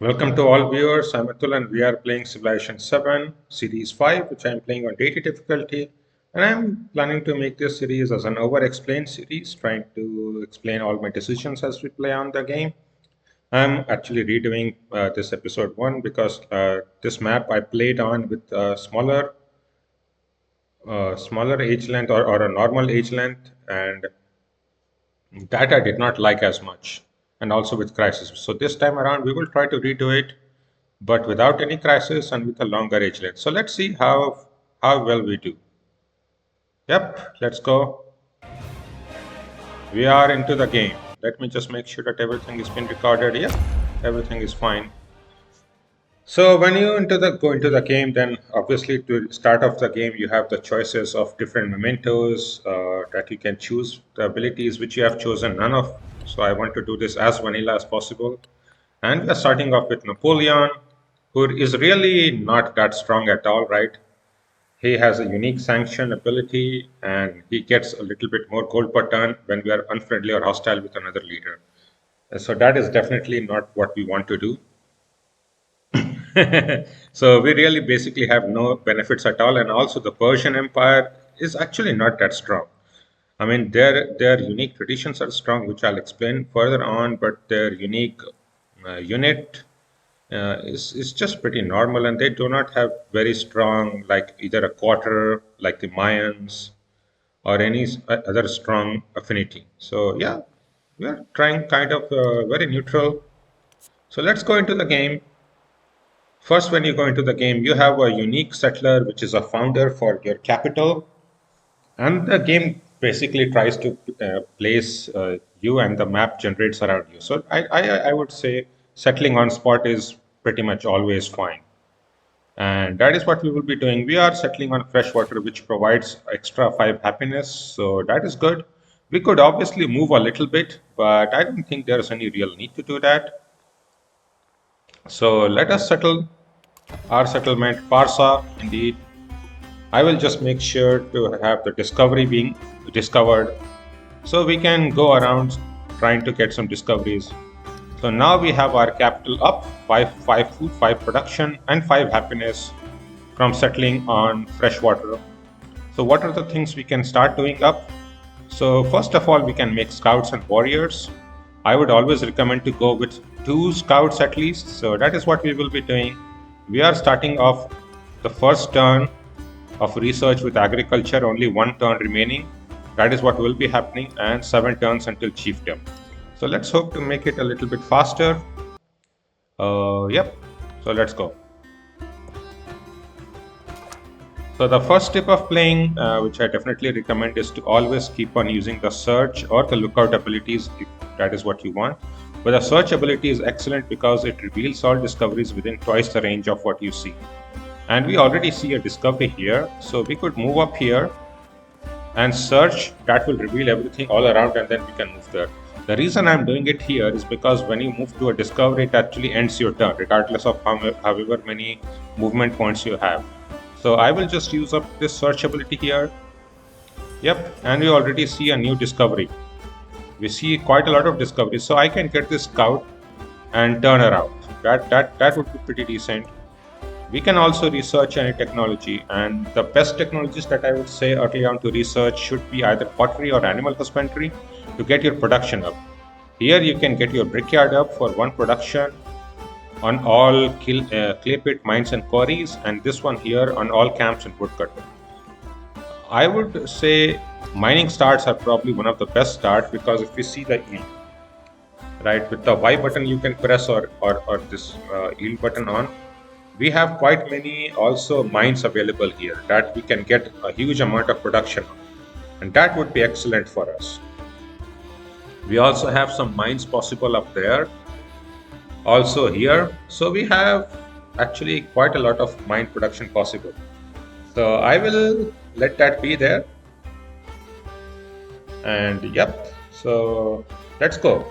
Welcome to all viewers. I'm Atul and we are playing Civilization 7 Series 5, which I'm playing on Deity difficulty. And I'm planning to make this series as an Overexplained series, trying to explain all my decisions as we play on the game. I'm actually redoing this episode 1 because this map I played on with smaller age length or a normal age length, and that I did not like as much, and also with crisis. So this time around, we will try to redo it, but without any crisis and with a longer age length. So let's see how well we do. Yep, let's go. We are into the game. Let me just make sure that everything is been recorded. Yep, everything is fine. So when you go into the game, then obviously to start off the game, you have the choices of different mementos that you can choose. The abilities which you have chosen none of. So I want to do this as vanilla as possible. And we are starting off with Napoleon, who is really not that strong at all, right? He has a unique sanction ability, and he gets a little bit more gold per turn when we are unfriendly or hostile with another leader. So that is definitely not what we want to do. So we really basically have no benefits at all, and also the Persian Empire is actually not that strong. I mean, their unique traditions are strong, which I'll explain further on, but their unique unit is just pretty normal, and they do not have very strong, like either a quarter like the Mayans or any other strong affinity. So yeah, we are trying kind of very neutral. So let's go into the game. First, when you go into the game, you have a unique settler, which is a founder for your capital, and the game basically tries to place you, and the map generates around you. So I would say settling on spot is pretty much always fine. And that is what we will be doing. We are settling on freshwater, which provides extra 5 happiness. So that is good. We could obviously move a little bit, but I don't think there is any real need to do that. So let us settle our settlement, Parsa, indeed. I will just make sure to have the discovery being discovered so we can go around trying to get some discoveries. So now we have our capital up, 5 food, 5 production, and 5 happiness from settling on fresh water. So what are the things we can start doing up? So first of all, we can make scouts and warriors. I would always recommend to go with 2 scouts at least. So that is what we will be doing. We are starting off the first turn of research with agriculture, only 1 turn remaining. That is what will be happening, and 7 turns until chiefdom. So let's hope to make it a little bit faster. Yep, so let's go. So the first tip of playing, which I definitely recommend, is to always keep on using the search or the lookout abilities if that is what you want. But the search ability is excellent because it reveals all discoveries within twice the range of what you see. And we already see a discovery here, so we could move up here and search. That will reveal everything all around, and then we can move there. The reason I'm doing it here is because when you move to a discovery, it actually ends your turn, regardless of however many movement points you have. So I will just use up this search ability here. Yep, and we already see a new discovery. We see quite a lot of discoveries, so I can get this scout and turn around. That would be pretty decent. We can also research any technology, and the best technologies that I would say early on to research should be either pottery or animal husbandry to get your production up. Here you can get your brickyard up for 1 production on all clay pit mines and quarries, and this one here on all camps and woodcutter. I would say mining starts are probably one of the best starts, because if you see the yield, right, with the Y button you can press or this yield button on, we have quite many also mines available here that we can get a huge amount of production on, and that would be excellent for us. We also have some mines possible up there, also here. So we have actually quite a lot of mine production possible. So I will let that be there. And yep, so let's go.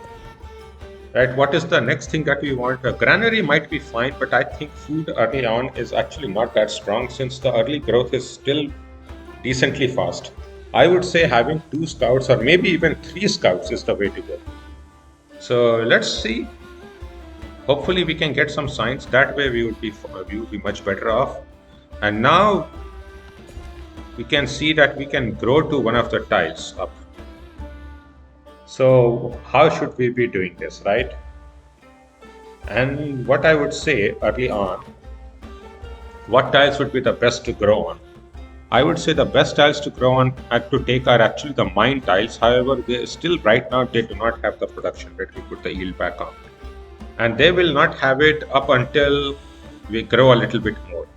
Right, what is the next thing that we want? A granary might be fine, but I think food early on is actually not that strong, since the early growth is still decently fast. I would say having 2 scouts or maybe even 3 scouts is the way to go. So let's see Hopefully we can get some signs. That way we would be much better off. And now we can see that we can grow to one of the tiles up. So how should we be doing this, right? And what I would say early on, what tiles would be the best to grow on? I would say the best tiles to grow on and to take are actually the mine tiles. However, they still right now they do not have the production rate. We put the yield back on, and they will not have it up until we grow a little bit more.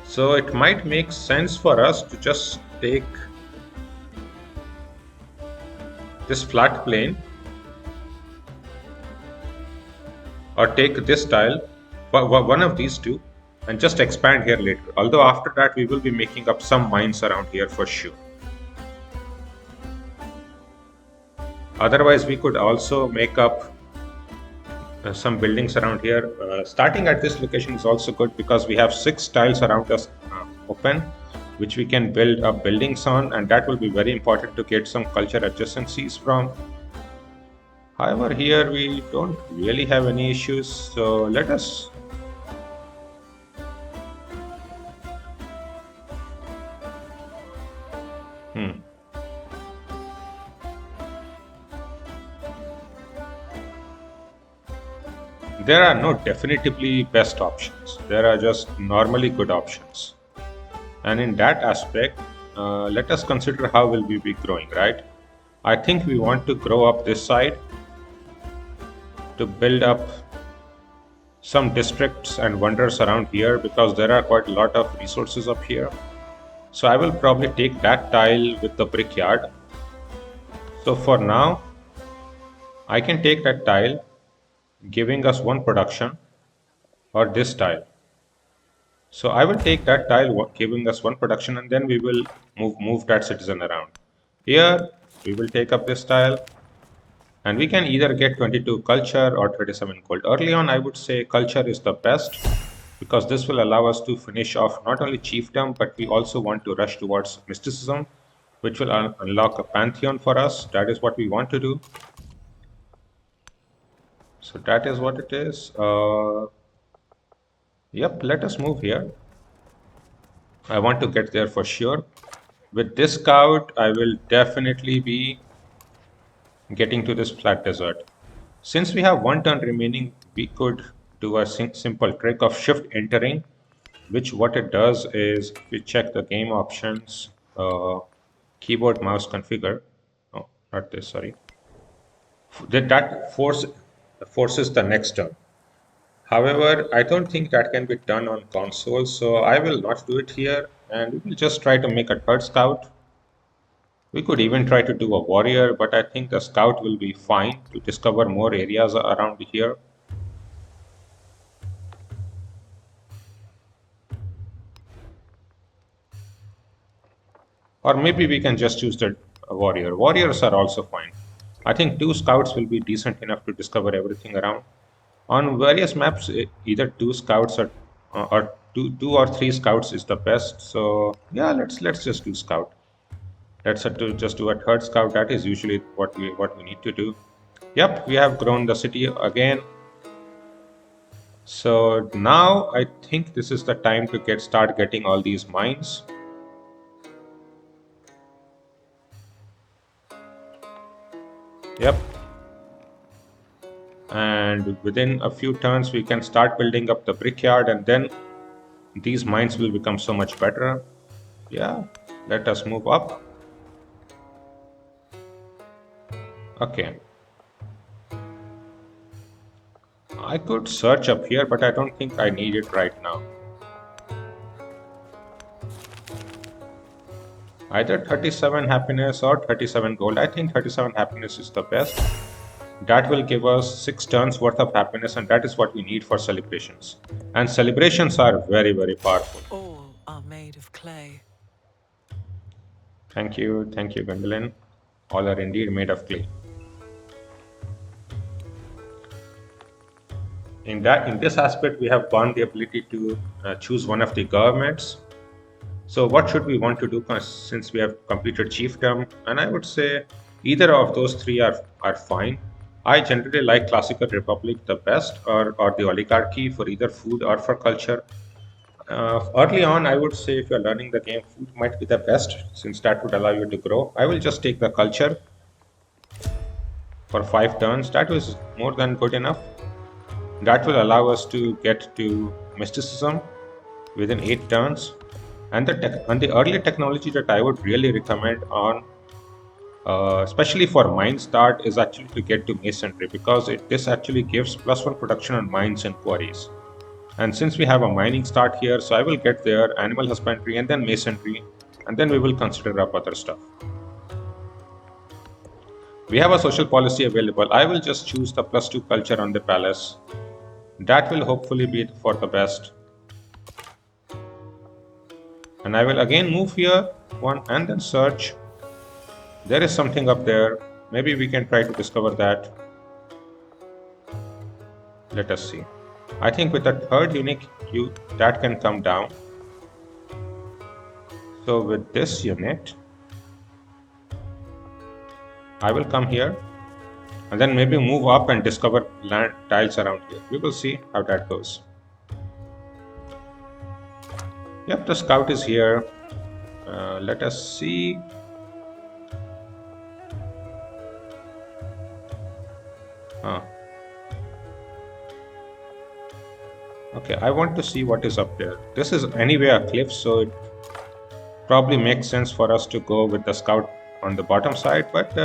So it might make sense for us to just take this flat plane or take this tile, one of these two, and just expand here later. Although after that we will be making up some mines around here for sure. Otherwise we could also make up some buildings around here. Starting at this location is also good because we have 6 tiles around us open, which we can build up buildings on, and that will be very important to get some culture adjacencies from. However, here we don't really have any issues, so let us there are no definitively best options. There are just normally good options. And in that aspect, let us consider how will we be growing, right? I think we want to grow up this side to build up some districts and wonders around here because there are quite a lot of resources up here. So I will probably take that tile with the brickyard. So for now, I can take that tile giving us 1 production, or this tile. So I will take that tile giving us 1 production, and then we will move that citizen around. Here we will take up this tile, and we can either get 22 culture or 37 gold. Early on I would say culture is the best because this will allow us to finish off not only chiefdom, but we also want to rush towards mysticism, which will unlock a pantheon for us. That is what we want to do. So that is what it is. Yep, let us move here. I want to get there for sure. With this scout, I will definitely be getting to this flat desert. Since we have 1 turn remaining, we could do a simple trick of shift entering, which what it does is if we check the game options, keyboard mouse configure. Oh, not this, sorry. That forces the next turn. However, I don't think that can be done on console, so I will not do it here, and we will just try to make a 3rd scout. We could even try to do a warrior, but I think the scout will be fine to discover more areas around here. Or maybe we can just use the warrior. Warriors are also fine. I think 2 scouts will be decent enough to discover everything around. On various maps, either 2 scouts or two or 3 scouts is the best. So yeah, let's just do scout. Let's just do a 3rd scout. That is usually what we need to do. Yep, we have grown the city again. So now I think this is the time to start getting all these mines. Yep. And within a few turns we can start building up the brickyard, and then these mines will become so much better. Yeah, let us move up. Okay. I could search up here, but I don't think I need it right now. Either 37 happiness or 37 gold. I think 37 happiness is the best. That will give us 6 turns worth of happiness, and that is what we need for celebrations. And celebrations are very, very powerful. All are made of clay. Thank you, Gwendolyn. All are indeed made of clay. In this aspect, we have won the ability to choose one of the governments. So what should we want to do since we have completed chiefdom? And I would say either of those 3 are fine. I generally like classical republic the best, or the oligarchy for either food or for culture. Early on, I would say if you're learning the game, food might be the best since that would allow you to grow. I will just take the culture for 5 turns. That was more than good enough. That will allow us to get to mysticism within 8 turns. And the early technology that I would really recommend on, especially for mine start, is actually to get to masonry because this actually gives +1 production on mines and quarries. And since we have a mining start here, so I will get there, animal husbandry, and then masonry, and then we will consider up other stuff. We have a social policy available. I will just choose the +2 culture on the palace. That will hopefully be for the best. And I will again move here, one, and then search. There is something up there. Maybe we can try to discover that. Let us see. I think with the third unique that can come down. So with this unit, I will come here and then maybe move up and discover land tiles around here. We will see how that goes. Yep, the scout is here. Let us see. Okay, I want to see what is up there. This is anyway a cliff, so it probably makes sense for us to go with the scout on the bottom side, but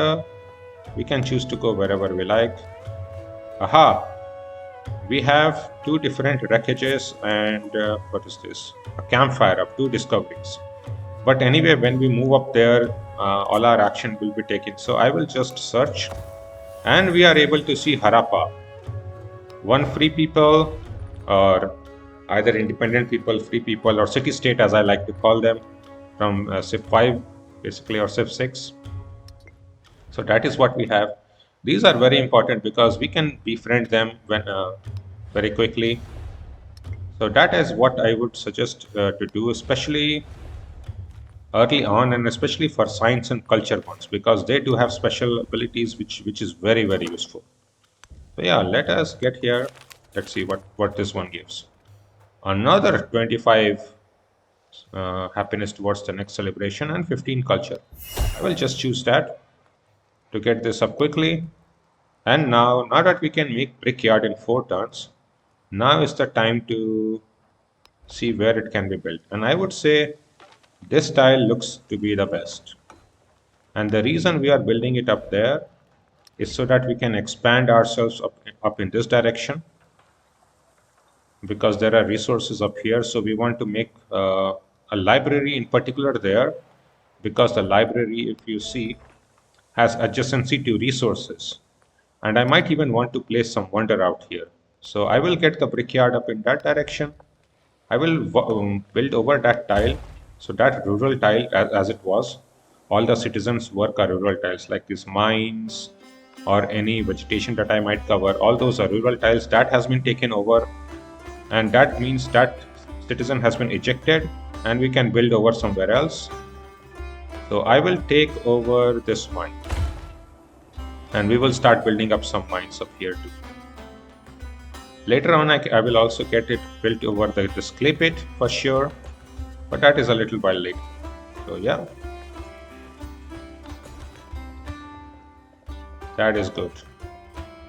we can choose to go wherever we like. Aha! We have two different wreckages and what is this? A campfire of two discoveries. But anyway, when we move up there, all our action will be taken. So I will just search and we are able to see Harappa. One free people, or either independent people, free people, or city state as I like to call them, from Civ 5 basically, or Civ 6. So that is what we have. These are very important because we can befriend them very quickly. So that is what I would suggest to do, especially early on, and especially for science and culture ones, because they do have special abilities which is very useful. So yeah, let us get here. Let's see what this one gives. Another 25 happiness towards the next celebration and 15 culture. I will just choose that to get this up quickly. And now that we can make brickyard in 4 turns, now is the time to see where it can be built. And I would say this tile looks to be the best. And the reason we are building it up there is so that we can expand ourselves up in this direction, because there are resources up here. So we want to make a library in particular there, because the library, if you see, has adjacency to resources. And I might even want to place some wonder out here. So I will get the brickyard up in that direction. I will build over that tile. So that rural tile, as it was, all the citizens work are rural tiles, like these mines or any vegetation that I might cover. All those are rural tiles. That has been taken over. And that means that citizen has been ejected and we can build over somewhere else. So I will take over this mine. And we will start building up some mines up here too. Later on, I will also get it built over this clay pit for sure, but that is a little while later. So yeah, that is good.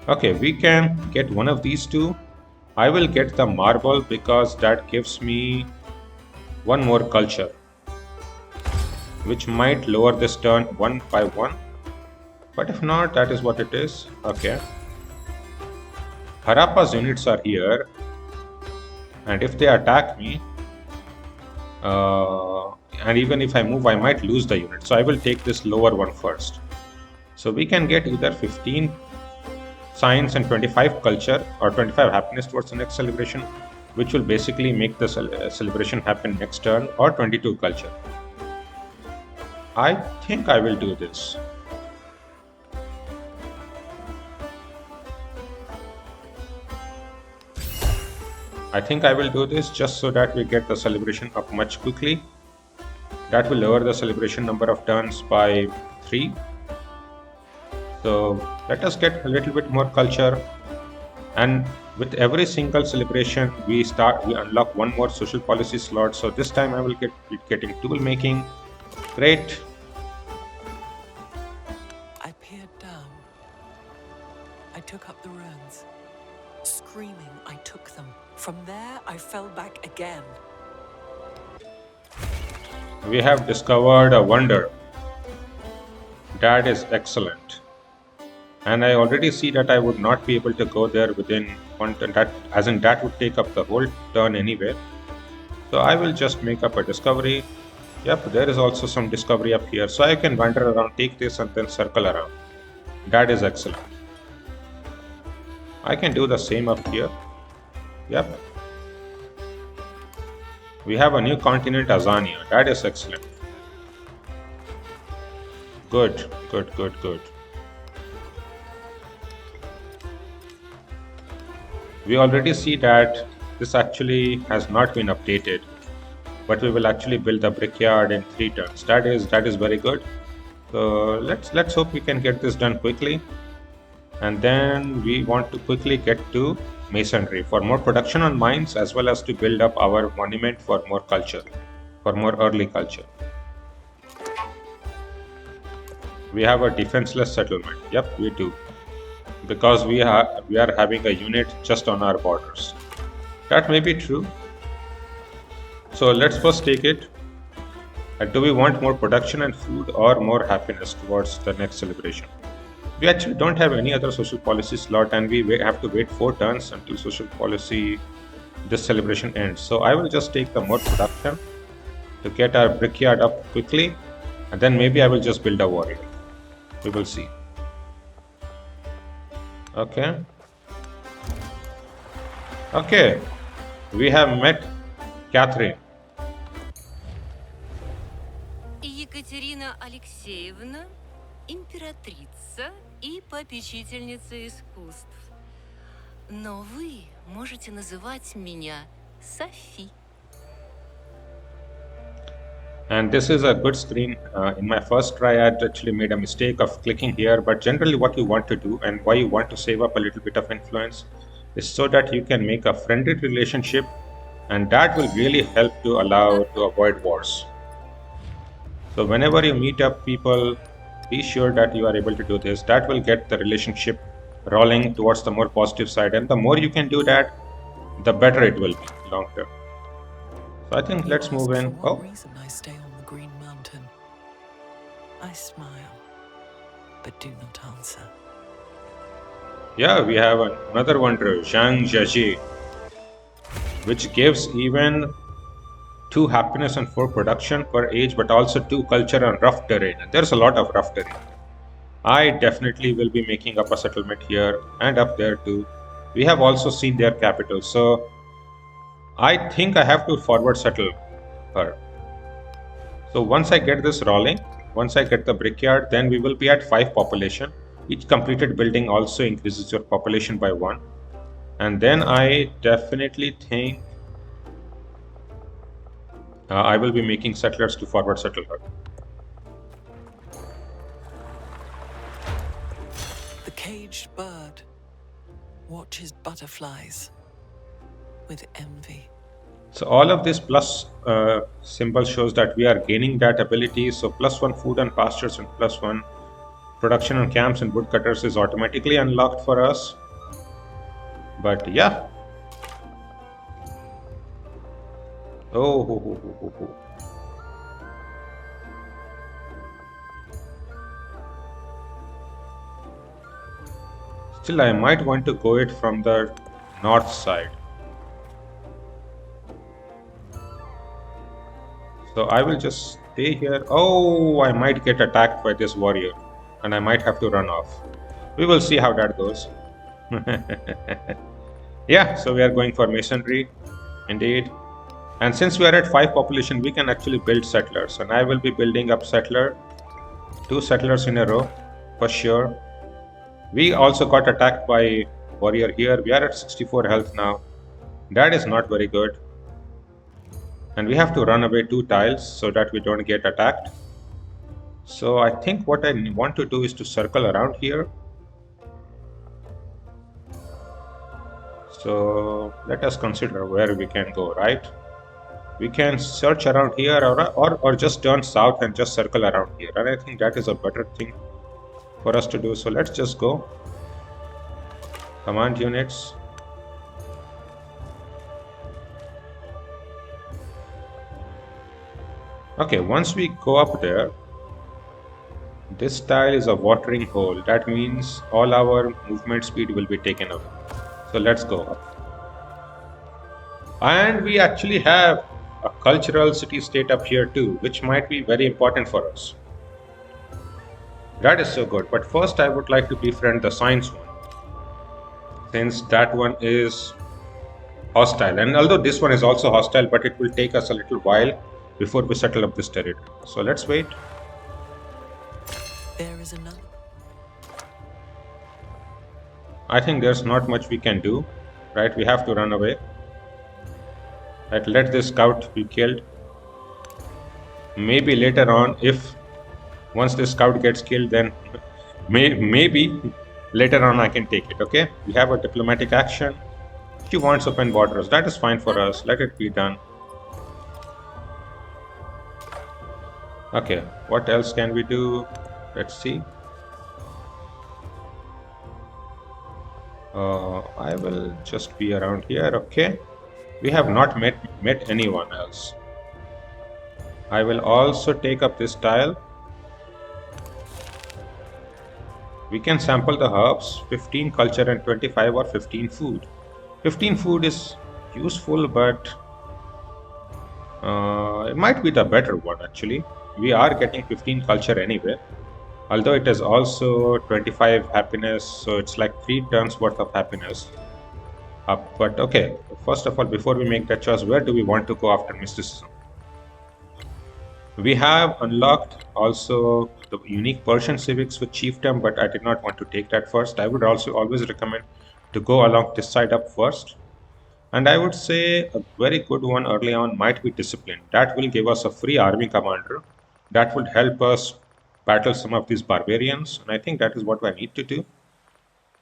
Okay, we can get one of these two. I will get the marble because that gives me one more culture, which might lower this turn 1 by 1. But if not, that is what it is. Okay. Harappa's units are here. And if they attack me, and even if I move, I might lose the unit. So I will take this lower one first. So we can get either 15 science and 25 culture or 25 happiness towards the next celebration, which will basically make the celebration happen next turn, or 22 culture. I think I will do this. I think I will do this just so that we get the celebration up much quickly. That will lower the celebration number of turns by 3. So let us get a little bit more culture. And with every single celebration, we unlock one more social policy slot. So this time I will be getting tool making. Great. I peered down. I took up the ruins. Screaming, I took them. From there, I fell back again. We have discovered a wonder. That is excellent. And I already see that I would not be able to go there within one turn. That, as in, that would take up the whole turn anyway. So I will just make up a discovery. Yep, there is also some discovery up here. So I can wander around, take this, and then circle around. That is excellent. I can do the same up here. Yep. We have a new continent, Azania. That is excellent. Good, good, good, good. We already see that this actually has not been updated, but we will actually build the brickyard in 3 turns. That is very good. So let's hope we can get this done quickly. And then we want to quickly get to masonry for more production on mines, as well as to build up our monument for more culture, for more early culture. We have a defenseless settlement. Yep, we do, because we are having a unit just on our borders. That may be true. So let's first take it. Do we want more production and food or more happiness towards the next celebration? We actually don't have any other social policy slot, and we have to wait 4 turns until social policy this celebration ends. So I will just take the more production to get our brickyard up quickly, and then maybe I will just build a warrior. We will see. Okay. Okay. We have met Catherine. Екатерина Алексеевна, императрица и попечительница искусств. Но вы можете называть меня Софи. And this is a good screen. In my first try, I actually made a mistake of clicking here, but generally what you want to do and why you want to save up a little bit of influence is so that you can make a friendly relationship, and that will really help to allow to avoid wars. So whenever you meet up people, be sure that you are able to do this. That will get the relationship rolling towards the more positive side, and the more you can do that, the better it will be long term. So I think You let's move asked in. for what Oh, reason I stay on the Green Mountain. I smile, but do not answer. yeah, we have another wonder, Zhang Jiaji, which gives even 2 happiness and 4 production per age, but also 2 culture and rough terrain. And there's a lot of rough terrain. I definitely will be making up a settlement here and up there too. We have also seen their capital, so I think I have to forward settle her. So once I get this rolling, once I get the brickyard, then we will be at 5 population. Each completed building also increases your population by 1. And then I definitely think I will be making settlers to forward settle her. The caged bird watches butterflies with envy. So all of this plus symbol shows that we are gaining that ability. So +1 food and pastures and +1 production on camps and woodcutters is automatically unlocked for us. But yeah. Oh, ho, ho, ho, ho, ho. Still, I might want to go it from the north side. So I will just stay here. Oh, I might get attacked by this warrior, and I might have to run off. We will see how that goes. Yeah, so we are going for masonry, indeed. And since we are at 5 population, we can actually build settlers. And I will be building up 2 settlers in a row, for sure. We also got attacked by warrior here. We are at 64 health now. That is not very good. And we have to run away 2 tiles so that we don't get attacked. So I think what I want to do is to circle around here. So let us consider where we can go, right? We can search around here, or just turn south and just circle around here. And I think that is a better thing for us to do. So let's just go. Command units. Okay, once we go up there, this tile is a watering hole. That means all our movement speed will be taken away. So let's go up. And we actually have a cultural city state up here too, which might be very important for us. That is so good. But first I would like to befriend the science one, since that one is hostile. And although this one is also hostile, but it will take us a little while before we settle up this territory. So let's wait. There is another. I think there's not much we can do, right? We have to run away. Right, let this scout be killed. Maybe later on, if once this scout gets killed, then maybe later on I can take it. Okay, we have a diplomatic action. She wants open borders. That is fine for us. Let it be done. Okay, what else can we do? Let's see. I will just be around here. Okay, we have not met anyone else. I will also take up this tile. We can sample the herbs, 15 culture and 25 or 15 food. 15 food is useful, but it might be the better one actually. We are getting 15 culture anyway, although it is also 25 happiness, so it's like 3 turns worth of happiness up. But okay, first of all, before we make that choice, where do we want to go after mysticism? We have unlocked also the unique Persian civics with chiefdom, but I did not want to take that first. I would also always recommend to go along this side up first. And I would say a very good one early on might be discipline. That will give us a free army commander. That would help us battle some of these barbarians. And I think that is what I need to do.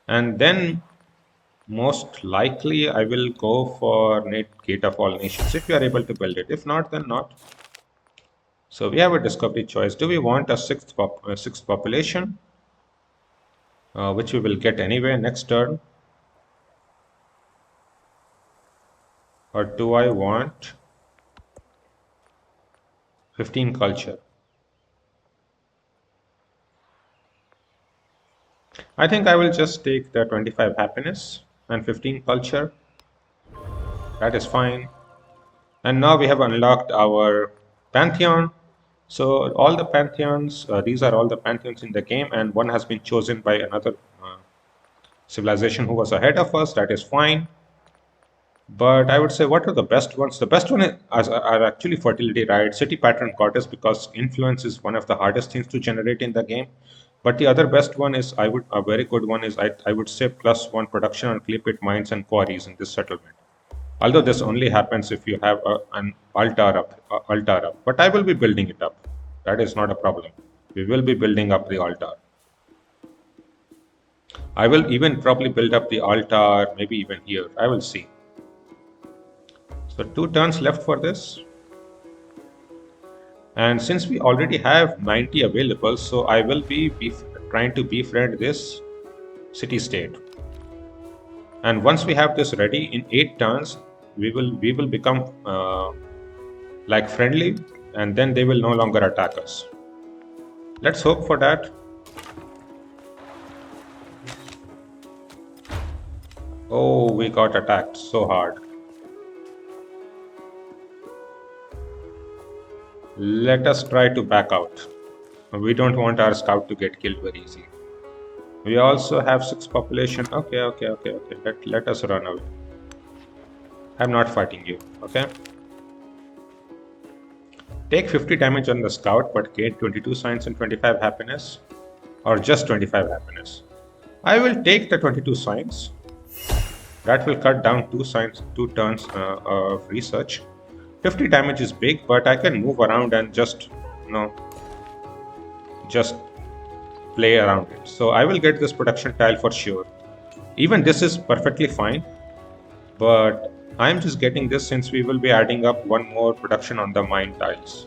And then most likely I will go for Gate of All Nations if you are able to build it. If not, then not. So we have a discovery choice. Do we want a sixth population, which we will get anyway next turn? Or do I want 15 culture? I think I will just take the 25 happiness and 15 culture. That is fine. And now we have unlocked our pantheon. So all the pantheons, these are all the pantheons in the game, and one has been chosen by another civilization who was ahead of us. That is fine. But I would say, what are the best ones? The best one are actually fertility, right? City pattern goddess, because influence is one of the hardest things to generate in the game. But the other best one is, a very good one is, I would say +1 production on clay pit mines and quarries in this settlement. Although this only happens if you have an altar up. But I will be building it up. That is not a problem. We will be building up the altar. I will even probably build up the altar, maybe even here. I will see. So 2 turns left for this. And since we already have 90 available, so I will be trying to befriend this city state. And once we have this ready in 8 turns, we will become like friendly, and then they will no longer attack us. Let's hope for that. Oh, we got attacked so hard. Let us try to back out. We don't want our scout to get killed very easily. We also have 6 population. Okay. Let us run away. I'm not fighting you. Okay. Take 50 damage on the scout, but gain 22 science and 25 happiness, or just 25 happiness. I will take the 22 science. That will cut down 2 turns of research. 50 damage is big, but I can move around and just, just play around it. So I will get this production tile for sure. Even this is perfectly fine, but I'm just getting this since we will be adding up one more production on the mine tiles.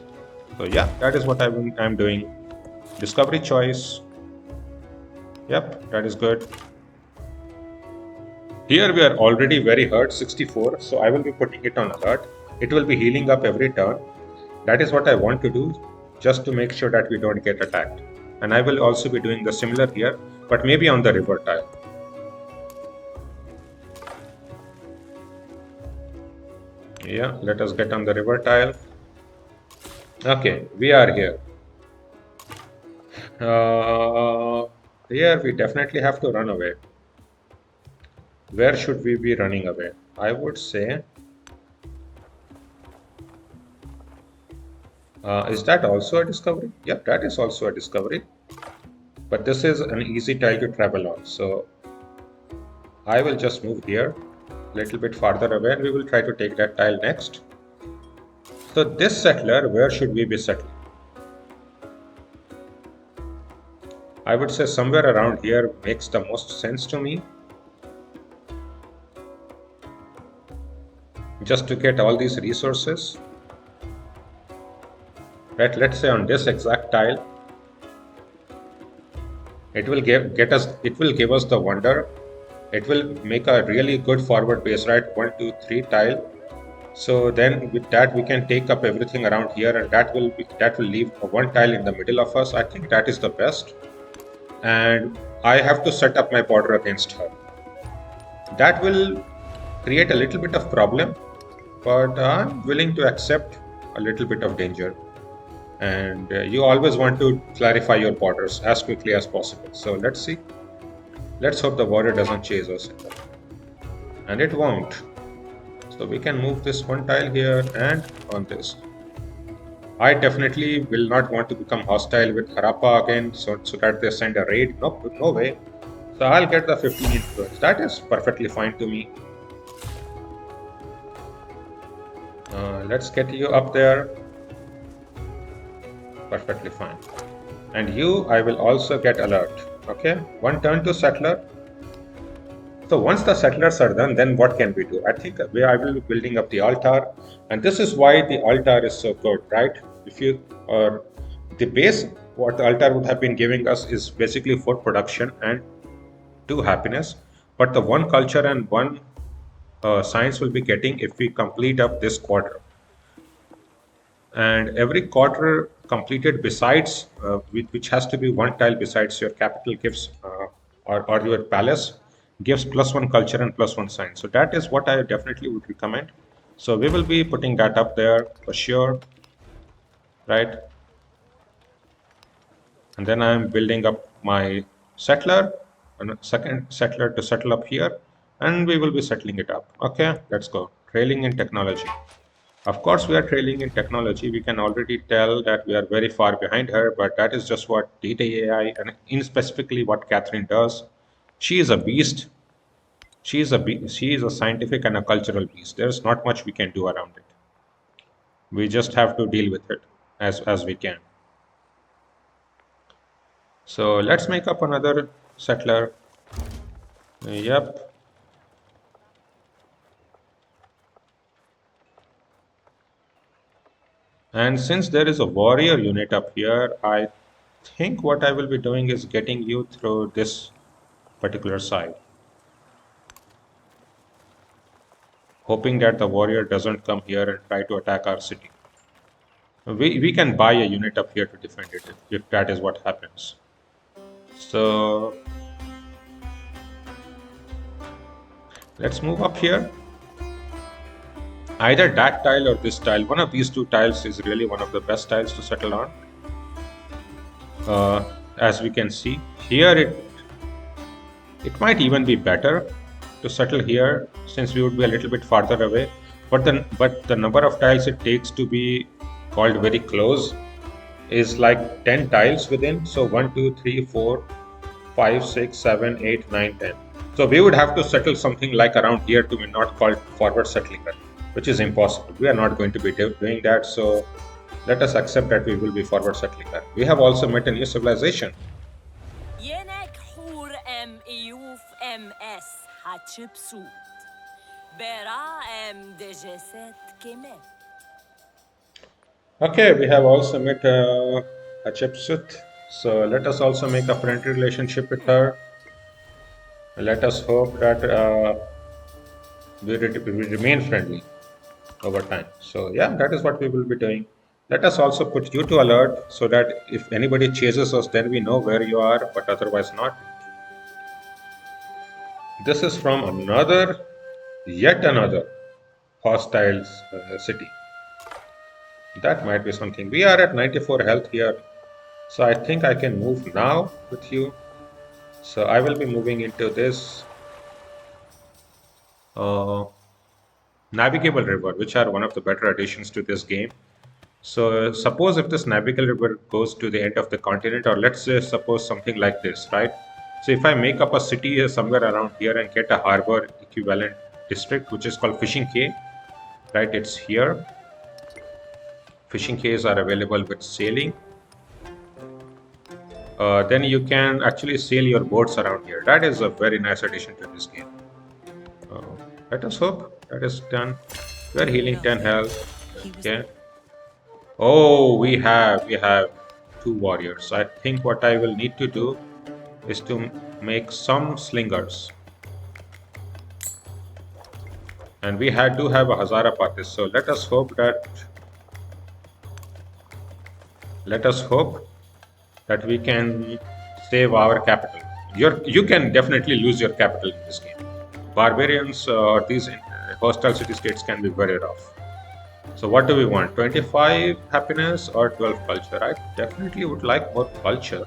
So yeah, that is what I'm doing. Discovery choice. Yep, that is good. Here we are already very hurt, 64, so I will be putting it on alert. It will be healing up every turn. That is what I want to do, just to make sure that we don't get attacked. And I will also be doing the similar here, but maybe on the river tile. Yeah, let us get on the river tile. Okay, we are here. Here we definitely have to run away. Where should we be running away? I would say, is that also a discovery? Yep, that is also a discovery. But this is an easy tile to travel on. So I will just move here a little bit farther away and we will try to take that tile next. So this settler, where should we be settling? I would say somewhere around here makes the most sense to me. Just to get all these resources. Right, let's say on this exact tile, it will give us the wonder. It will make a really good forward base, right? 1, 2, 3 tile. So then with that we can take up everything around here, and that will leave one tile in the middle of us. I think that is the best. And I have to set up my border against her. That will create a little bit of problem, but I'm willing to accept a little bit of danger. And you always want to clarify your borders as quickly as possible. So let's see. Let's hope the warrior doesn't chase us. And it won't. So we can move this one tile here and on this. I definitely will not want to become hostile with Harappa again, so that they send a raid. No way. So I'll get the 15 influence. That is perfectly fine to me. Let's get you up there. Perfectly fine. And you, I will also get alert. Okay, one turn to settler. So once the settlers are done, then what can we do? I think I will be building up the altar, and this is why the altar is so good, right? If you or the base, what the altar would have been giving us is basically 4 production and 2 happiness, but the 1 culture and 1 science will be getting if we complete up this quarter. And every quarter completed besides, which has to be 1 tile besides your capital gives or your palace, gives +1 culture and +1 science. So that is what I definitely would recommend. So we will be putting that up there for sure, right? And then I'm building up my settler, and a second settler to settle up here, and we will be settling it up. Okay, let's go. Trailing in technology. Of course, we are trailing in technology. We can already tell that we are very far behind her, but that is just what Deity AI and in specifically what Catherine does. She is a beast. She is a scientific and a cultural beast. There's not much we can do around it. We just have to deal with it as we can. So let's make up another settler. Yep. And since there is a warrior unit up here, I think what I will be doing is getting you through this particular side. Hoping that the warrior doesn't come here and try to attack our city. We can buy a unit up here to defend it if that is what happens. So let's move up here. Either that tile or this tile, one of these 2 tiles is really one of the best tiles to settle on. As we can see here, it might even be better to settle here since we would be a little bit farther away. But the number of tiles it takes to be called very close is like 10 tiles within. So 1, 2, 3, 4, 5, 6, 7, 8, 9, 10. So we would have to settle something like around here to be not called forward settling, which is impossible. We are not going to be doing that. So Let us accept that we will be forward settling that. We have also met a new civilization. Yenek hur iuf ms Hatshepsut. Bera dejeset kemet. Okay, we have also met Hatshepsut. So let us also make a friendly relationship with her. Let us hope that we remain friendly over time. So yeah, that is what we will be doing. Let us also put you to alert so that if anybody chases us, then we know where you are, but otherwise not. This is from yet another hostile city. That might be something. We are at 94 health here, so I think I can move now with you. So I will be moving into this uh, navigable river, which are one of the better additions to this game. So suppose if this navigable river goes to the end of the continent, or let's say suppose something like this, right? So if I make up a city somewhere around here and get a harbor equivalent district, which is called Fishing Cay, right? It's here. Fishing cays are available with sailing. Then you can actually sail your boats around here. That is a very nice addition to this game. Uh, Let us hope that is done. We are healing 10 Nothing. health. He was Okay. Oh, we have two warriors. I think what I will need to do is to make some slingers. And we do have a Hazara Patis. So let us hope that we can save our capital. You can definitely lose your capital in this game. Barbarians or these hostile city states can be very rough. So what do we want? 25 happiness or 12 culture? I definitely would like more culture.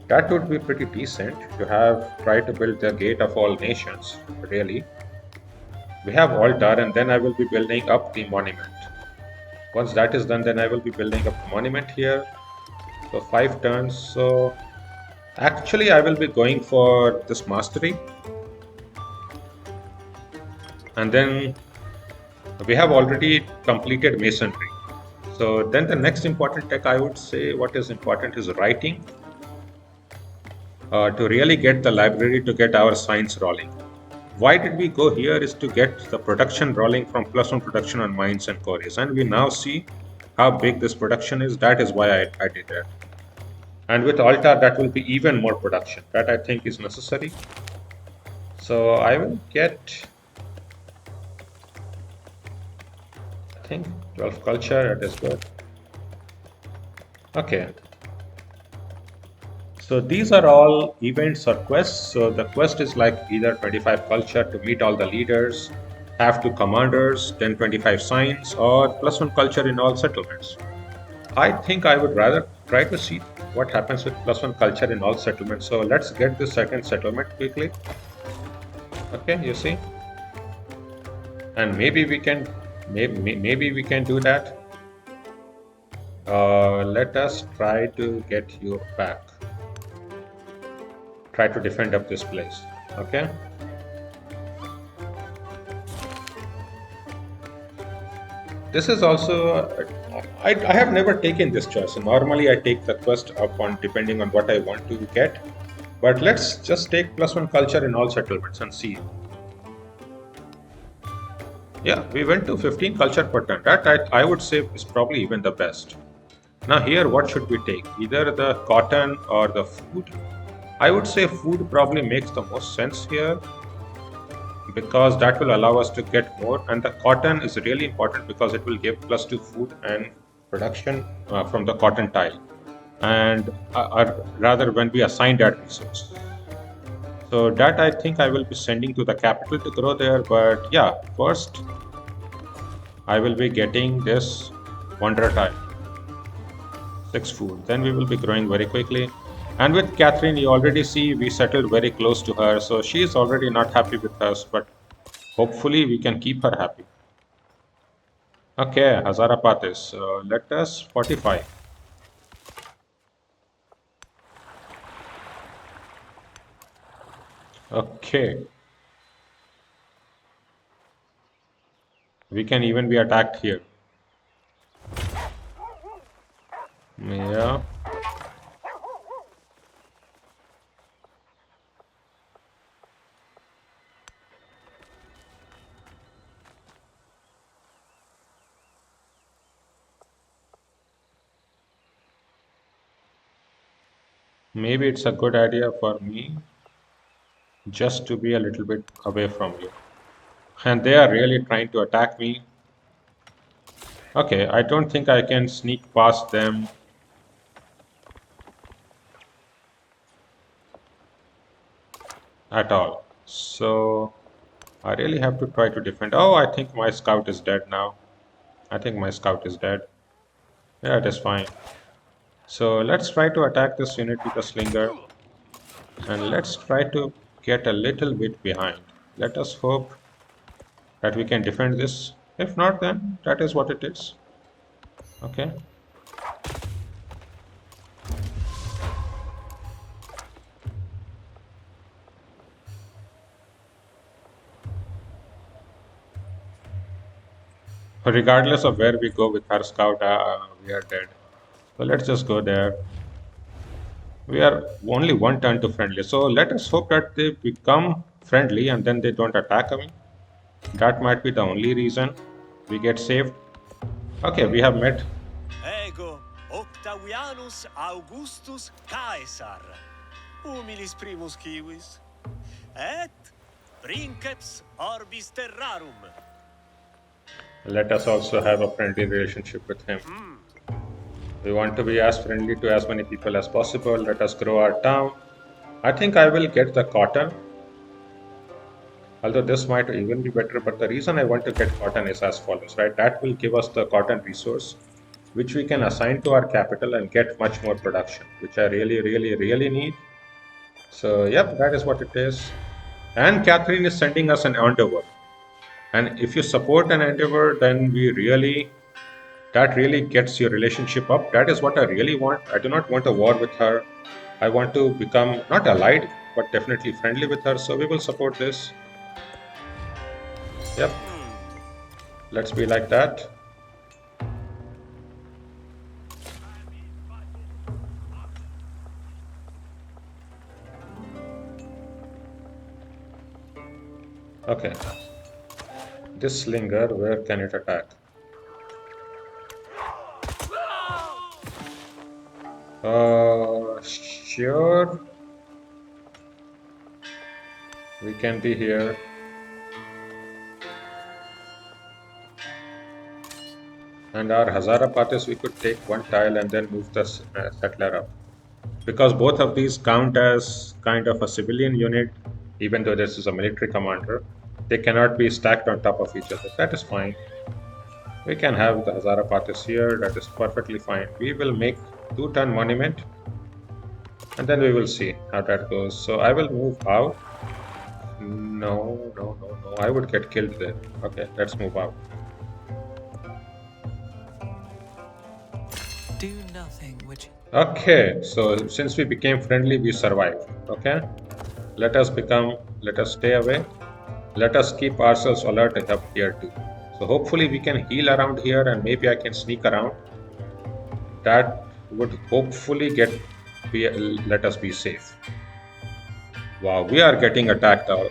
That would be pretty decent to have tried to build the gate of all nations, really. We have altar and then I will be building up the monument. Once that is done, then I will be building up the monument here. So 5 turns. So actually I will be going for this mastery. And then we have already completed masonry. So then the next important tech, I would say what is important is writing to really get the library to get our science rolling. Why did we go here is to get the production rolling from +1 production on mines and quarries. And we now see how big this production is. That is why I did that. And with altar, that will be even more production. That I think is necessary. So I will get, I think, 12 culture. That is good. Okay. So these are all events or quests. So the quest is like either 25 culture to meet all the leaders, have 2 commanders, then 25 signs, or +1 culture in all settlements. I think I would rather try to see what happens with +1 culture in all settlements. So let's get the second settlement quickly. Okay, you see, and maybe we can, maybe we can do that. Let us try to get you back. Try to defend up this place. Okay. This is also I have never taken this choice. Normally I take the quest upon depending on what I want to get. But let's just take +1 culture in all settlements and see. Yeah, we went to 15 culture per turn. That I would say is probably even the best. Now here, what should we take? Either the cotton or the food. I would say food probably makes the most sense here because that will allow us to get more. And the cotton is really important because it will give +2 food and production from the cotton tile. And rather when we assign that resource. So that I think I will be sending to the capital to grow there. But yeah, first I will be getting this wonder tile. 6 food. Then we will be growing very quickly. And with Catherine, you already see we settled very close to her. So she is already not happy with us, but hopefully we can keep her happy. Okay, Hazara Patis. Let us fortify. Okay. We can even be attacked here. Yeah. Maybe it's a good idea for me just to be a little bit away from you. And they are really trying to attack me. Okay, I don't think I can sneak past them at all. So I really have to try to defend. Oh, I think my scout is dead now. I think my scout is dead. Yeah, it is fine. So let's try to attack this unit with a slinger. And let's try to get a little bit behind. Let us hope that we can defend this. If not, then that is what it is. Okay. Regardless of where we go with our scout, we are dead. So let's just go there. We are only one turn to friendly. So let us hope that they become friendly and then they don't attack me. That might be the only reason we get saved. Okay, we have met. Ego Octavianus Augustus Caesar, humilis primus civis, et princeps orbis terrarum. Let us also have a friendly relationship with him. We want to be as friendly to as many people as possible. Let us grow our town. I think I will get the cotton, although this might even be better. But the reason I want to get cotton is as follows, right? That will give us the cotton resource, which we can assign to our capital and get much more production, which I really, really, really need. So, yep, that is what it is. And Catherine is sending us an endeavor. And if you support an endeavor, then that really gets your relationship up. That is what I really want. I do not want a war with her. I want to become not allied, but definitely friendly with her. So we will support this. Yep. Let's be like that. Okay. This slinger, where can it attack? Sure. We can be here. And our Hazara Pathis, we could take one tile and then move the settler up. Because both of these count as kind of a civilian unit, even though this is a military commander, they cannot be stacked on top of each other. That is fine. We can have the Hazara Pathis here. That is perfectly fine. We will make 2-turn monument. And then we will see how that goes. So I will move out. No, no, no, no. I would get killed there. Okay, let's move out. Do nothing which. Okay, so since we became friendly, we survived. Okay, let us stay away. Let us keep ourselves alert up here too. So hopefully we can heal around here and maybe I can sneak around. That would hopefully let us be safe. Wow, we are getting attacked all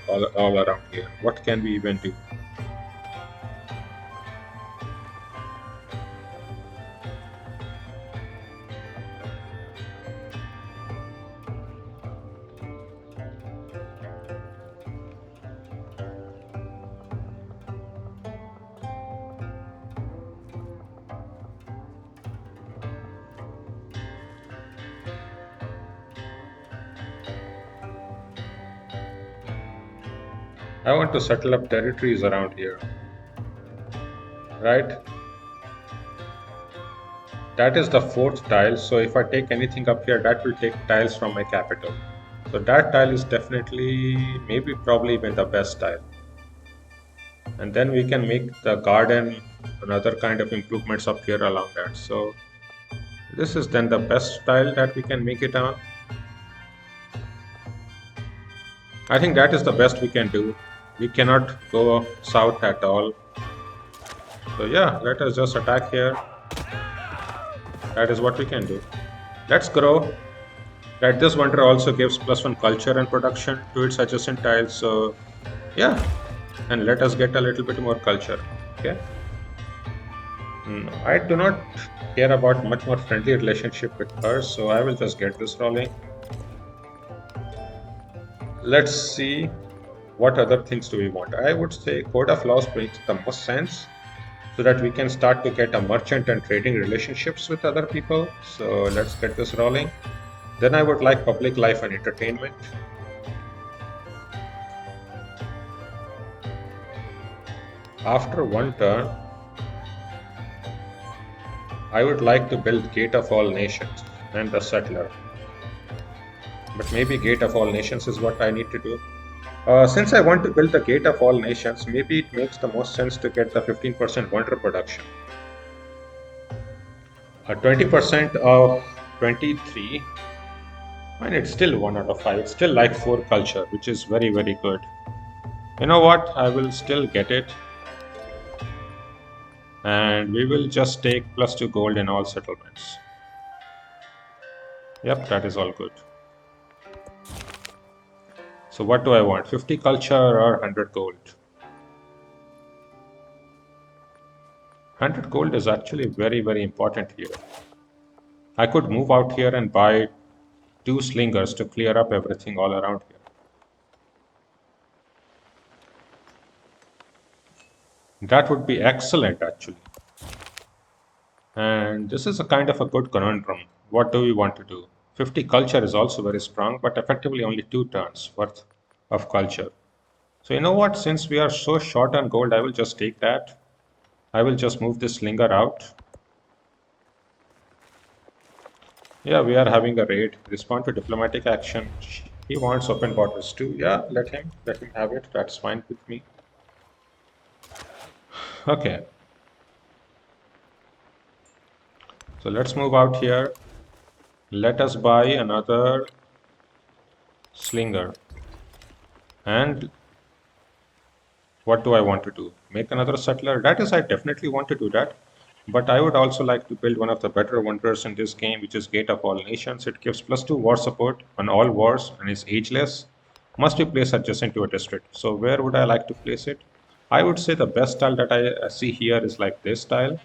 around here. What can we even do? I want to settle up territories around here. Right? That is the 4th tile. So if I take anything up here, that will take tiles from my capital. So that tile is definitely, maybe probably even the best tile. And then we can make the garden and other kind of improvements up here along that. So this is then the best tile that we can make it on. I think that is the best we can do. We cannot go south at all. So yeah, let us just attack here. That is what we can do. Let's grow. That this wonder also gives +1 culture and production to its adjacent tiles. So yeah, and let us get a little bit more culture. Okay. I do not care about much more friendly relationship with her, so I will just get this rolling. Let's see what other things do we want. I would say code of laws makes the most sense so that we can start to get a merchant and trading relationships with other people. So let's get this rolling. Then I would like public life and entertainment. After one turn, I would like to build Gate of All Nations and the Settler. But maybe Gate of All Nations is what I need to do. Since I want to build the Gate of All Nations, maybe it makes the most sense to get the 15% wonder production. 20% of 23, and it's still 1 out of 5. It's still like 4 culture, which is very, very good. You know what? I will still get it. And we will just take +2 gold in all settlements. Yep, that is all good. So what do I want? 50 culture or 100 gold? 100 gold is actually very, very important here. I could move out here and buy 2 slingers to clear up everything all around here. That would be excellent, actually. And this is a kind of a good conundrum. What do we want to do? 50 culture is also very strong, but effectively only 2 turns worth of culture. So you know what? Since we are so short on gold, I will just take that. I will just move this slinger out. Yeah, we are having a raid. Respond to diplomatic action. He wants open borders too. Yeah, let him have it. That's fine with me. Okay. So let's move out here. Let us buy another slinger. And what do I want to do? Make another settler? That is, I definitely want to do that. But I would also like to build one of the better wonders in this game, which is Gate of All Nations. It gives +2 war support on all wars and is ageless. Must be placed adjacent to a district. So where would I like to place it? I would say the best style that I see here is like this style.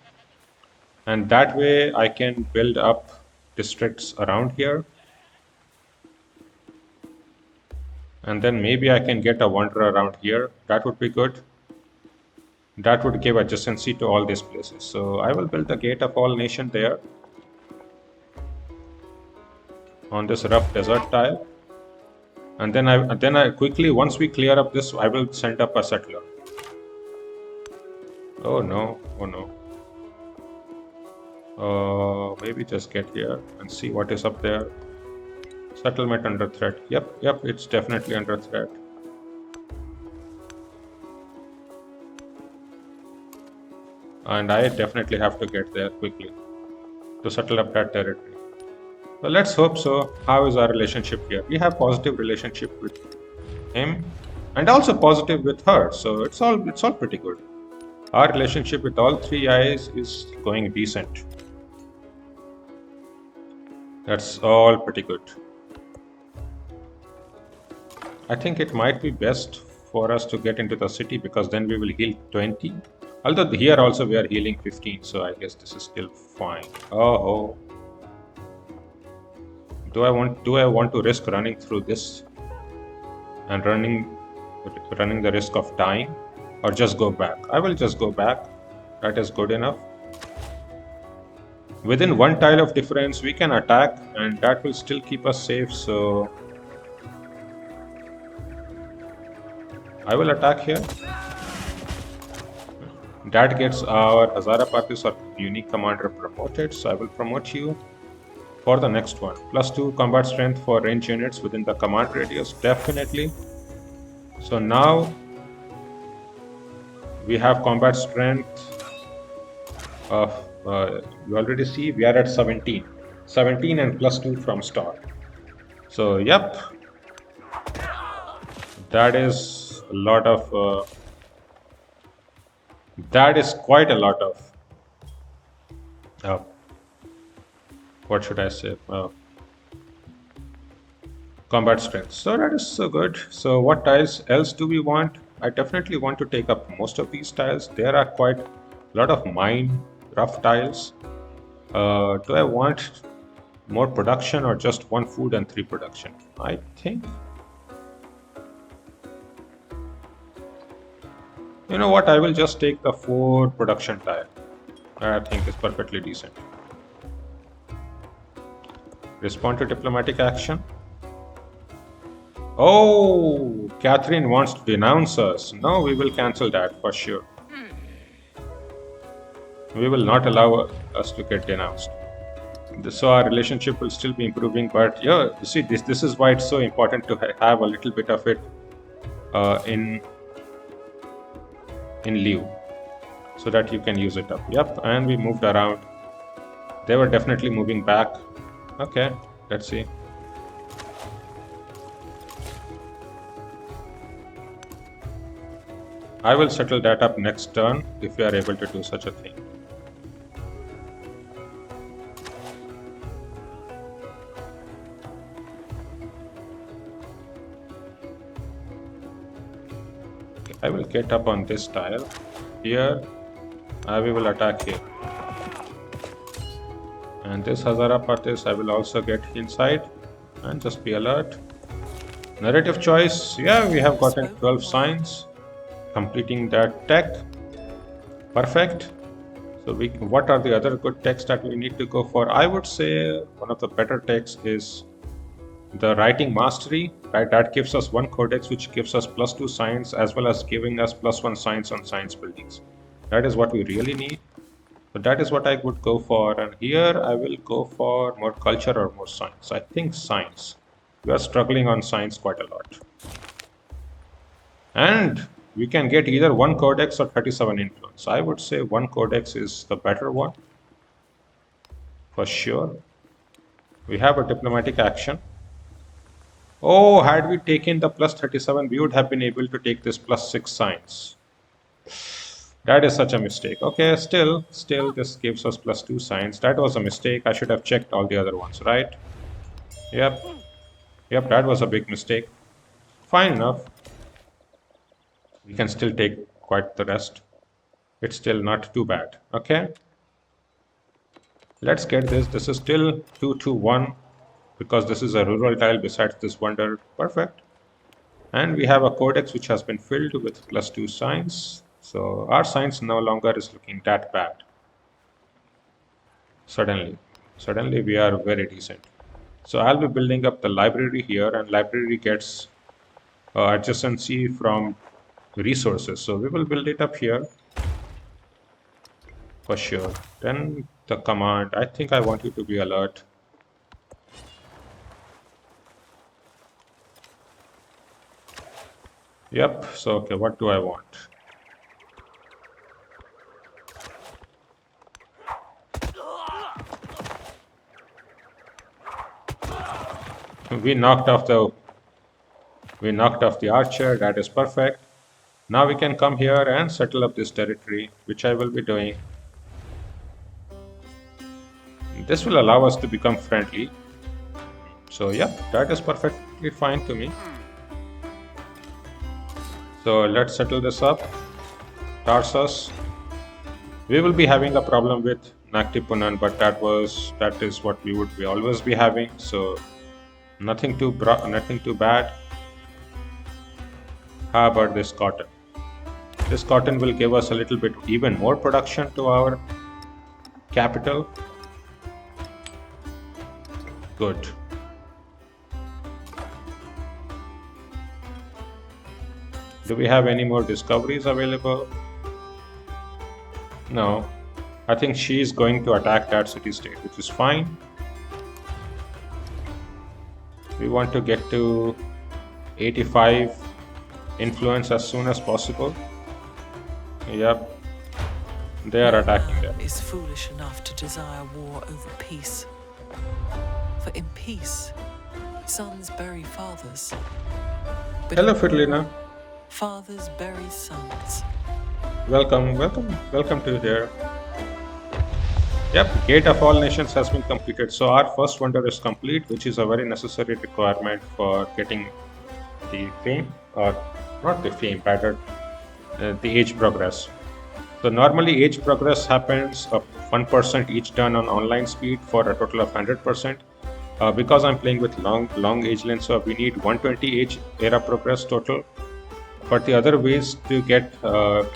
And that way I can build up districts around here. And then maybe I can get a wonder around here. That would be good. That would give adjacency to all these places. So I will build the Gate of All Nation there on this rough desert tile. And then I quickly, once we clear up this, I will send up a settler. Oh no, oh no. Maybe just get here and see what is up there. Settlement under threat. Yep, it's definitely under threat. And I definitely have to get there quickly to settle up that territory. Well, let's hope so. How is our relationship here? We have positive relationship with him and also positive with her. So it's all pretty good. Our relationship with all 3 eyes is going decent. That's all pretty good. I think it might be best for us to get into the city because then we will heal 20. Although here also we are healing 15, so I guess this is still fine. Oh. Do I want to risk running through this and running the risk of dying, or just go back? I will just go back. That is good enough. Within 1 tile of difference, we can attack, and that will still keep us safe. So I will attack here. That gets our Hazara Partis or unique commander promoted, so I will promote you for the next one. +2 combat strength for range units within the command radius, definitely. So now we have combat strength of, you already see we are at 17 and +2 from start. So yep, that is a lot of that is quite a lot of what should I say? Combat strength. So that is so good. So what tiles else do we want? I definitely want to take up most of these tiles. There are quite a lot of mine rough tiles. Do I want more production or just 1 food and 3 production? I think, you know what, I will just take the 4 production tile. I think is perfectly decent. Respond to diplomatic action. Oh, Catherine wants to denounce us. No, we will cancel that for sure. We will not allow us to get denounced. So our relationship will still be improving, but yeah, you see, this is why it's so important to have a little bit of it in lieu, so that you can use it up. Yep, and we moved around. They were definitely moving back. Okay, let's see. I will settle that up next turn if we are able to do such a thing. Okay, I will get up on this tile here. We will attack here. And this Hazara Patis, I will also get inside and just be alert. Narrative choice. Yeah, we have gotten 12 signs. Completing that tech. Perfect. So what are the other good techs that we need to go for? I would say one of the better techs is the writing mastery, right? That gives us 1 codex, which gives us +2 science, as well as giving us +1 science on science buildings. That is what we really need. So that is what I would go for. And here I will go for more culture or more science. I think science. We are struggling on science quite a lot. And we can get either 1 codex or 37 influence. I would say 1 codex is the better one, for sure. We have a diplomatic action. Oh, had we taken the +37, we would have been able to take this +6 science. That is such a mistake. Okay, still, this gives us +2 science. That was a mistake. I should have checked all the other ones, right? Yep, that was a big mistake. Fine enough. We can still take quite the rest. It's still not too bad. Okay, let's get this. This is still 2-2-1 because this is a rural tile besides this wonder. Perfect. And we have a codex which has been filled with +2 science. So our science no longer is looking that bad. Suddenly we are very decent. So I'll be building up the library here, and library gets adjacency from resources. So we will build it up here for sure. Then the command, I think I want you to be alert. Yep, so okay, what do I want? We knocked off the archer. That is perfect. Now we can come here and settle up this territory, which I will be doing. This will allow us to become friendly. So yep, that is perfectly fine to me. So let's settle this up. Tarsus. We will be having a problem with Naktipunan, but that is what we would always be having. So nothing too bad. How about this cotton? This cotton will give us a little bit even more production to our capital. Good. Do we have any more discoveries available? No. I think she is going to attack that city-state, which is fine. We want to get to 85 influence as soon as possible. Yep. They are attacking them. Is foolish enough to desire war over peace. For in peace, sons bury fathers. But Hello, Fidelina. fathers bury sons. Welcome to here. Yep, Gate of All Nations has been completed. So our first wonder is complete, which is a very necessary requirement for getting the fame, or not the fame, rather the age progress. So normally age progress happens of 1% each turn on online speed for a total of 100%. Because I'm playing with long age length, so we need 120 age era progress total. But the other ways to get the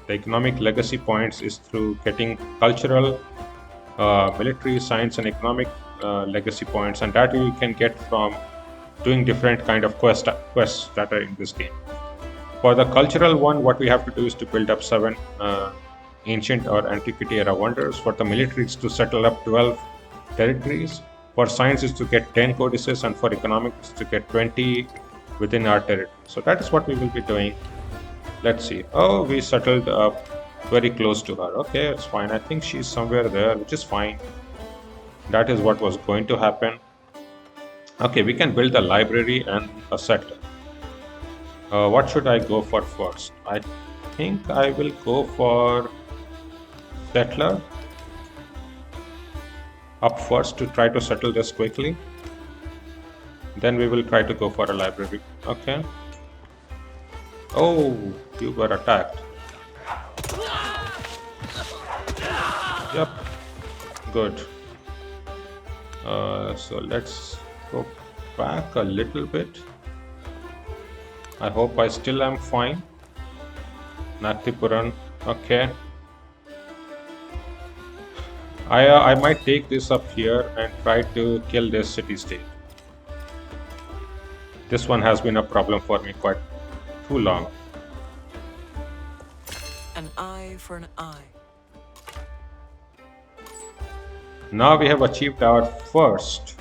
economic legacy points is through getting cultural, military, science, and economic legacy points, and that you can get from doing different kind of quests that are in this game. For the cultural one, what we have to do is to build up 7 ancient or antiquity era wonders. For the military, it's to settle up 12 territories. For science, is to get 10 codices, and for economics, to get 20 within our territory. So that is what we will be doing. Let's see. Oh, we settled up very close to her. Okay, it's fine. I think she's somewhere there, which is fine. That is what was going to happen. Okay, we can build a library and a settler. What should I go for first? I think I will go for settler up first to try to settle this quickly. Then we will try to go for a library. Okay. Oh, you were attacked. Yep. Good. So let's go back a little bit. I hope I still am fine. Natipuran. Okay. I might take this up here and try to kill this city state. This one has been a problem for me quite too long. An eye for an eye. Now we have achieved our first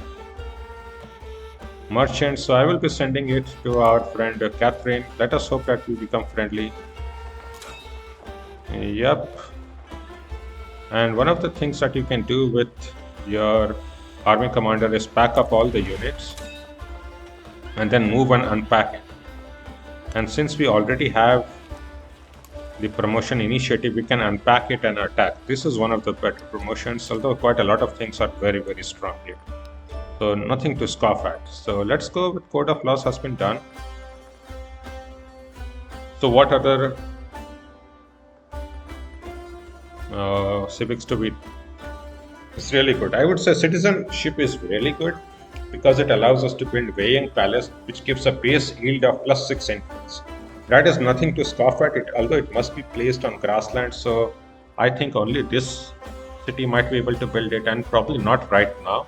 merchant, so I will be sending it to our friend Catherine. Let us hope that we become friendly. Yep. And one of the things that you can do with your army commander is pack up all the units and then move and unpack it. And since we already have the promotion initiative, we can unpack it and attack. This is one of the better promotions, although quite a lot of things are very strong here. So nothing to scoff at. So let's go with Code of Laws has been done. So what other civics to be? It's really good. I would say citizenship is really good because it allows us to build Weighing Palace, which gives a base yield of +6 influence. That is nothing to scoff at, it, although it must be placed on grassland. So I think only this city might be able to build it, and probably not right now.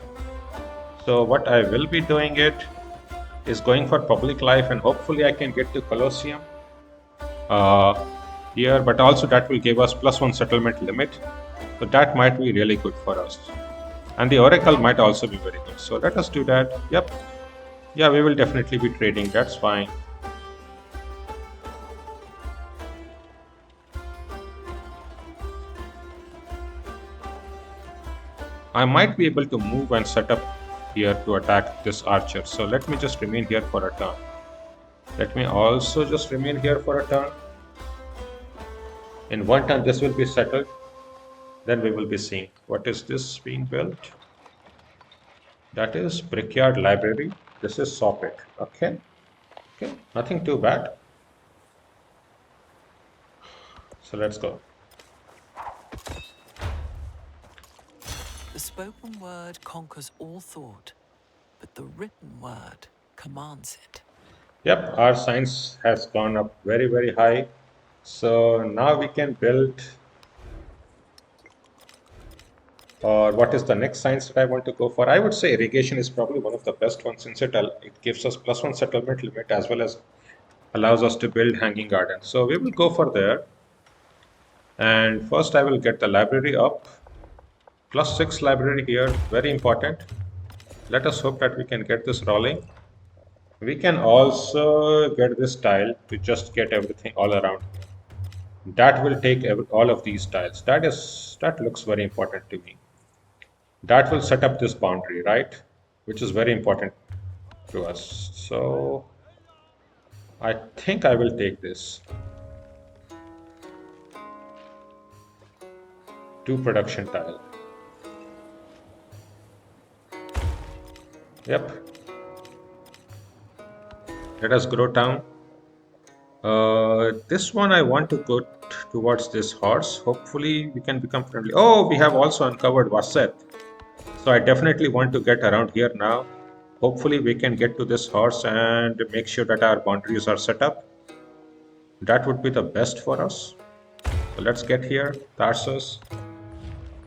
So what I will be doing it is going for public life, and hopefully I can get to Colosseum here, but also that will give us +1 settlement limit. So that might be really good for us. And the Oracle might also be very good. So let us do that. Yep. Yeah, we will definitely be trading. That's fine. I might be able to move and set up here to attack this archer. So let me just remain here for a turn. Let me also just remain here for a turn. In one turn, this will be settled. Then we will be seeing what is this being built. That is Brickyard Library. This is Soppit. Okay. Okay. Nothing too bad. So let's go. The spoken word conquers all thought, but the written word commands it. Yep, our science has gone up very high. So now we can build, or what is the next science that I want to go for? I would say irrigation is probably one of the best ones, since it gives us +1 settlement limit as well as allows us to build hanging gardens. So we will go for there. And first I will get the library up. +6 library here, very important. Let us hope that we can get this rolling. We can also get this tile to just get everything all around. That will take all of these tiles. That looks very important to me. That will set up this boundary, right? Which is very important to us. So I think I will take this. 2 production tile. Yep. Let us grow down. This one I want to go towards this horse. Hopefully we can become friendly. Oh, we have also uncovered Vasset. So I definitely want to get around here now. Hopefully we can get to this horse and make sure that our boundaries are set up. That would be the best for us. So let's get here, Tarsus.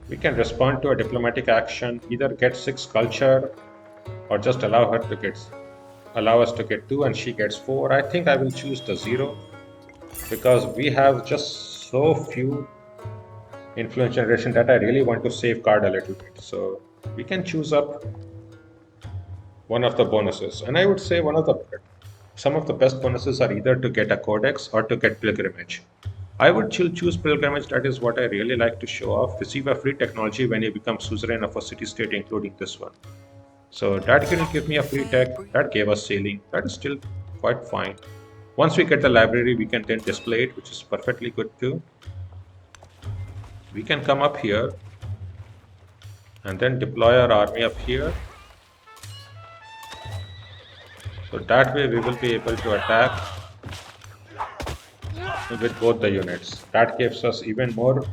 We can respond to a diplomatic action, either get 6 culture or just allow us to get 2 and she gets 4. I think I will choose the 0 because we have just so few influence generation that I really want to safeguard a little bit. So we can choose up one of the bonuses. And I would say some of the best bonuses are either to get a codex or to get pilgrimage. I would choose pilgrimage. That is what I really like to show off. Receive a free technology when you become suzerain of a city-state, including this one. So that will give me a free tech. That gave us sailing. That is still quite fine. Once we get the library, we can then display it, which is perfectly good too. We can come up here and then deploy our army up here. So that way we will be able to attack with both the units. That gives us even more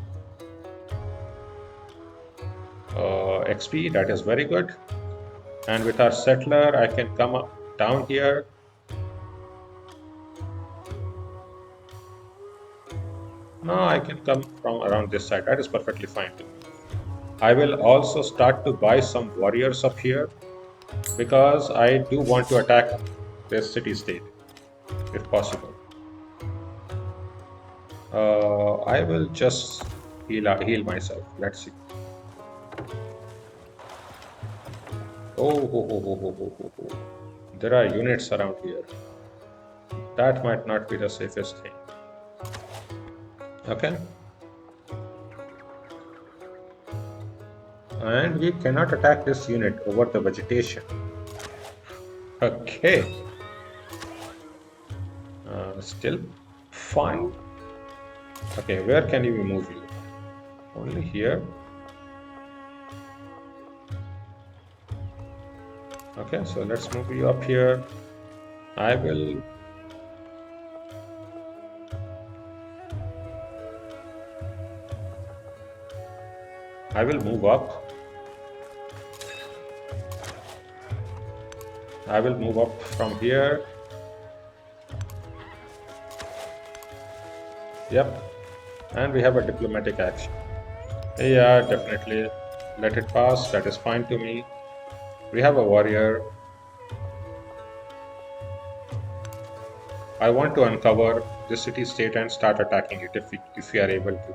XP. That is very good. And with our settler, I can come up down here. No, I can come from around this side. That is perfectly fine too. I will also start to buy some warriors up here because I do want to attack this city-state if possible. I will just heal myself. Let's see. Oh. There are units around here. That might not be the safest thing. Okay. And we cannot attack this unit over the vegetation. Okay. Still fine. Okay, where can we move you? Only here. Okay, so let's move you up here. I will move up. I will move up from here. Yep. And we have a diplomatic action. Yeah, definitely. Let it pass. That is fine to me. We have a warrior. I want to uncover the city-state and start attacking it if we are able to.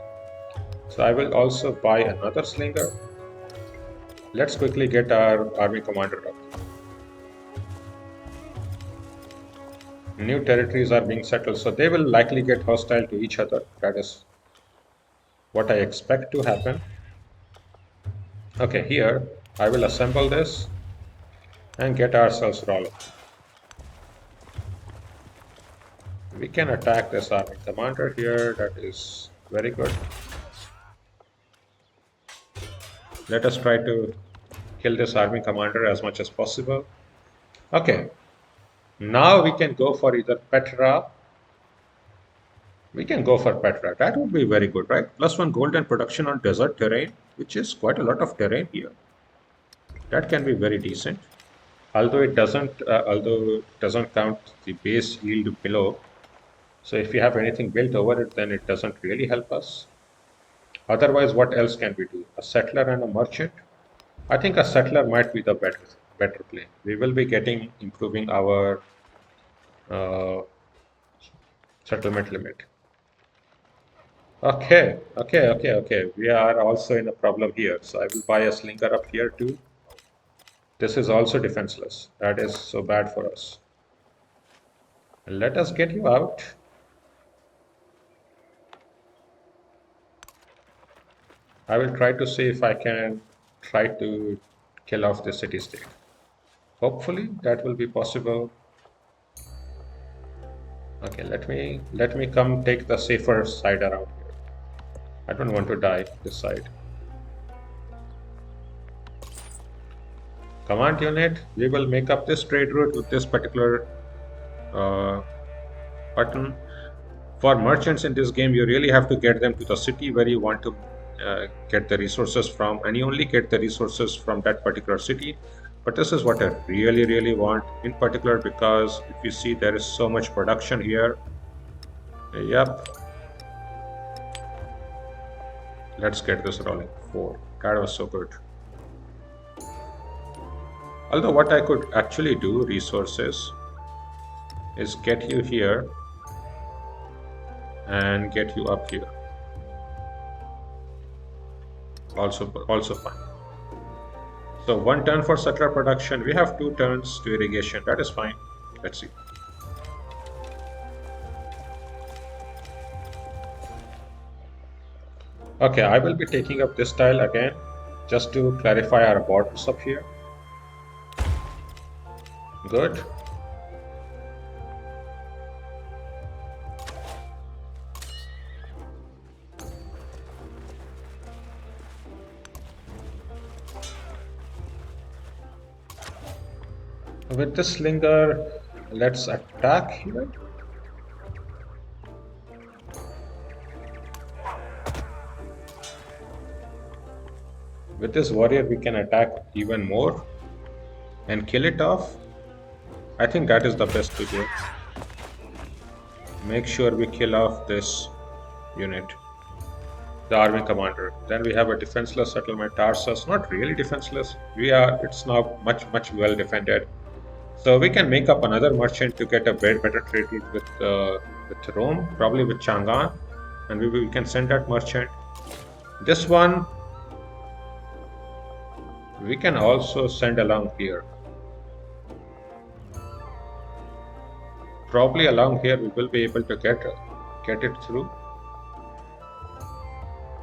So I will also buy another slinger. Let's quickly get our army commander up. New territories are being settled, so they will likely get hostile to each other. That is what I expect to happen. Okay, here I will assemble this and get ourselves rolling. We can attack this army commander here. That is very good. Let us try to kill this army commander as much as possible. Okay. Now we can go for either Petra. We can go for Petra. That would be very good, right? +1 gold and production on desert terrain, which is quite a lot of terrain here. That can be very decent. Although it doesn't count the base yield below. So if you have anything built over it, then it doesn't really help us. Otherwise, what else can we do? A settler and a merchant? I think a settler might be the better play. We will be improving our settlement limit. Okay. We are also in a problem here. So I will buy a slinger up here too. This is also defenseless. That is so bad for us. Let us get you out. I will try to see if I can try to kill off the city-state. Hopefully that will be possible. Okay, let me come take the safer side around here. I don't want to die this side. Command unit, we will make up this trade route with this particular uh, button. For merchants in this game, you really have to get them to the city where you want to get the resources from, and you only get the resources from that particular city. But this is what I really, really want in particular, because if you see, there is so much production here. Yep, let's get this rolling. 4. That was so good. Although what I could actually do, resources, is get you here and get you up here. Also fine. So 1 turn for settler production. We have 2 turns to irrigation. That is fine. Let's see. Okay, I will be taking up this tile again, just to clarify our borders up here. Good. With the slinger, let's attack here. With this warrior, we can attack even more and kill it off. I think that is the best to do. Make sure we kill off this unit, the army commander. Then we have a defenseless settlement, Tarsus. Not really defenseless. It's now much well defended. So we can make up another merchant to get a better trade route with Rome, probably with Chang'an, and we can send that merchant. This one we can also send along here. Probably along here we will be able to get it through,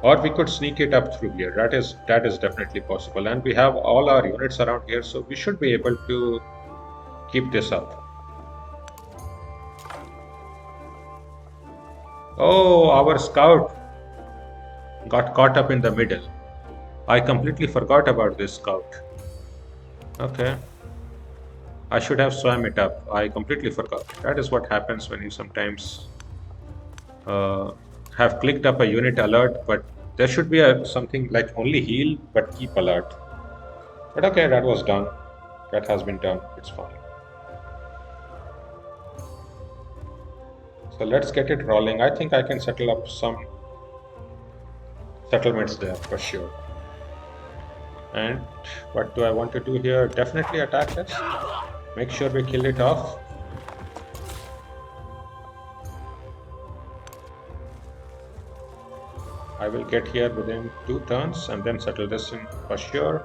or we could sneak it up through here. That is definitely possible, and we have all our units around here, so we should be able to keep this up. Oh, our scout got caught up in the middle. I completely forgot about this scout. Okay. I should have swam it up. I completely forgot. That is what happens when you sometimes have clicked up a unit alert, but there should be something like only heal, but keep alert. But okay, that was done. That has been done. It's fine. So let's get it rolling. I think I can settle up some settlements there for sure. And what do I want to do here? Definitely attack this. Make sure we kill it off. I will get here within 2 turns and then settle this in for sure.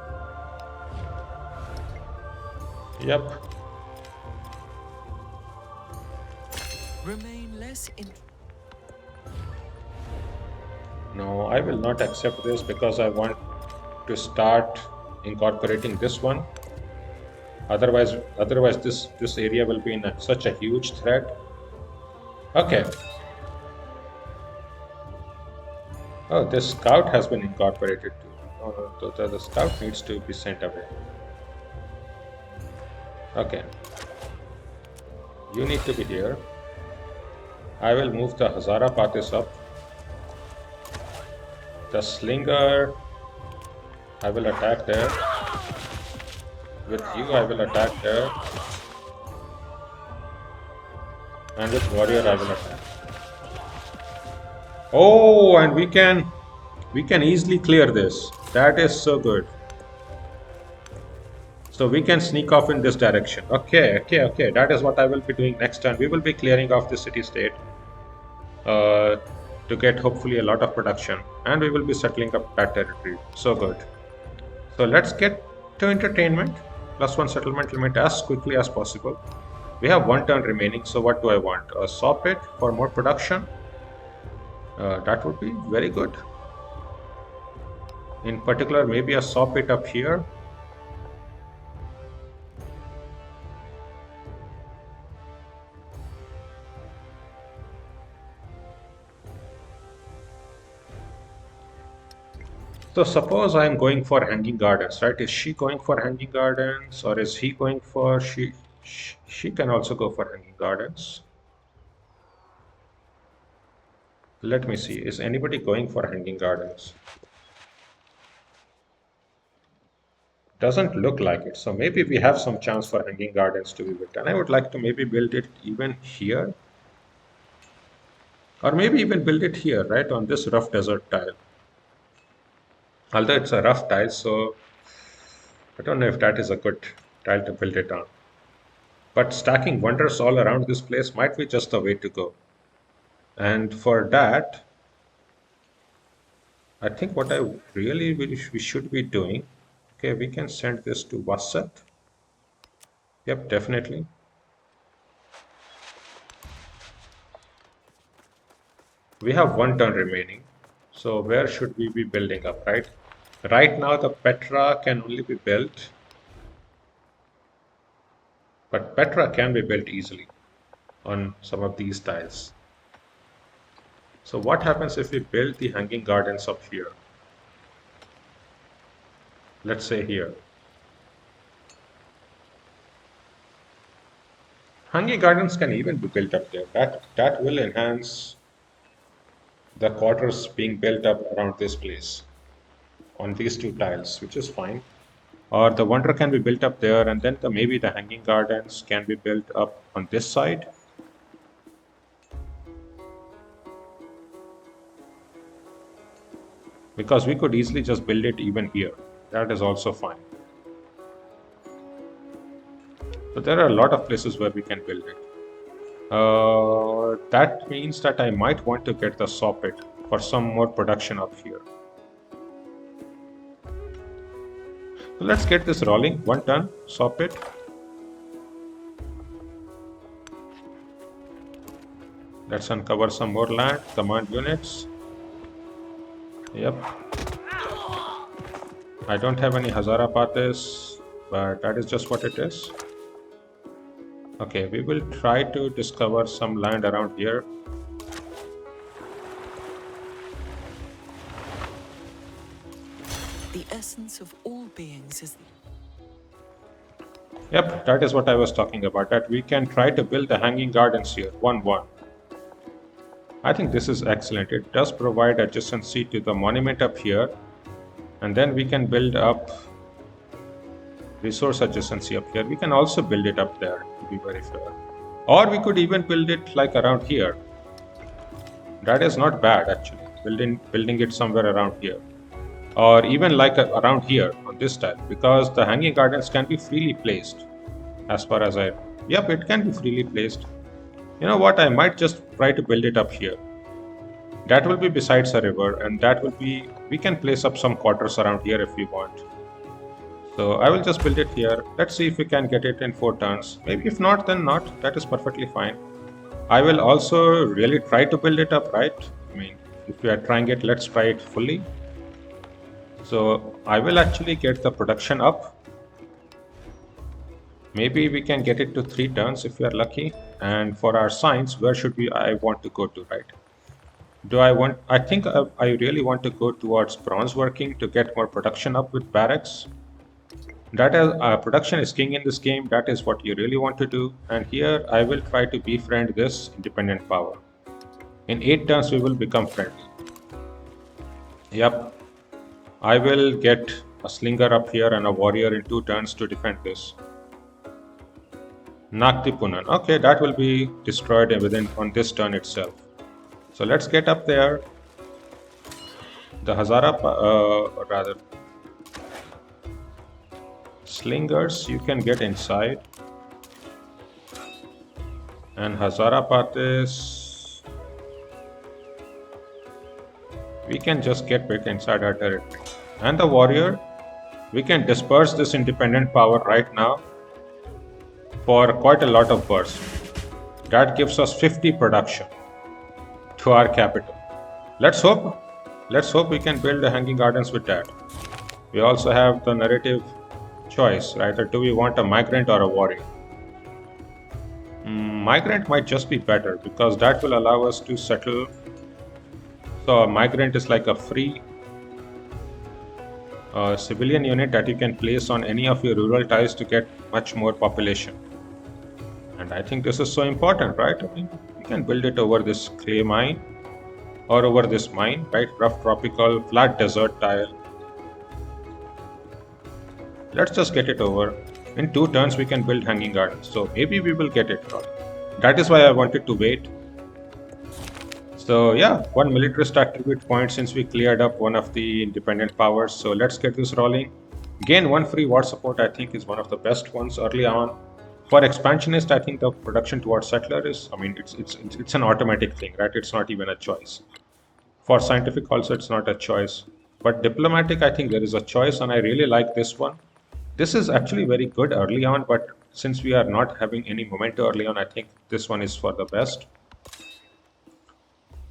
Yep. Remain less in. No, I will not accept this because I want to start incorporating this one. Otherwise this area will be in such a huge threat. Okay. Oh, this scout has been incorporated too. Oh, no, the scout needs to be sent away. Okay. You need to be here. I will move the Hazara Patis up. The slinger, I will attack there. With you, I will attack there. And with warrior, I will attack. Oh, and we can easily clear this. That is so good. So we can sneak off in this direction. Okay. That is what I will be doing next time. We will be clearing off the city-state to get hopefully a lot of production, and we will be settling up that territory. So good. So let's get to entertainment. +1 settlement limit as quickly as possible. We have 1 turn remaining, so what do I want? A saw pit for more production. That would be very good. In particular, maybe a saw pit up here. So suppose I'm going for hanging gardens, right? Is she going for hanging gardens, or is he going for she can also go for hanging gardens. Let me see. Is anybody going for hanging gardens? Doesn't look like it. So maybe we have some chance for hanging gardens to be built. And I would like to maybe build it even here, or maybe even build it here, right, on this rough desert tile. Although it's a rough tile, so I don't know if that is a good tile to build it on. But stacking wonders all around this place might be just the way to go. And for that, I think what I really wish we should be doing, okay, we can send this to Wasat. Yep, definitely. We have 1 turn remaining. So where should we be building up, right? Right now the Petra can only be built, but Petra can be built easily on some of these tiles. So what happens if we build the hanging gardens up here? Let's say here. Hanging gardens can even be built up there. That will enhance the quarters being built up around this place on these 2 tiles, which is fine. Or the wonder can be built up there, and then maybe the hanging gardens can be built up on this side. Because we could easily just build it even here. That is also fine. So there are a lot of places where we can build it. That means that I might want to get the saw pit for some more production up here. So let's get this rolling. 1 turn saw pit. Let's uncover some more land. Command units. Yep. I don't have any Hazara Pathis, but that is just what it is. Okay, we will try to discover some land around here. The essence of all beings is Yep, that is what I was talking about, that we can try to build the hanging gardens here, 1-1. I think this is excellent. It does provide adjacency to the monument up here, and then we can build up resource adjacency up here. We can also build it up there, to be very fair. Or we could even build it like around here. That is not bad actually, building it somewhere around here. Or even like around here on this tile, because the hanging gardens can be freely placed. As far as yep, it can be freely placed. You know what, I might just try to build it up here. That will be besides a river, and that will be, we can place up some quarters around here if we want. So I will just build it here. Let's see if we can get it in 4 turns. Maybe if not, then not. That is perfectly fine. I will also really try to build it up, right? I mean, if we are trying it, let's try it fully. So I will actually get the production up. Maybe we can get it to 3 turns if we are lucky. And for our science, where should I want to go to, right? I think I really want to go towards bronze working to get more production up with barracks. That is, production is king in this game. That is what you really want to do. And here I will try to befriend this independent power. In 8 turns we will become friendly. Yep. I will get a slinger up here and a warrior in 2 turns to defend this. Nakti Punan. Okay, that will be destroyed on this turn itself. So let's get up there. The Hazara, rather, slingers, you can get inside. And Hazara Pathis, we can just get back inside our territory. And the warrior, we can disperse this independent power right now for quite a lot of burst. That gives us 50 production to our capital. Let's hope we can build the hanging gardens with that. We also have the narrative choice, right? Or do we want a migrant or a warrior? Migrant might just be better because that will allow us to settle. So a migrant is like a free civilian unit that you can place on any of your rural tiles to get much more population. And I think this is so important, right? I mean, you can build it over this clay mine or over this mine, right? Rough tropical flat desert tile. Let's just get it over. In 2 turns we can build hanging gardens, so maybe we will get it all. That is why I wanted to wait. So yeah, one militarist attribute point since we cleared up one of the independent powers. So let's get this rolling. Gain one free war support, I think, is one of the best ones early on. For expansionist, I think the production towards settler is, I mean, it's an automatic thing, right? It's not even a choice. For scientific also, it's not a choice. But diplomatic, I think there is a choice, and I really like this one. This is actually very good early on, but since we are not having any momentum early on, I think this one is for the best.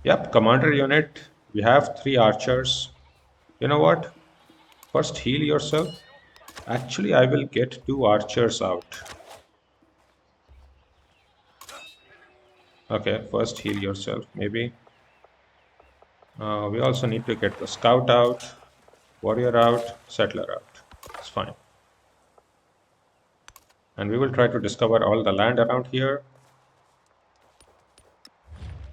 Yep, commander unit. We have 3 archers. You know what? First heal yourself. Actually, I will get 2 archers out. Okay, first heal yourself, maybe. We also need to get the scout out, warrior out, settler out. It's fine. And we will try to discover all the land around here.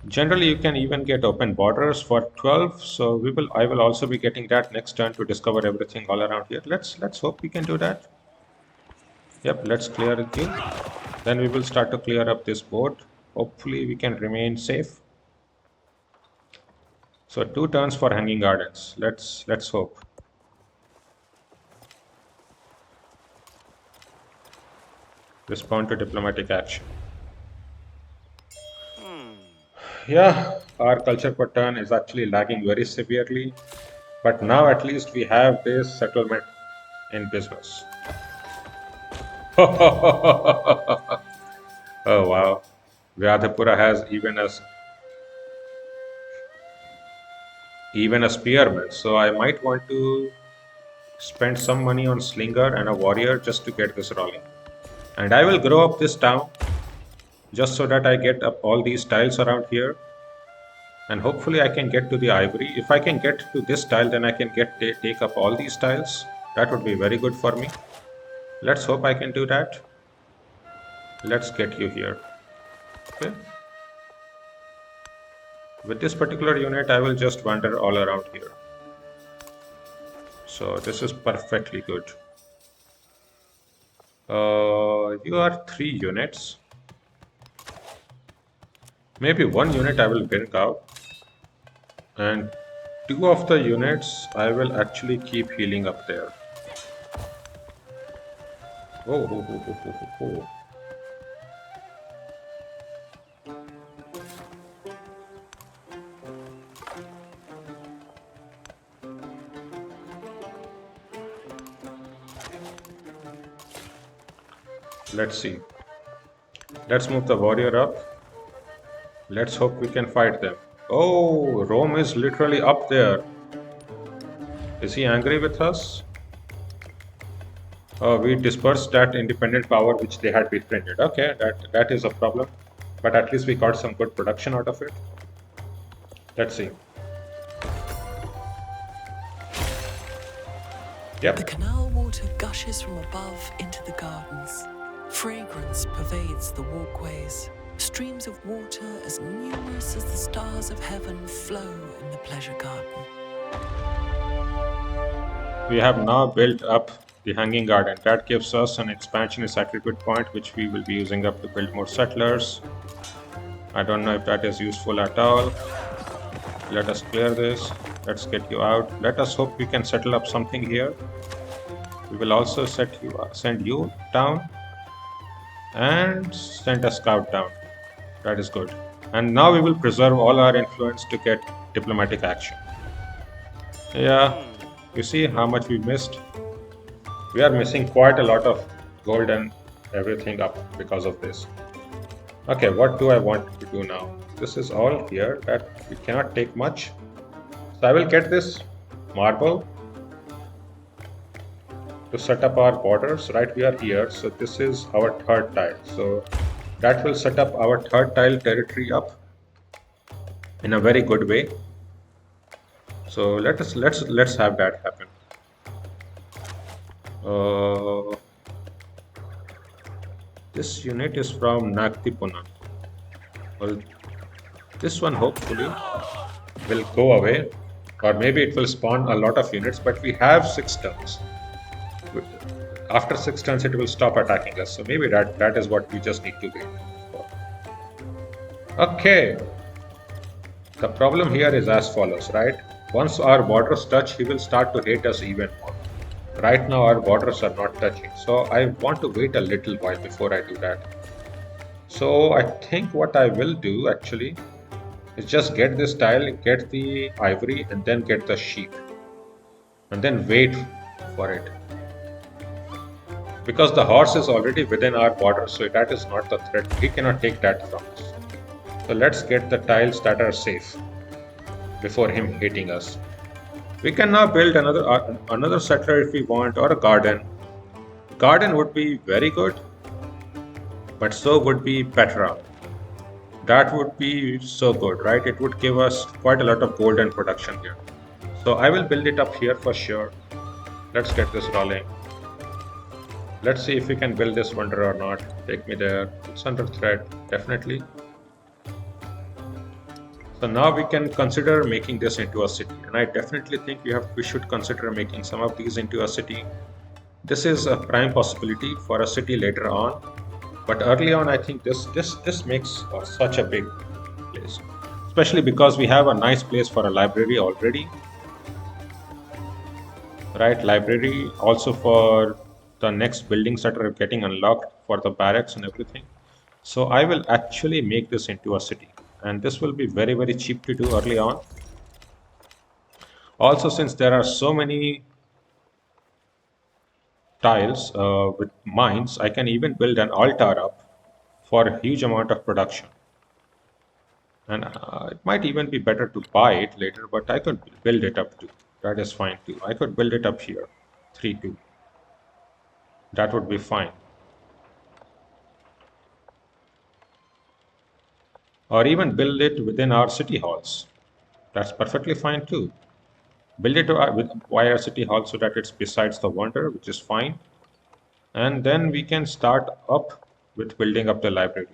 Generally, you can even get open borders for 12. So I will also be getting that next turn to discover everything all around here. Let's hope we can do that. Yep, let's clear it here. Then we will start to clear up this board. Hopefully, we can remain safe. So 2 turns for hanging gardens. Let's hope. Respond to diplomatic action. Yeah, our culture per turn is actually lagging very severely, but now at least we have this settlement in business. Oh wow, Vyadhapura has even a spearman, so I might want to spend some money on slinger and a warrior just to get this rolling. And I will grow up this town just so that I get up all these tiles around here. And hopefully I can get to the ivory. If I can get to this tile, then I can take up all these tiles. That would be very good for me. Let's hope I can do that. Let's get you here. Okay. With this particular unit, I will just wander all around here. So this is perfectly good. You are 3 units. Maybe 1 unit I will bring out. And 2 of the units I will actually keep healing up there. Oh. Let's see. Let's move the warrior up. Let's hope we can fight them. Oh, Rome is literally up there. Is he angry with us? We dispersed that independent power which they had befriended. Okay, that is a problem. But at least we got some good production out of it. Let's see. Yep. The canal water gushes from above into the gardens. Fragrance pervades the walkways. Streams of water as numerous as the stars of heaven flow in the pleasure garden. We have now built up the hanging garden. That gives us an expansionist attribute point, which we will be using up to build more settlers. I don't know if that is useful at all. Let us clear this. Let's get you out. Let us hope we can settle up something here. We will also send you down and send a scout down. That is good. And now we will preserve all our influence to get diplomatic action. Yeah, you see how much we missed? We are missing quite a lot of gold and everything up because of this. Okay, what do I want to do now? This is all here that we cannot take much. So I will get this marble to set up our borders. Right, we are here. So this is our 3rd tile. So that will set up our 3rd tile territory up in a very good way. So let's have that happen. Uh, this unit is from Nagtipunan. Well, this one hopefully will go away, or maybe it will spawn a lot of units, but we have 6 turns. After 6 turns, it will stop attacking us. So maybe that is what we just need to wait for. Okay. The problem here is as follows, right? Once our borders touch, he will start to hate us even more. Right now, our borders are not touching. So I want to wait a little while before I do that. So I think what I will do actually is just get this tile, get the ivory, and then get the sheep. And then wait for it. Because the horse is already within our border, so that is not the threat. He cannot take that from us. So let's get the tiles that are safe before him hitting us. We can now build another settler if we want, or a garden. Garden would be very good, but so would be Petra. That would be so good, right? It would give us quite a lot of gold and production here. So I will build it up here for sure. Let's get this rolling. Let's see if we can build this wonder or not. Take me there. It's under threat, definitely. So now we can consider making this into a city, and I definitely think we should consider making some of these into a city. This is a prime possibility for a city later on, but early on I think this makes such a big place, especially because we have a nice place for a library already, right? Library also for the next buildings that are getting unlocked for the barracks and everything. So I will actually make this into a city, and this will be very, very cheap to do early on. Also, since there are so many tiles with mines, I can even build an altar up for a huge amount of production. And it might even be better to buy it later, but I could build it up too. That is fine too. I could build it up here, 3-2. That would be fine. Or even build it within our city halls. That's perfectly fine too. Build it via city hall so that it's besides the wonder, which is fine. And then we can start up with building up the library.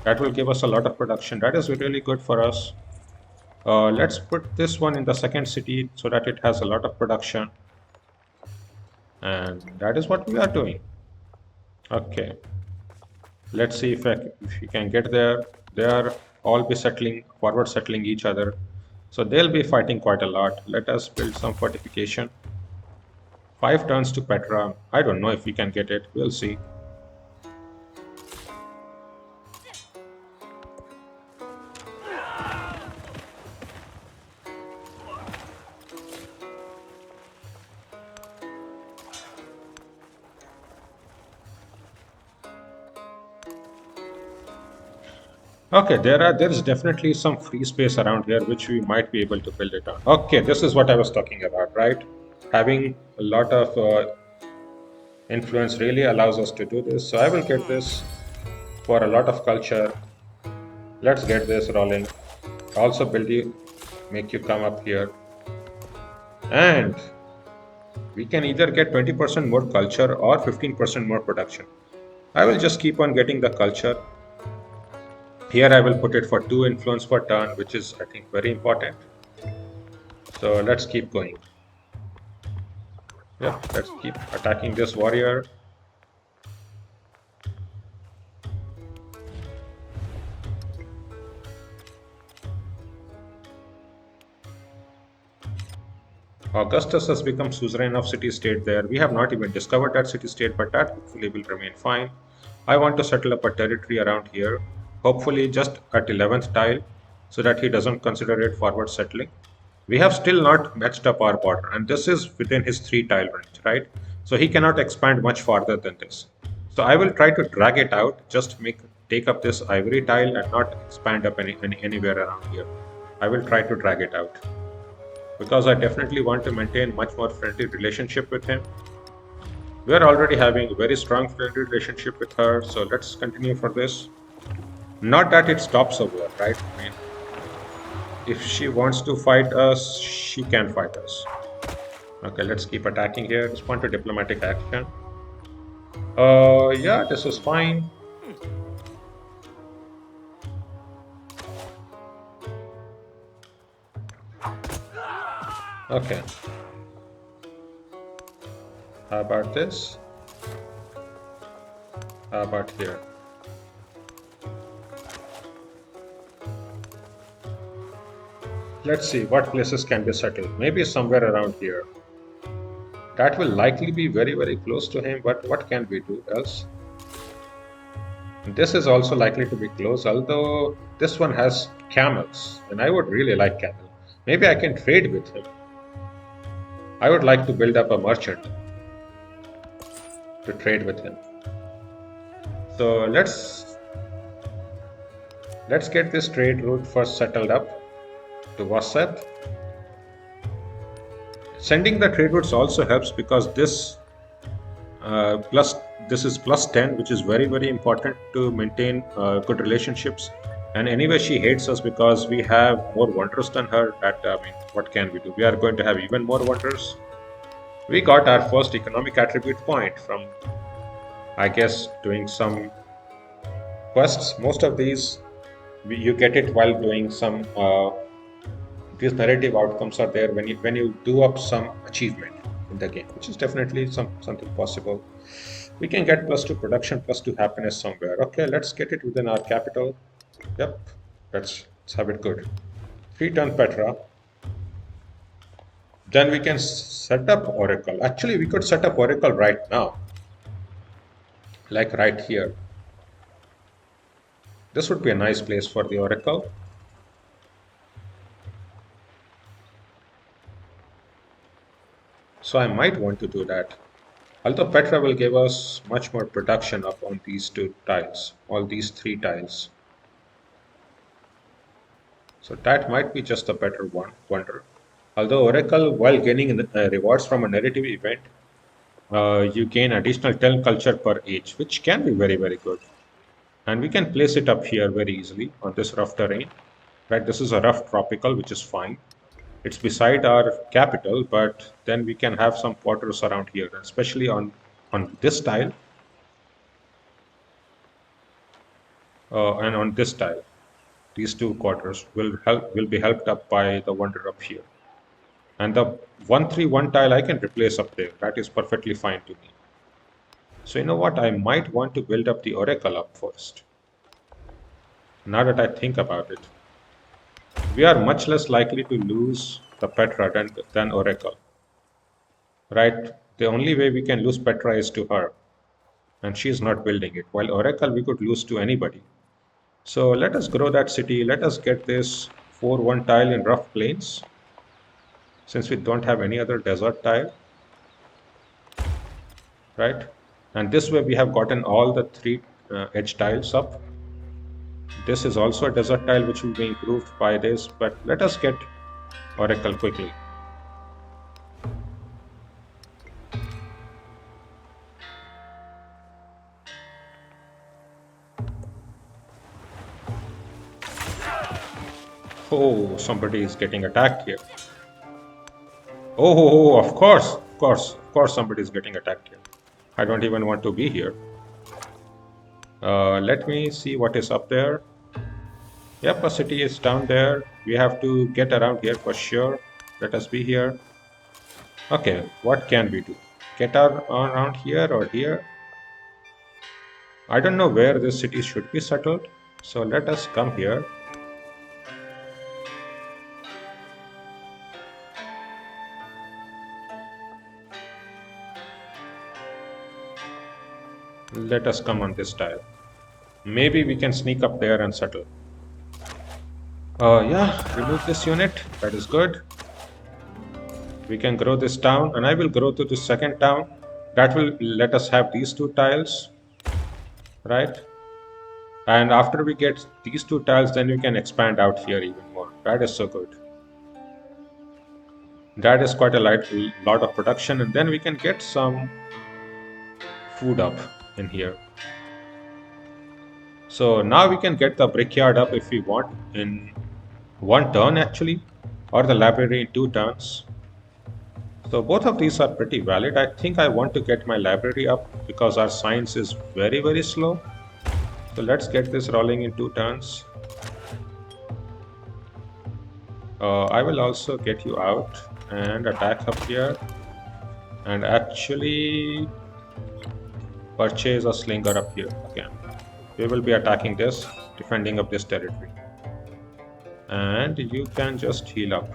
That will give us a lot of production. That is really good for us. Let's put this one in the second city so that it has a lot of production. And that is what we are doing. Okay. Let's see if we can get there. They are all be forward settling each other. So they'll be fighting quite a lot. Let us build some fortification. 5 turns to Petra. I don't know if we can get it. We'll see. Okay, there's definitely some free space around here which we might be able to build it on. Okay, this is what I was talking about, right? Having a lot of influence really allows us to do this. So I will get this for a lot of culture. Let's get this rolling. Also make you come up here. And we can either get 20% more culture or 15% more production. I will just keep on getting the culture. Here I will put it for 2 influence per turn, which is I think very important. So let's keep going. Yeah, let's keep attacking this warrior. Augustus has become suzerain of city-state there. We have not even discovered that city-state, but that hopefully will remain fine. I want to settle up a territory around here, hopefully just at 11th tile, so that he doesn't consider it forward settling. We have still not matched up our border, and this is within his 3 tile range, right? So he cannot expand much farther than this. So I will try to drag it out, just take up this ivory tile and not expand up anywhere around here. I will try to drag it out, because I definitely want to maintain much more friendly relationship with him. We are already having a very strong friendly relationship with her, so let's continue for this. Not that it stops a war, right? I mean, if she wants to fight us, she can fight us. Okay, let's keep attacking here. Respond to diplomatic action. Yeah, this is fine. Okay, how about this? How about here? Let's see what places can be settled. Maybe somewhere around here. That will likely be very, very close to him, but what can we do else? This is also likely to be close, although this one has camels, and I would really like camel. Maybe I can trade with him. I would like to build up a merchant to trade with him. So let's get this trade route first settled up to Wasep. Sending the trade routes also helps because plus this is plus 10, which is very, very important to maintain good relationships. And anyway, she hates us because we have more wonders than her. That I mean, what can we do? We are going to have even more wonders. We got our first economic attribute point from, I guess, doing some quests. Most of these you get it while doing some. These narrative outcomes are there when you do up some achievement in the game, which is definitely something possible. We can get plus 2 production, plus 2 happiness somewhere. Okay, let's get it within our capital. Yep, let's have it good. 3 turn Petra. Then we can set up Oracle. Actually, we could set up Oracle right now, like right here. This would be a nice place for the Oracle. So I might want to do that. Although Petra will give us much more production up on these 2 tiles, all these 3 tiles. So that might be just a better wonder. Although Oracle, while gaining rewards from a narrative event, you gain additional 10 culture per age, which can be very, very good. And we can place it up here very easily on this rough terrain. Right, this is a rough tropical, which is fine. It's beside our capital, but then we can have some quarters around here, especially on this tile and on this tile. These 2 quarters will be helped up by the wonder up here. And the 1-3-1 tile I can replace up there. That is perfectly fine to me. So you know what? I might want to build up the Oracle up first. Now that I think about it, we are much less likely to lose the Petra than Oracle. Right? The only way we can lose Petra is to her. And she's not building it. While Oracle, we could lose to anybody. So let us grow that city. Let us get this 4-1 tile in rough plains, since we don't have any other desert tile. Right? And this way we have gotten all the 3 edge tiles up. This is also a desert tile which will be improved by this, but let us get Oracle quickly. Oh, somebody is getting attacked here. Oh, of course, somebody is getting attacked here. I don't even want to be here. Let me see what is up there. Yep, a city is down there. We have to get around here for sure. Let us be here. Okay, what can we do? Get around here or here? I don't know where this city should be settled. So let us come here. Let us come on this tile. Maybe we can sneak up there and settle. Yeah, remove this unit. That is good. We can grow this town, and I will grow to the second town. That will let us have these 2 tiles, right? And after we get these 2 tiles, then we can expand out here even more. That is so good. That is quite a lot of production, and then we can get some food up in here. So now we can get the brickyard up if we want in 1 turn actually, or the library in 2 turns. So both of these are pretty valid. I think I want to get my library up because our science is very, very slow. So let's get this rolling in 2 turns. I will also get you out and attack up here and actually purchase a slinger up here again. We will be attacking this, defending up this territory. And you can just heal up.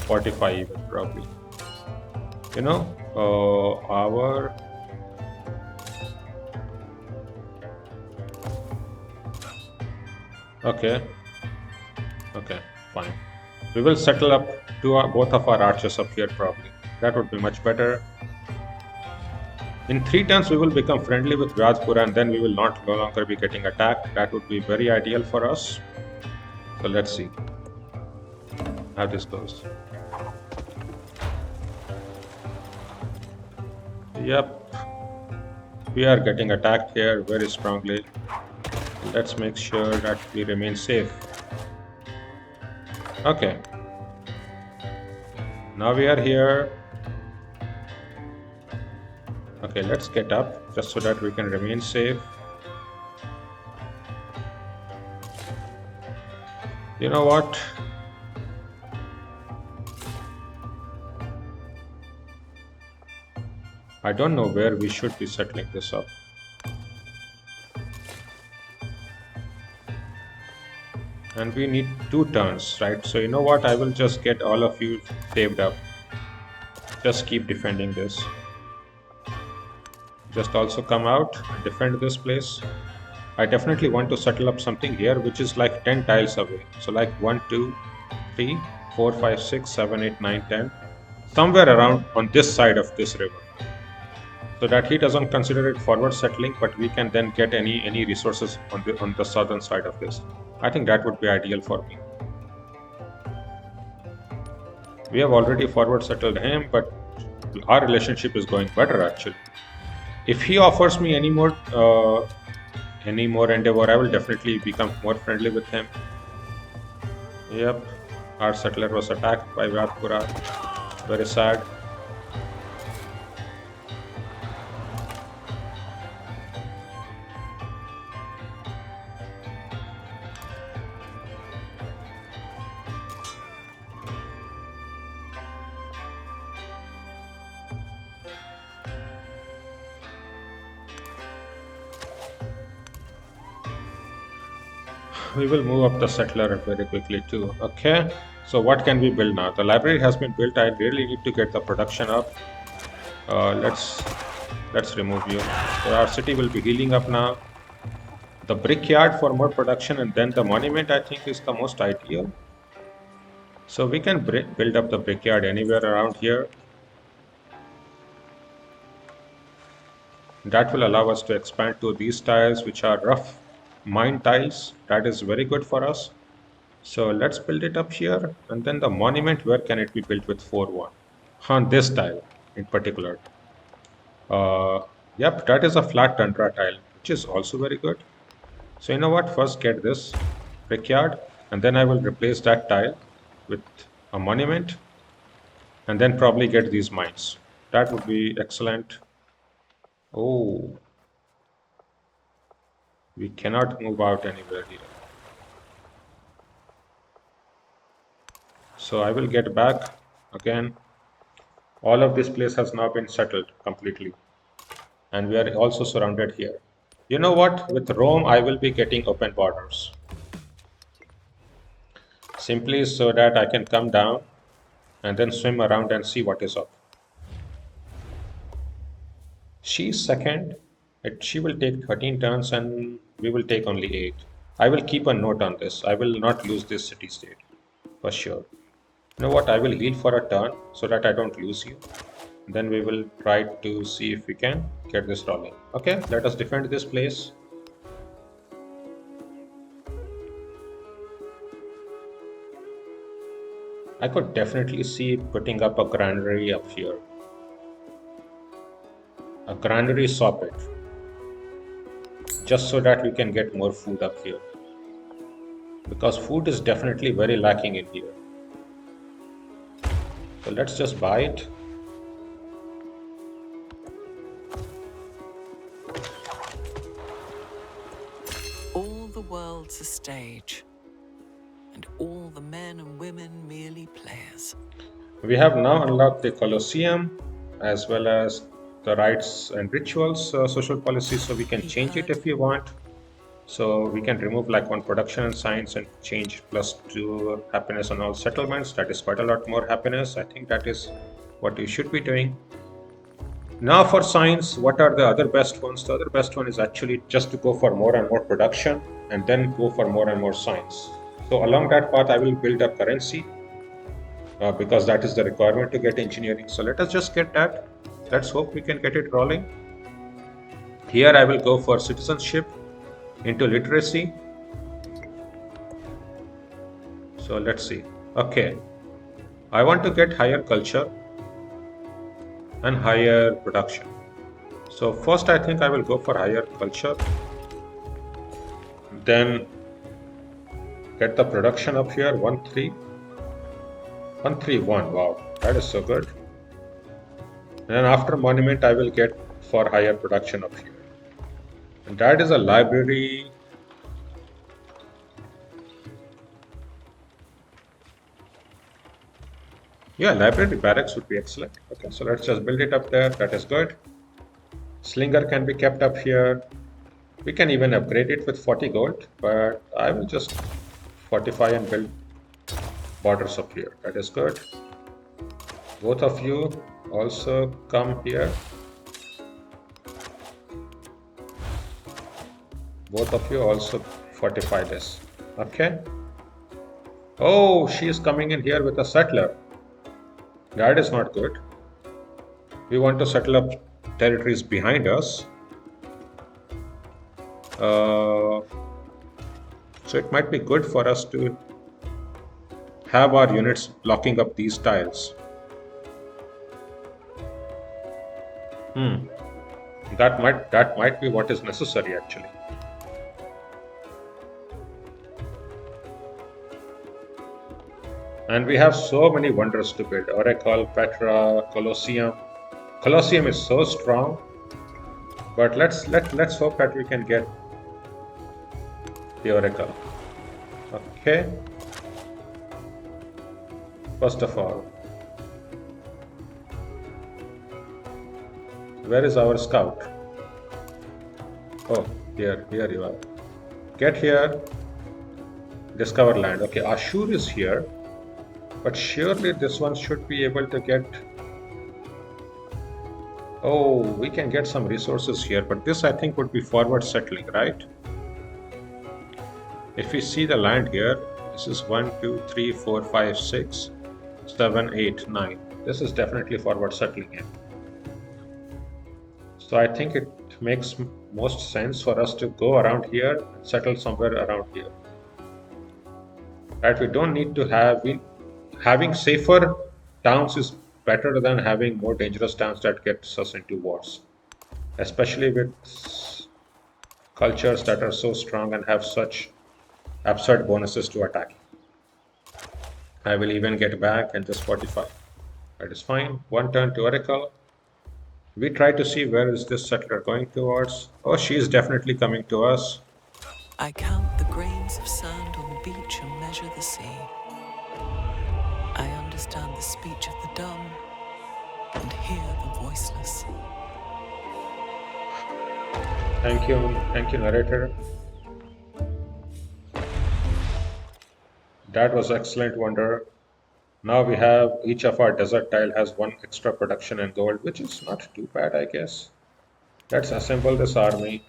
45 even probably. You know, our okay, okay, fine. We will settle up both of our archers up here probably. That would be much better. In 3 turns, we will become friendly with Rajpura and then we will no longer be getting attacked. That would be very ideal for us. So let's see how this goes. Yep, we are getting attacked here very strongly. Let's make sure that we remain safe. Okay. Now we are here. Okay, let's get up just so that we can remain safe. You know what? I don't know where we should be settling this up. And we need 2 turns, right? So you know what? I will just get all of you saved up. Just keep defending this. Just also come out and defend this place. I definitely want to settle up something here which is like 10 tiles away. So like 1, 2, 3, 4, 5, 6, 7, 8, 9, 10. Somewhere around on this side of this river. So that he doesn't consider it forward settling, but we can then get any resources on the southern side of this. I think that would be ideal for me. We have already forward settled him, but our relationship is going better actually. If he offers me any more endeavor, I will definitely become more friendly with him. Yep, our settler was attacked by Vyadpura. Very sad. We will move up the settler very quickly too. Okay, so what can we build now? The library has been built. I really need to get the production up. Let's remove you. So our city will be healing up now. The brickyard for more production and then the monument I think is the most ideal. So we can build up the brickyard anywhere around here. That will allow us to expand to these tiles which are rough mine tiles. That is very good for us. So let's build it up here. And then the monument, where can it be built with 4-1? On this tile in particular. Yep, that is a flat tundra tile, which is also very good. So you know what? First get this brickyard and then I will replace that tile with a monument and then probably get these mines. That would be excellent. Oh, we cannot move out anywhere here. So I will get back again. All of this place has now been settled completely. And we are also surrounded here. You know what? With Rome, I will be getting open borders. Simply so that I can come down and then swim around and see what is up. She's second. She will take 13 turns and we will take only 8. I will keep a note on this. I will not lose this city state for sure. You know what? I will heal for a turn so that I don't lose you. Then we will try to see if we can get this rolling. Okay, let us defend this place. I could definitely see putting up a granary up here. A granary soppet. Just so that we can get more food up here. Because food is definitely very lacking in here. So let's just buy it. All the world's a stage, and all the men and women merely players. We have now unlocked the Colosseum as well as the rites and rituals social policy, so we can He change it heard if we want. So we can remove like one production and science and change +2 happiness on all settlements. That is quite a lot more happiness. I think that is what you should be doing. Now for science, what are the other best ones? The other best one is actually just to go for more and more production and then go for more and more science. So along that path, I will build up currency because that is the requirement to get engineering. So let us just get that. Let's hope we can get it rolling. Here I will go for citizenship into literacy. So let's see. Okay. I want to get higher culture and higher production. So first I think I will go for higher culture. Then get the production up here, 131. Wow, that is so good. And then after monument, I will get for higher production up here. And that is a library. Yeah, library barracks would be excellent. Okay, so let's just build it up there. That is good. Slinger can be kept up here. We can even upgrade it with 40 gold, but I will just fortify and build borders up here. That is good. Both of you also come here. Both of you also fortify this. Okay. Oh, she is coming in here with a settler. That is not good. We want to settle up territories behind us. So it might be good for us to have our units blocking up these tiles. That might be what is necessary actually. And we have so many wonders to build. Oracle, Petra, Colosseum. Colosseum is so strong. But let's hope that we can get the Oracle. Okay. First of all, where is our scout? Oh, here you are. Get here. Discover land. Okay, Ashur is here. But surely this one should be able to get... Oh, we can get some resources here, but this I think would be forward settling, right? If we see the land here, this is 1, 2, 3, 4, 5, 6, 7, 8, 9. This is definitely forward settling here. So I think it makes most sense for us to go around here and settle somewhere around here. Right? We don't need to have... Having safer towns is better than having more dangerous towns that gets us into wars, especially with cultures that are so strong and have such absurd bonuses to attack. I will even get back and just fortify. That is fine. One turn to Oracle. We try to see where is this settler going towards. Oh, she is definitely coming to us. I count the grains of sand on the beach and measure the sea. I understand the speech of the dumb and hear the voiceless. Thank you, narrator. That was excellent wonder. Now we have each of our desert tile has 1 extra production and gold, which is not too bad, I guess. Let's assemble this army.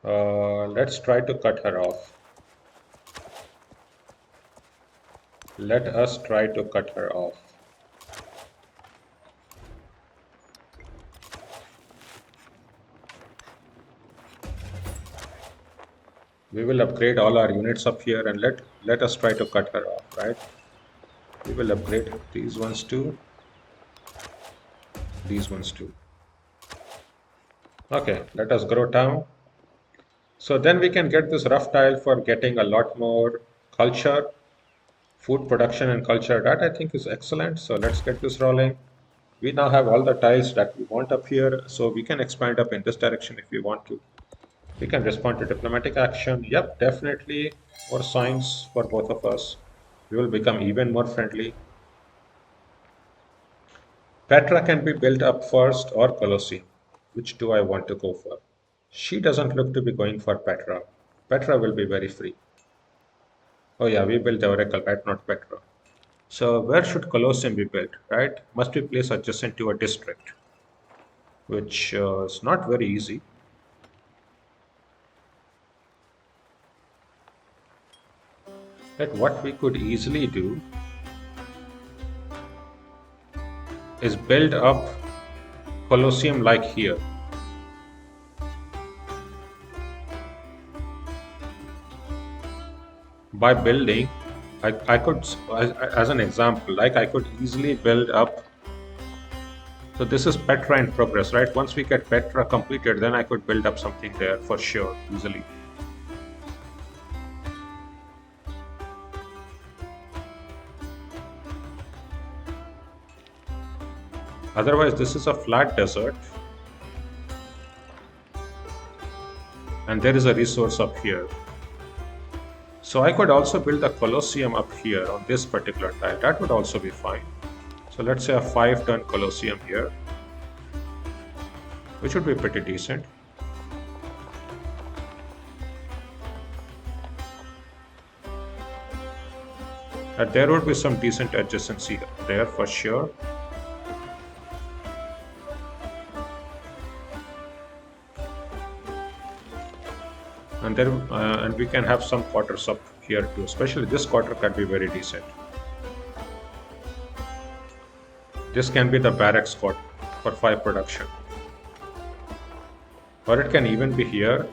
Let's try to cut her off. Let us try to cut her off. We will upgrade all our units up here and let us try to cut her off, right? We will upgrade these ones too. These ones too. Okay, let us grow town. So then we can get this rough tile for getting a lot more culture Food production and culture, that I think is excellent. So let's get this rolling. We now have all the tiles that we want up here, so we can expand up in this direction if we want to. We can respond to diplomatic action. Yep, definitely more signs for both of us. We will become even more friendly. Petra can be built up first or Colosseum. Which do I want to go for? She doesn't look to be going for Petra. Petra will be very free. Oh yeah, we built the Oracle, right? Not Petra. So where should Colosseum be built, right? Must be placed adjacent to a district, which is not very easy. But what we could easily do is build up Colosseum like here. By building, I could, as an example, like I could easily build up. So this is Petra in progress, right? Once we get Petra completed, then I could build up something there for sure, easily. Otherwise, this is a flat desert. And there is a resource up here. So I could also build a Colosseum up here on this particular tile. That would also be fine. So let's say a 5-turn Colosseum here, which would be pretty decent. And there would be some decent adjacency there for sure. And there, and we can have some quarters up here too. Especially this quarter can be very decent. This can be the barracks quarter for 5 production, or it can even be here,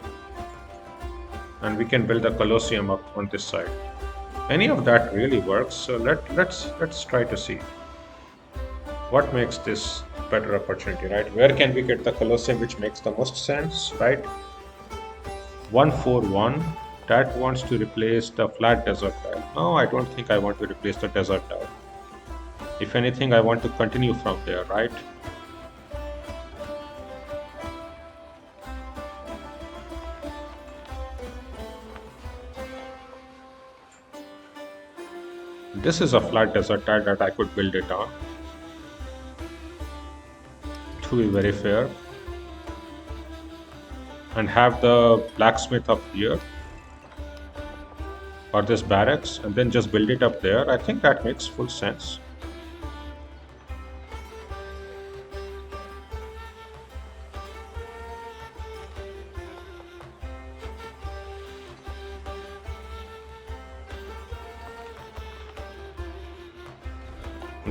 and we can build a Colosseum up on this side. Any of that really works. So let's try to see what makes this better opportunity, right? Where can we get the Colosseum which makes the most sense, right? 141, that wants to replace the flat desert tile. No, I don't think I want to replace the desert tile. If anything, I want to continue from there, right? This is a flat desert tile that I could build it on, to be very fair. And have the blacksmith up here, or this barracks, and then just build it up there. I think that makes full sense.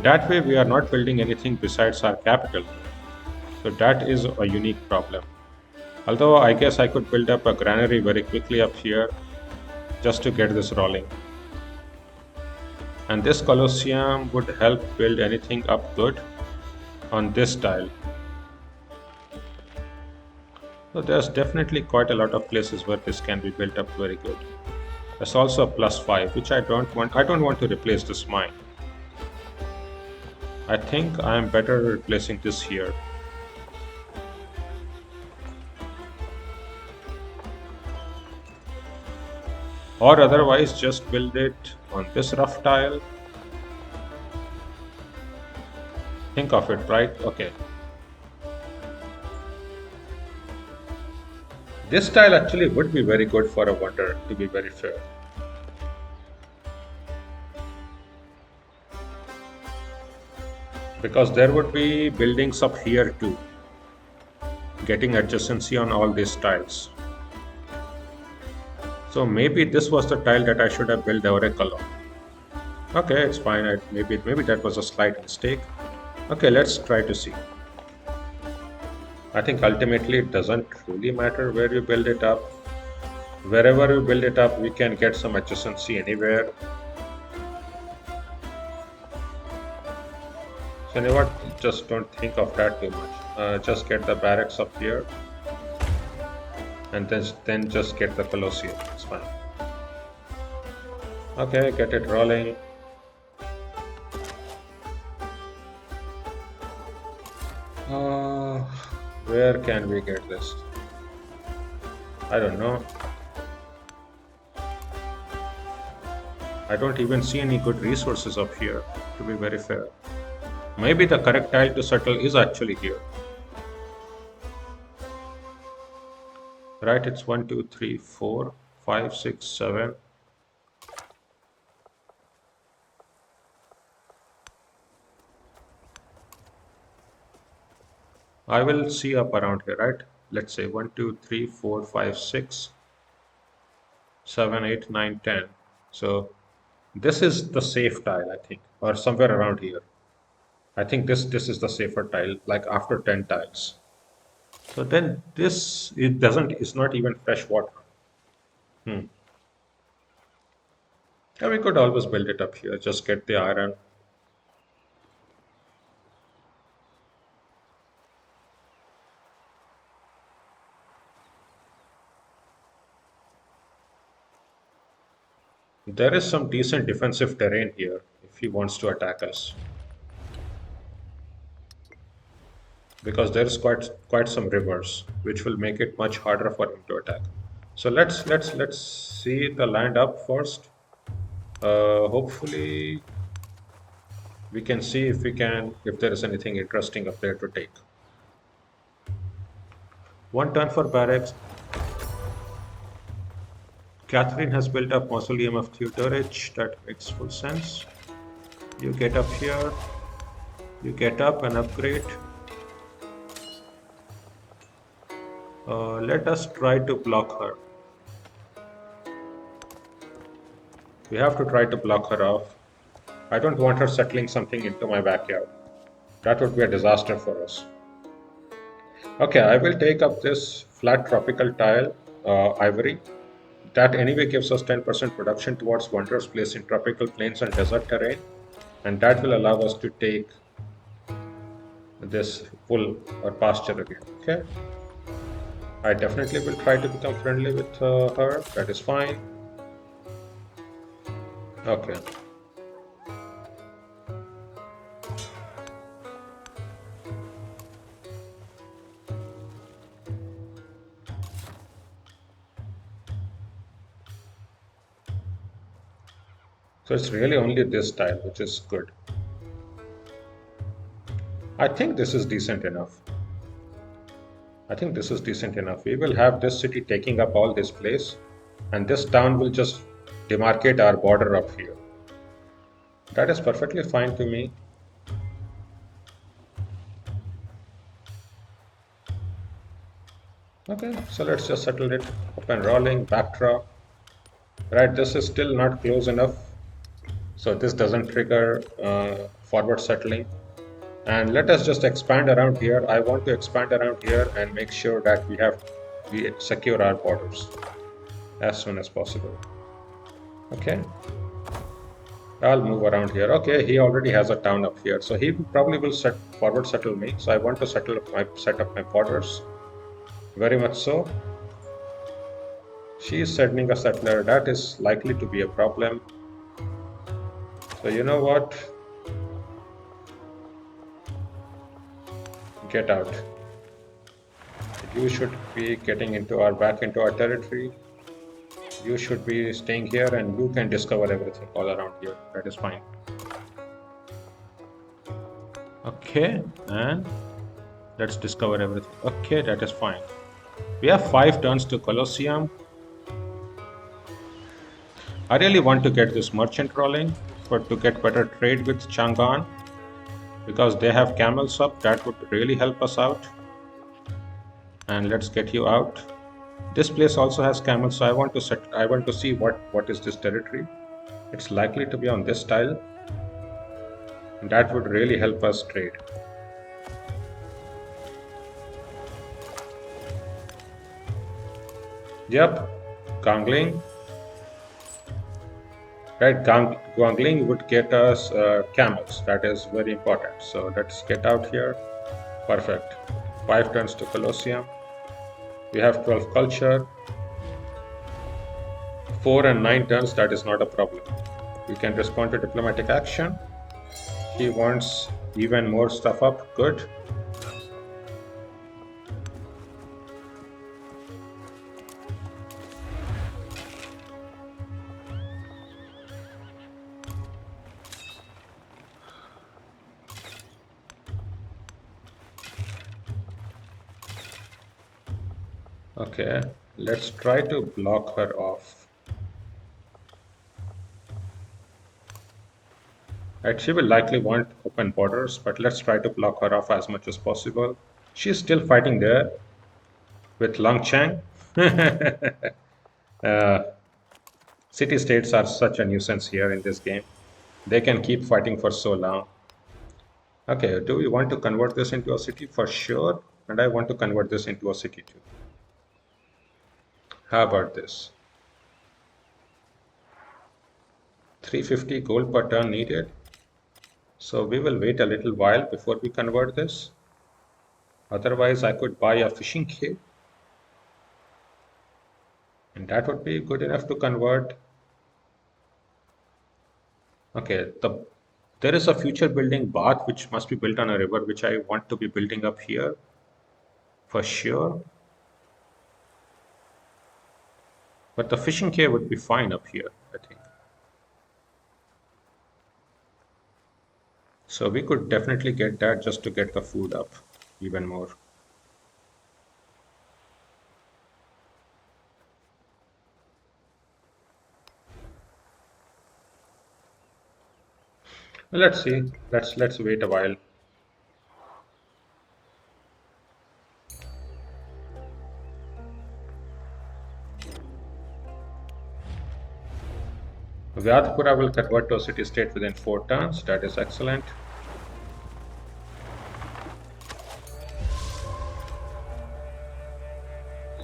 That way we are not building anything besides our capital. So that is a unique problem. Although I guess I could build up a granary very quickly up here just to get this rolling. And this Colosseum would help build anything up good on this tile. So there's definitely quite a lot of places where this can be built up very good. There's also a +5, which I don't want. I don't want to replace this mine. I think I am better replacing this here. Or otherwise just build it on this rough tile. Think of it, right? Okay. This tile actually would be very good for a wonder, to be very fair. Because there would be buildings up here too, getting adjacency on all these tiles. So maybe this was the tile that I should have built the oracle on. Okay, it's fine. Maybe that was a slight mistake. Okay, let's try to see. I think ultimately it doesn't really matter where you build it up. Wherever you build it up, we can get some adjacency anywhere. So you know what? Just don't think of that too much. Just get the barracks up here, and then just get the Colosseum. It's fine. Okay, get it rolling. Where can we get this? I don't know. I don't even see any good resources up here, to be very fair. Maybe the correct tile to settle is actually here. Right, it's 1, 2, 3, 4, 5, 6, 7. I will see up around here, right? Let's say 1, 2, 3, 4, 5, 6, 7, 8, 9, 10. So this is the safe tile, I think, or somewhere around here. I think this is the safer tile, like after 10 tiles. So then this, it's not even fresh water. Hmm. Yeah, we could always build it up here, just get the iron. There is some decent defensive terrain here if he wants to attack us. Because there's quite some rivers, which will make it much harder for him to attack. So let's see the land up first. Hopefully we can see if there is anything interesting up there to take. 1 turn for barracks. Catherine has built up mausoleum of Theodorich. That makes full sense. You get up here. You get up and upgrade. Let us try to block her. We have to try to block her off. I don't want her settling something into my backyard. That would be a disaster for us. Okay, I will take up this flat tropical tile, ivory. That anyway gives us 10% production towards wonders placed in tropical plains and desert terrain. And that will allow us to take this wool or pasture again. Okay. I definitely will try to become friendly with her. That is fine. Okay. So it's really only this tile, which is good. I think this is decent enough. We will have this city taking up all this place, and this town will just demarcate our border up here. That is perfectly fine to me. Okay, so let's just settle it. Up and rolling, backdraw. Right, this is still not close enough. So this doesn't trigger forward settling. And let us just expand around here. I want to expand around here and make sure that we secure our borders as soon as possible. Okay. I'll move around here. Okay, he already has a town up here, so he probably will forward settle me. So I want to set up my borders. Very much so. She is sending a settler. That is likely to be a problem. So you know what? Get out. You should be getting back into our territory. You should be staying here, and you can discover everything all around here. That is fine. Okay, and let's discover everything. Okay, that is fine. We have 5 turns to Colosseum. I really want to get this merchant rolling to get better trade with Chang'an, because they have camels up. That would really help us out. And let's get you out. This place also has camels, so I want to see what is this territory. It's likely to be on this tile, and that would really help us trade. Yep, Gangling. Right, Guangling would get us camels. That is very important. So let's get out here. Perfect. 5 turns to Colosseum. We have 12 culture. 4 and 9 turns, that is not a problem. We can respond to diplomatic action. He wants even more stuff up. Good. Okay, let's try to block her off. Right, she will likely want open borders, but let's try to block her off as much as possible. She's still fighting there with Long Chang. uh, City states are such a nuisance here in this game. They can keep fighting for so long. Okay, do we want to convert this into a city? For sure. And I want to convert this into a city too. How about this? 350 gold per turn needed. So we will wait a little while before we convert this. Otherwise, I could buy a fishing cave. And that would be good enough to convert. Okay, there is a future building bath which must be built on a river, which I want to be building up here for sure. But the fishing cave would be fine up here, I think. So we could definitely get that just to get the food up even more. Let's see. Let's wait a while. Vyadpura will convert to a city-state within 4 turns. That is excellent.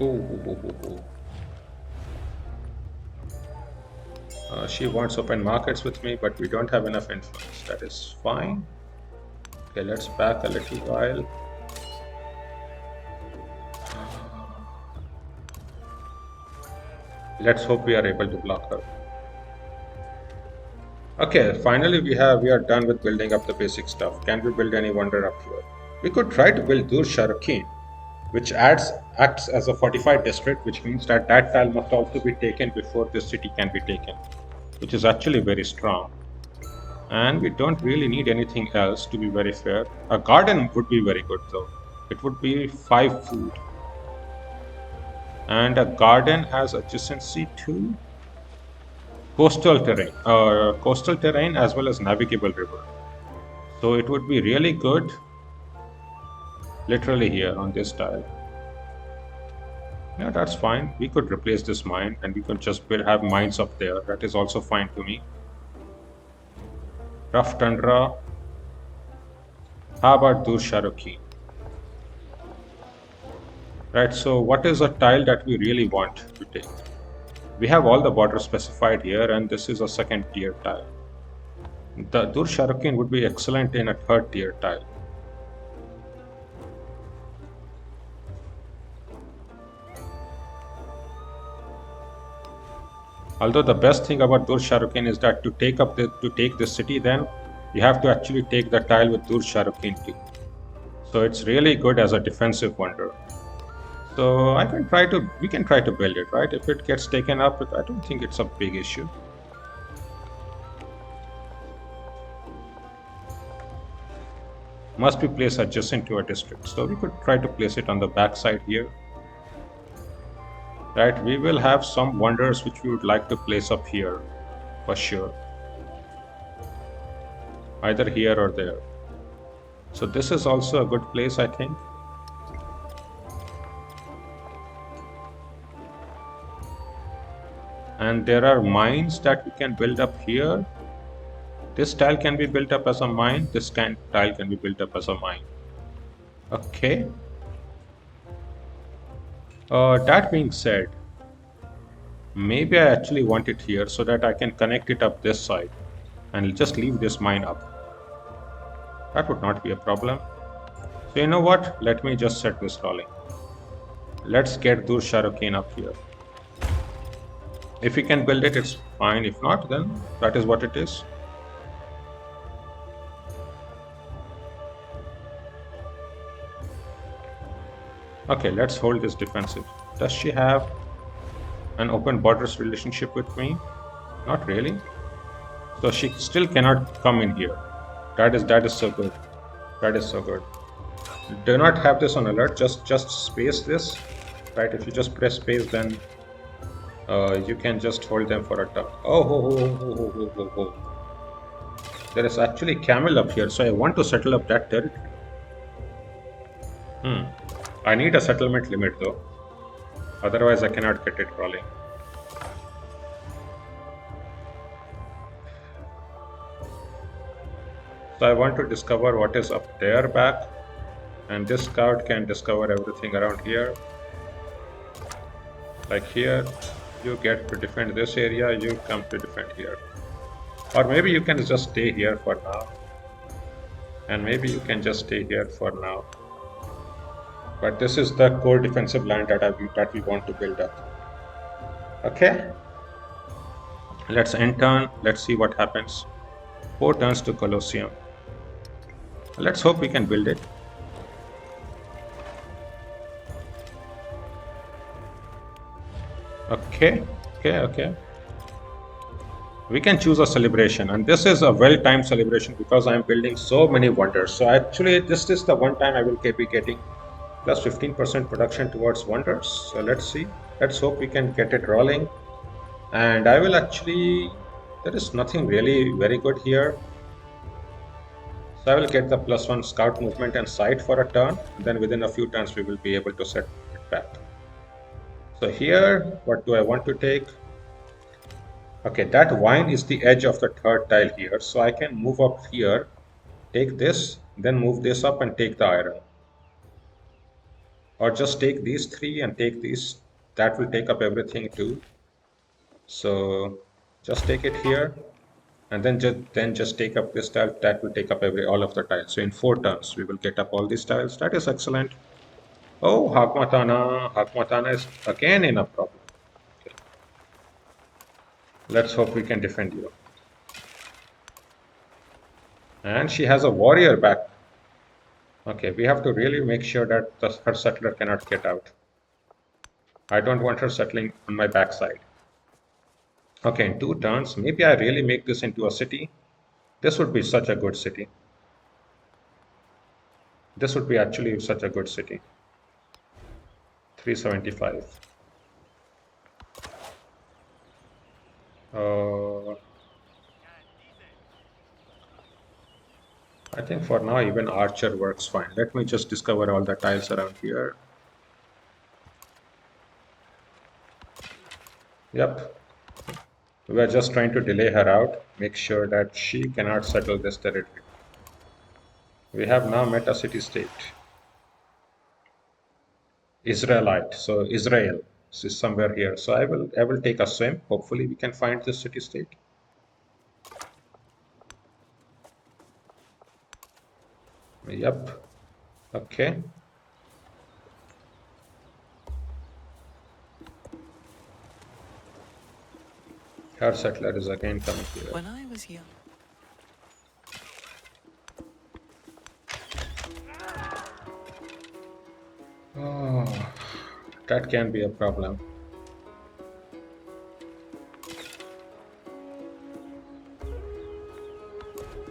Ooh. She wants open markets with me, but we don't have enough influence. That is fine. Okay, let's back a little while. Let's hope we are able to block her. Okay, finally we are done with building up the basic stuff. Can we build any wonder up here? We could try to build Dur Sharukin, which acts as a fortified district, which means that that tile must also be taken before this city can be taken, which is actually very strong. And we don't really need anything else, to be very fair. A garden would be very good though. It would be 5 food. And a garden has adjacency to coastal terrain as well as navigable river. So it would be really good literally here on this tile. Yeah, that's fine. We could replace this mine and we could just have mines up there. That is also fine to me. Rough tundra. How about Dur Sharuki? Right, so what is a tile that we really want to take? We have all the borders specified here, and this is a 2nd tier tile. The Dur Sharukin would be excellent in a 3rd tier tile. Although the best thing about Dur Sharukin is that to take this city, then you have to actually take the tile with Dur Sharukin too. So it's really good as a defensive wonder. So we can try to build it, right? If it gets taken up, I don't think it's a big issue. Must be placed adjacent to a district. So we could try to place it on the back side here. Right, we will have some wonders which we would like to place up here for sure. Either here or there. So this is also a good place, I think. And there are mines that we can build up here. This tile can be built up as a mine. This tile can be built up as a mine. Okay. That being said, maybe I actually want it here so that I can connect it up this side and just leave this mine up. That would not be a problem. So you know what? Let me just set this rolling. Let's get Dur Sharukin up here. If we can build it, it's fine. If not, then that is what it is. Okay, let's hold this defensive. Does she have an open borders relationship with me? Not really. So she still cannot come in here. That is so good. That is so good. Do not have this on alert. Just space this. right? If you just press space, then you can just hold them for a turn. Oh, ho, ho, ho, ho, ho, ho, ho. There is actually camel up here, so I want to settle up that territory. I need a settlement limit though, otherwise I cannot get it rolling. So I want to discover what is up there back, and this scout can discover everything around here. Like here, you get to defend this area, you come to defend here. Or maybe you can just stay here for now. And maybe you can just stay here for now. But this is the core defensive line that we want to build up. Okay. Let's end turn. Let's see what happens. 4 turns to Colosseum. Let's hope we can build it. Okay. We can choose a celebration, and this is a well-timed celebration because I'm building so many wonders. So actually, this is the one time I will be getting plus 15% production towards wonders. So let's see. Let's hope we can get it rolling. And I will actually, there is nothing really very good here. So I will get the +1 scout movement and sight for a turn. Then within a few turns, we will be able to set it back. So here, what do I want to take? Okay, that vine is the edge of the third tile here. So I can move up here, take this, then move this up and take the iron. Or just take these 3 and take these. That will take up everything too. So just take it here, and then just take up this tile. That will take up all of the tiles. So in 4 turns, we will get up all these tiles. That is excellent. Oh, Hakmatana is again in a problem. Okay. Let's hope we can defend you. And she has a warrior back. Okay, we have to really make sure that her settler cannot get out. I don't want her settling on my backside. Okay, in 2 turns, maybe I really make this into a city. This would be such a good city. This would be actually such a good city. 375. I think for now even archer works fine. Let me just discover all the tiles around here. Yep. We are just trying to delay her out, make sure that she cannot settle this territory. We have now met a city-state. Israelite, so Israel is somewhere here. So I will take a swim. Hopefully we can find this city-state. Yep. Okay. Her settler is again coming here. When I was young. Oh, that can be a problem.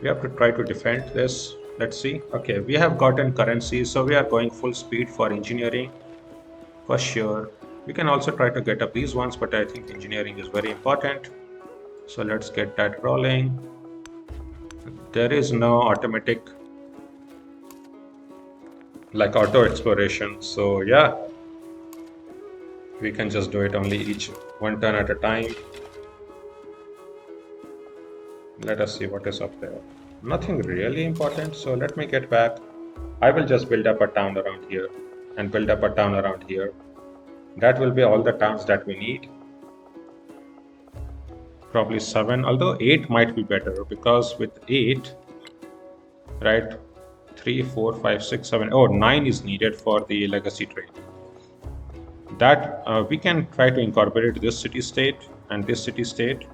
We have to try to defend this. Let's see. Okay, we have gotten currency, so we are going full speed for engineering for sure. We can also try to get up these ones, but I think engineering is very important. So let's get that rolling. There is no automatic like auto exploration, so yeah, we can just do it only each 1 turn at a time. Let us see what is up there. Nothing really important, so let me get back. I will just build up a town around here and build up a town around here. That will be all the towns that we need. Probably 7, although 8 might be better, because with 8, right, 3, 4, 5, 6, 7, oh, 9 is needed for the legacy trade. That we can try to incorporate this city-state and this city-state.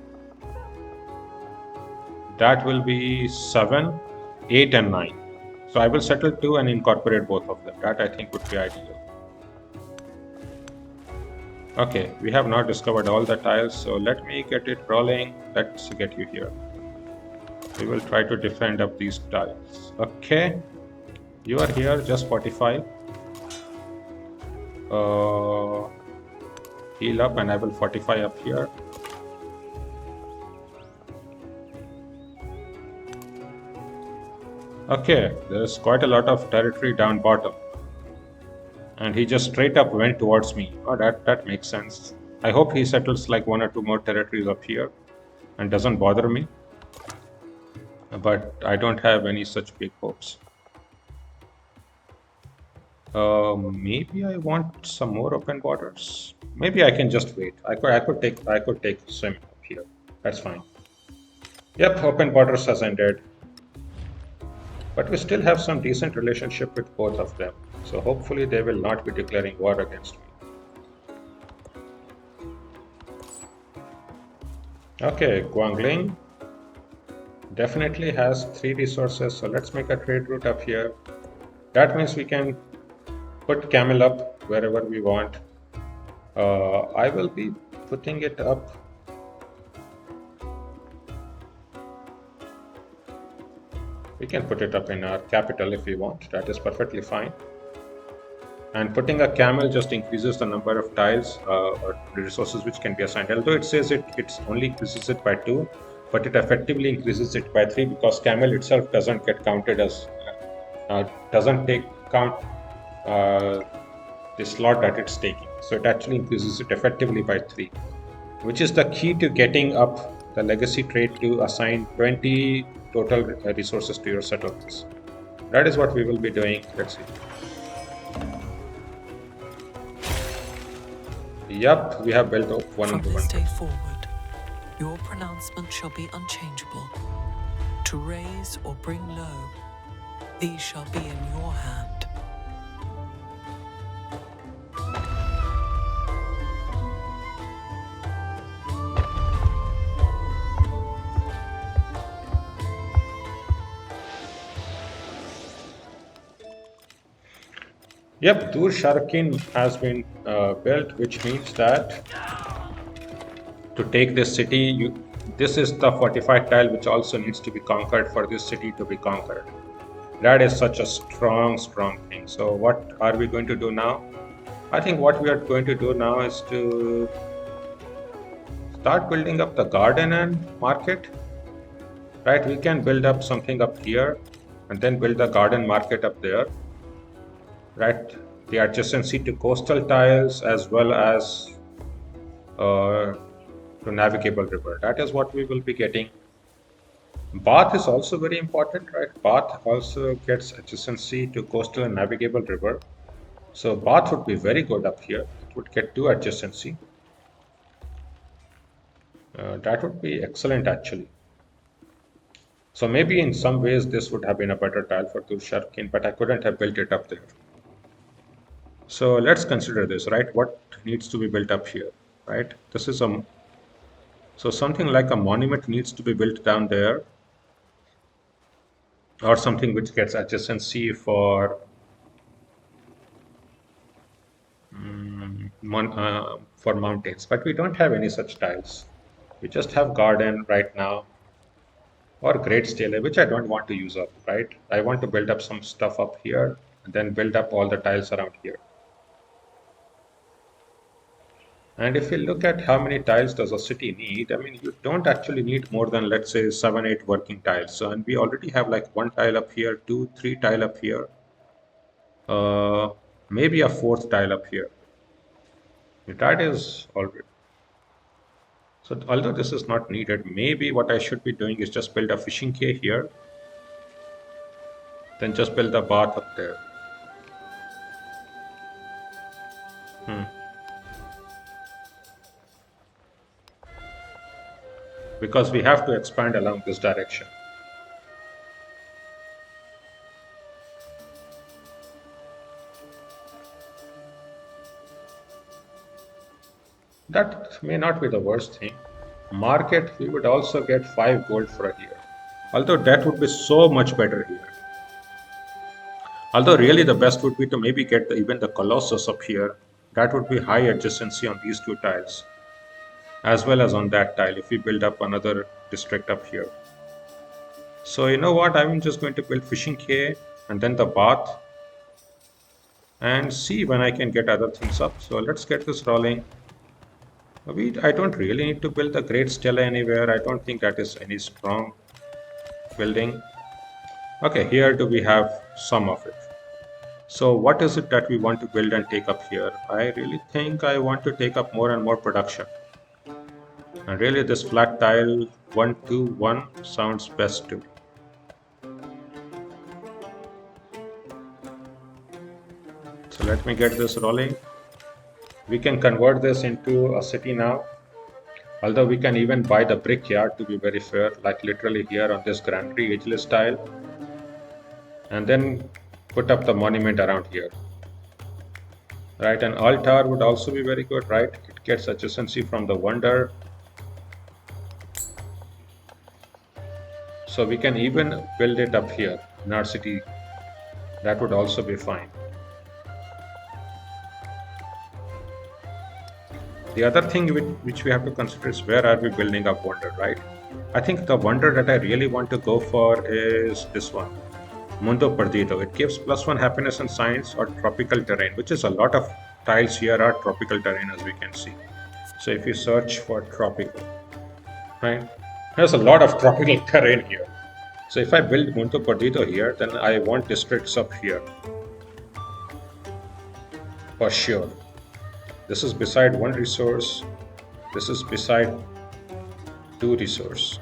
That will be 7, 8 and 9. So I will settle 2 and incorporate both of them. That I think would be ideal. Okay, we have not discovered all the tiles, so let me get it rolling. Let's get you here. We will try to defend up these tiles. Okay, you are here, just 45. Uh, Heal up and I will fortify up here. Okay, there's quite a lot of territory down bottom. And he just straight up went towards me. Oh, that makes sense. I hope he settles like one or two more territories up here and doesn't bother me. But I don't have any such big hopes. Maybe I want some more open borders. Maybe I can just wait. I could take swim up here. That's fine. Yep, open borders has ended. But we still have some decent relationship with both of them. So hopefully they will not be declaring war against me. Okay, Guangling definitely has 3 resources. So let's make a trade route up here. That means we can put camel up wherever we want. I will be putting it up. We can put it up in our capital if we want. That is perfectly fine. And putting a camel just increases the number of tiles or resources which can be assigned. Although it says it only increases it by 2, but it effectively increases it by 3 because camel itself doesn't get counted as doesn't take count the slot that it's taking. So it actually increases it effectively by 3, which is the key to getting up the legacy trait to assign 20 total resources to your settlements. That is what we will be doing. Let's see. Yup, we have built up one From into this one. day forward, your pronouncement shall be unchangeable. To raise or bring low, these shall be in your hand. Yep, Dur Sharkin has been built, which means that to take this city, this is the fortified tile which also needs to be conquered for this city to be conquered. That is such a strong thing. So what are we going to do now? I think what we are going to do now is to start building up the garden and market. Right, we can build up something up here and then build the garden market up there. Right, the adjacency to coastal tiles as well as to navigable river. That is what we will be getting. Bath is also very important, right? Bath also gets adjacency to coastal and navigable river. So Bath would be very good up here. It would get 2 adjacency. That would be excellent actually. So maybe in some ways this would have been a better tile for Tursharkin, but I couldn't have built it up there. So let's consider this, right? What needs to be built up here, right? This is so something like a monument needs to be built down there, or something which gets adjacency for mountains. But we don't have any such tiles. We just have garden right now, or great stele, which I don't want to use up, right? I want to build up some stuff up here and then build up all the tiles around here. And if you look at how many tiles does a city need, I mean, you don't actually need more than, let's say, 7, 8 working tiles. So, and we already have like 1 tile up here, 2, 3 tile up here, maybe a 4th tile up here. That is already. So although this is not needed, maybe what I should be doing is just build a fishing quay here, then just build a bath up there. Because we have to expand along this direction. That may not be the worst thing. Market, we would also get 5 gold for a year. Although that would be so much better here. Although really the best would be to maybe get even the Colossus up here. That would be high adjacency on these 2 tiles, as well as on that tile if we build up another district up here. So you know what, I'm just going to build fishing quay and then the bath. and see when I can get other things up. So let's get this rolling. I don't really need to build a great stela anywhere. I don't think that is any strong building. Okay, here do we have some of it. So what is it that we want to build and take up here? I really think I want to take up more and more production. And really this flat tile 1, 2, 1 sounds best to me. So let me get this rolling. We can convert this into a city now. Although we can even buy the brickyard, to be very fair, like literally here on this granary ageless tile. And then put up the monument around here. Right, an altar would also be very good, right? It gets adjacency from the wonder. So we can even build it up here in our city. That would also be fine. The other thing which we have to consider is where are we building up wonder, right? I think the wonder that I really want to go for is this one, Mundo Perdido. It gives +1 happiness and science or tropical terrain, which is a lot of tiles here are tropical terrain as we can see. So if you search for tropical, right, there's a lot of tropical terrain here. So if I build Mundo Perdido here, then I want districts up here for sure. This is beside 1 resource. This is beside 2 resource.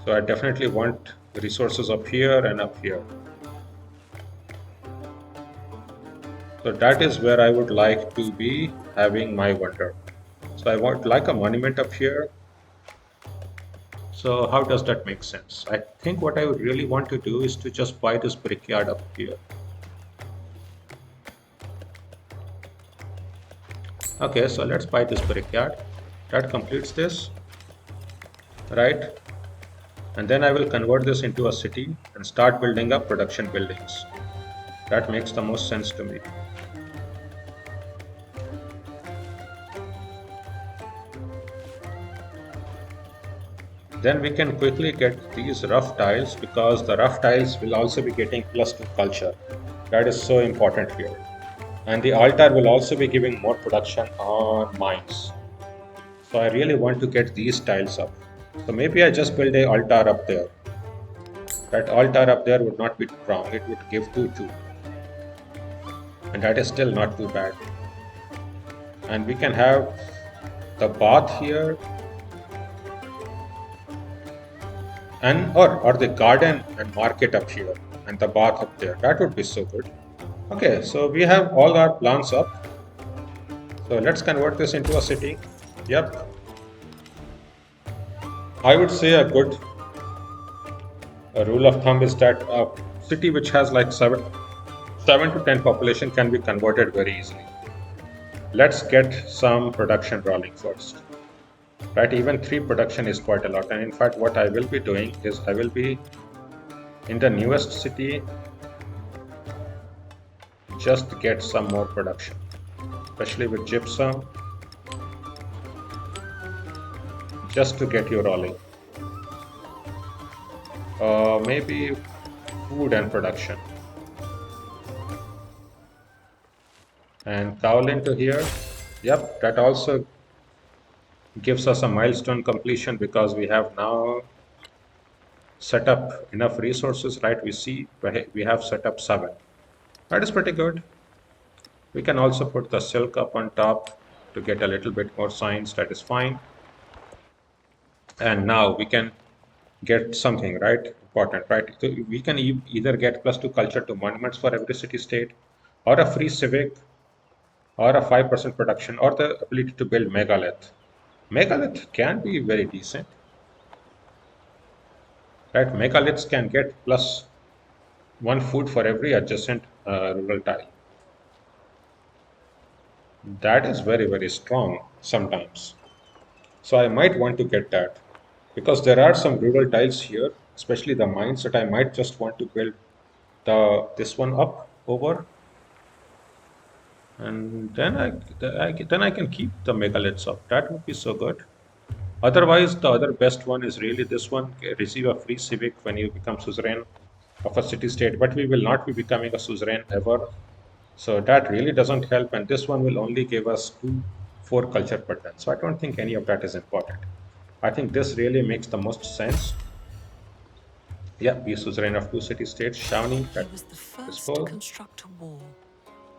So I definitely want resources up here and up here. So that is where I would like to be having my wonder. So I want like a monument up here. So how does that make sense? I think what I would really want to do is to just buy this brickyard up here. Okay, so let's buy this brickyard. That completes this, right? And then I will convert this into a city and start building up production buildings. That makes the most sense to me. Then we can quickly get these rough tiles because the rough tiles will also be getting +2 culture. That is so important here. And the altar will also be giving more production on mines. So I really want to get these tiles up. So maybe I just build an altar up there. That altar up there would not be wrong. It would give 2, 2. And that is still not too bad. And we can have the bath here. And or the garden and market up here. And the bath up there. That would be so good. Okay, so we have all our plans up. So let's convert this into a city. Yep. I would say a good rule of thumb is that a city which has like 7 to 10 population can be converted very easily. Let's get some production rolling first. Right, even 3 production is quite a lot. And in fact, what I will be doing is I will be in the newest city just get some more production, especially with gypsum, just to get you rolling. Maybe food and production. And cowl into here. Yep, that also gives us a milestone completion because we have now set up enough resources, right? We see we have set up 7. That is pretty good. We can also put the silk up on top to get a little bit more science. That is fine. And now we can get something, right? Important, right? So we can either get +2 culture to monuments for every city state, or a free civic, or a 5% production, or the ability to build megalith. Megalith can be very decent, right? Megaliths can get +1 food for every adjacent rural tile. That is very, very strong sometimes. So I might want to get that because there are some rural tiles here, especially the mines, that I might just want to build this one up over, and then I can keep the megaliths up. That would be so good. Otherwise, the other best one is really this one: receive a free civic when you become suzerain of a city state. But we will not be becoming a suzerain ever. So that really doesn't help, and this one will only give us 4 culture per turn. So I don't think any of that is important. I think this really makes the most sense. Yeah, be suzerain of 2 city-states, Shawnee, He that was the is first to full. construct a wall,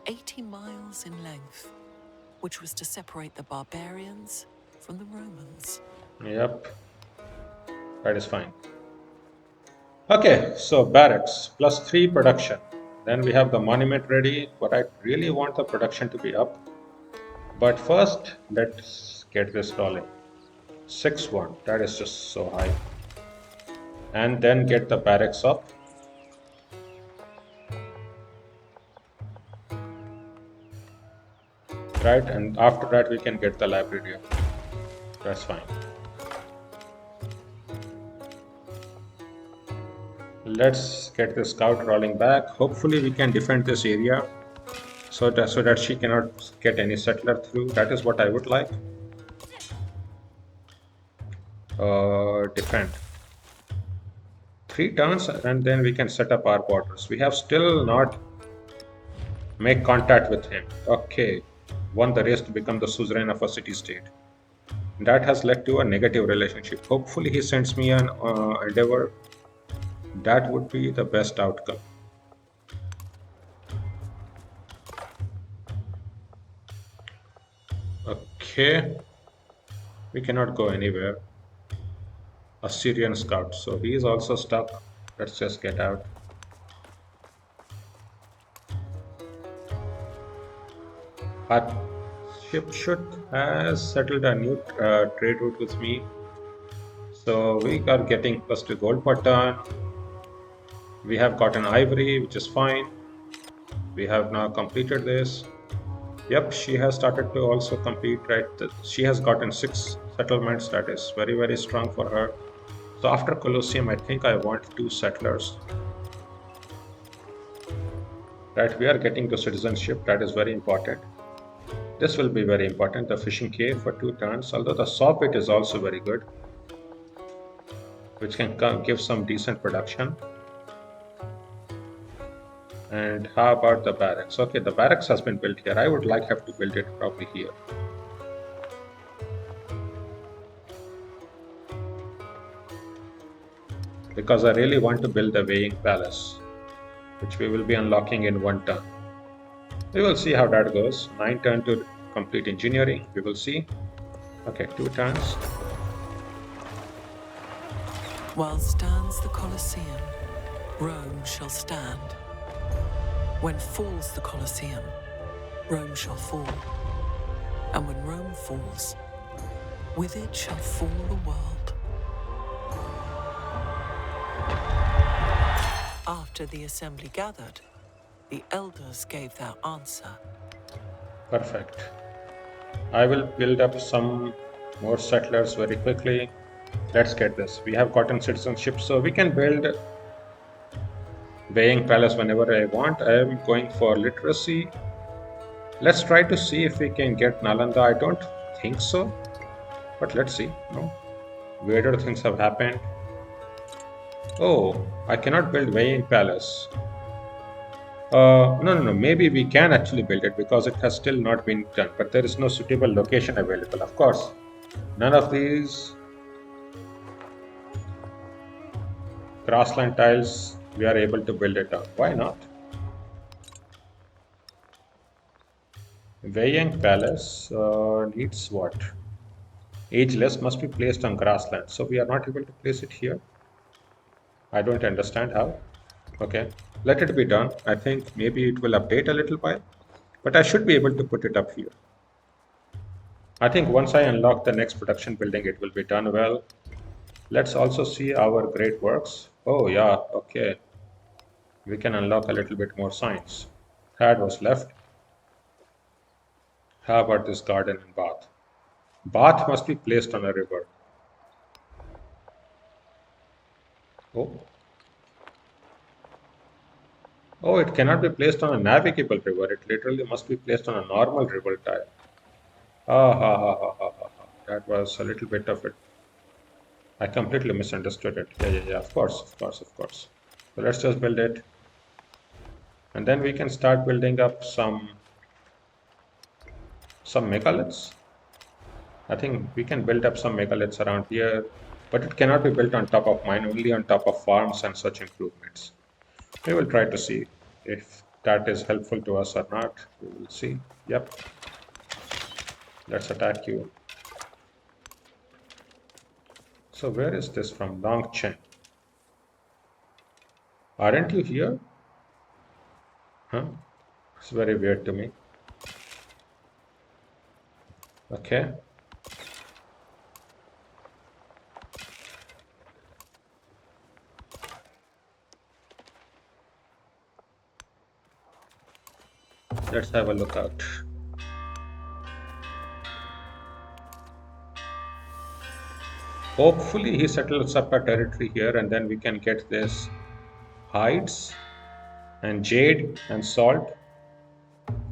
80 miles in length, which was to separate the barbarians from the Romans. Yep, that is fine. Okay, so barracks plus 3 production. Then we have the monument ready, but I really want the production to be up. But first, let's get this rolling. 6-1, that is just so high. And then get the barracks up. Right, and after that we can get the library up. That's fine. Let's get the scout rolling back. Hopefully we can defend this area so that she cannot get any settler through. That is what I would like. Defend. 3 turns and then we can set up our borders. We have still not make contact with him. Okay, won the race to become the suzerain of a city-state. That has led to a negative relationship. Hopefully he sends me an endeavor. That would be the best outcome. Okay, we cannot go anywhere. Assyrian scout, so he is also stuck. Let's just get out. Our ship should has settled a new trade route with me, so we are getting plus 2 gold per turn. We have gotten ivory, which is fine. We have now completed this. Yep, she has started to also complete, right? She has gotten 6 settlements. That is very, very strong for her. So after Colosseum, I think I want 2 settlers. Right, we are getting to citizenship. That is very important. This will be very important. The fishing cave for 2 turns. Although the saw pit is also very good, which can give some decent production. And how about the barracks? Okay, the barracks has been built here. I would like have to build it probably here. Because I really want to build the weighing palace, which we will be unlocking in 1 turn. We will see how that goes. 9 turn to complete engineering. We will see. Okay, 2 turns. While stands the Colosseum, Rome shall stand. When falls the Colosseum, Rome shall fall. And when Rome falls, with it shall fall the world. After the assembly gathered, the elders gave their answer. Perfect. I will build up some more settlers very quickly. Let's get this. We have gotten citizenship, so we can build weighing palace whenever I want. I am going for literacy. Let's try to see if we can get Nalanda. I don't think so, but let's see. No, weirder things have happened. Oh, I cannot build weighing palace. No. Maybe we can actually build it because it has still not been done, but there is no suitable location available. Of course, none of these grassland tiles we are able to build it on. Why not? Weighing palace needs what? Ageless must be placed on grassland, so we are not able to place it here. I don't understand how. Okay, let it be done. I think maybe it will update a little while, but I should be able to put it up here. I think once I unlock the next production building, it will be done well. Let's also see our great works. Oh yeah, okay. We can unlock a little bit more science. Had was left. How about this garden and bath? Bath must be placed on a river. Oh. Oh, it cannot be placed on a navigable river. It literally must be placed on a normal river tile. Ah, ha, ha, ha, ha, ha, ha. That was a little bit of it. I completely misunderstood it. Yeah. Of course. So let's just build it. And then we can start building up some megaliths. I think we can build up some megaliths around here, but it cannot be built on top of mine, only on top of farms and such improvements. We will try to see if that is helpful to us or not. We will see. Yep. Let's attack you. So where is this from? Longchen. Aren't you here? Huh? It's very weird to me. Okay. Let's have a look out. Hopefully he settles up a territory here and then we can get this hides and jade and salt.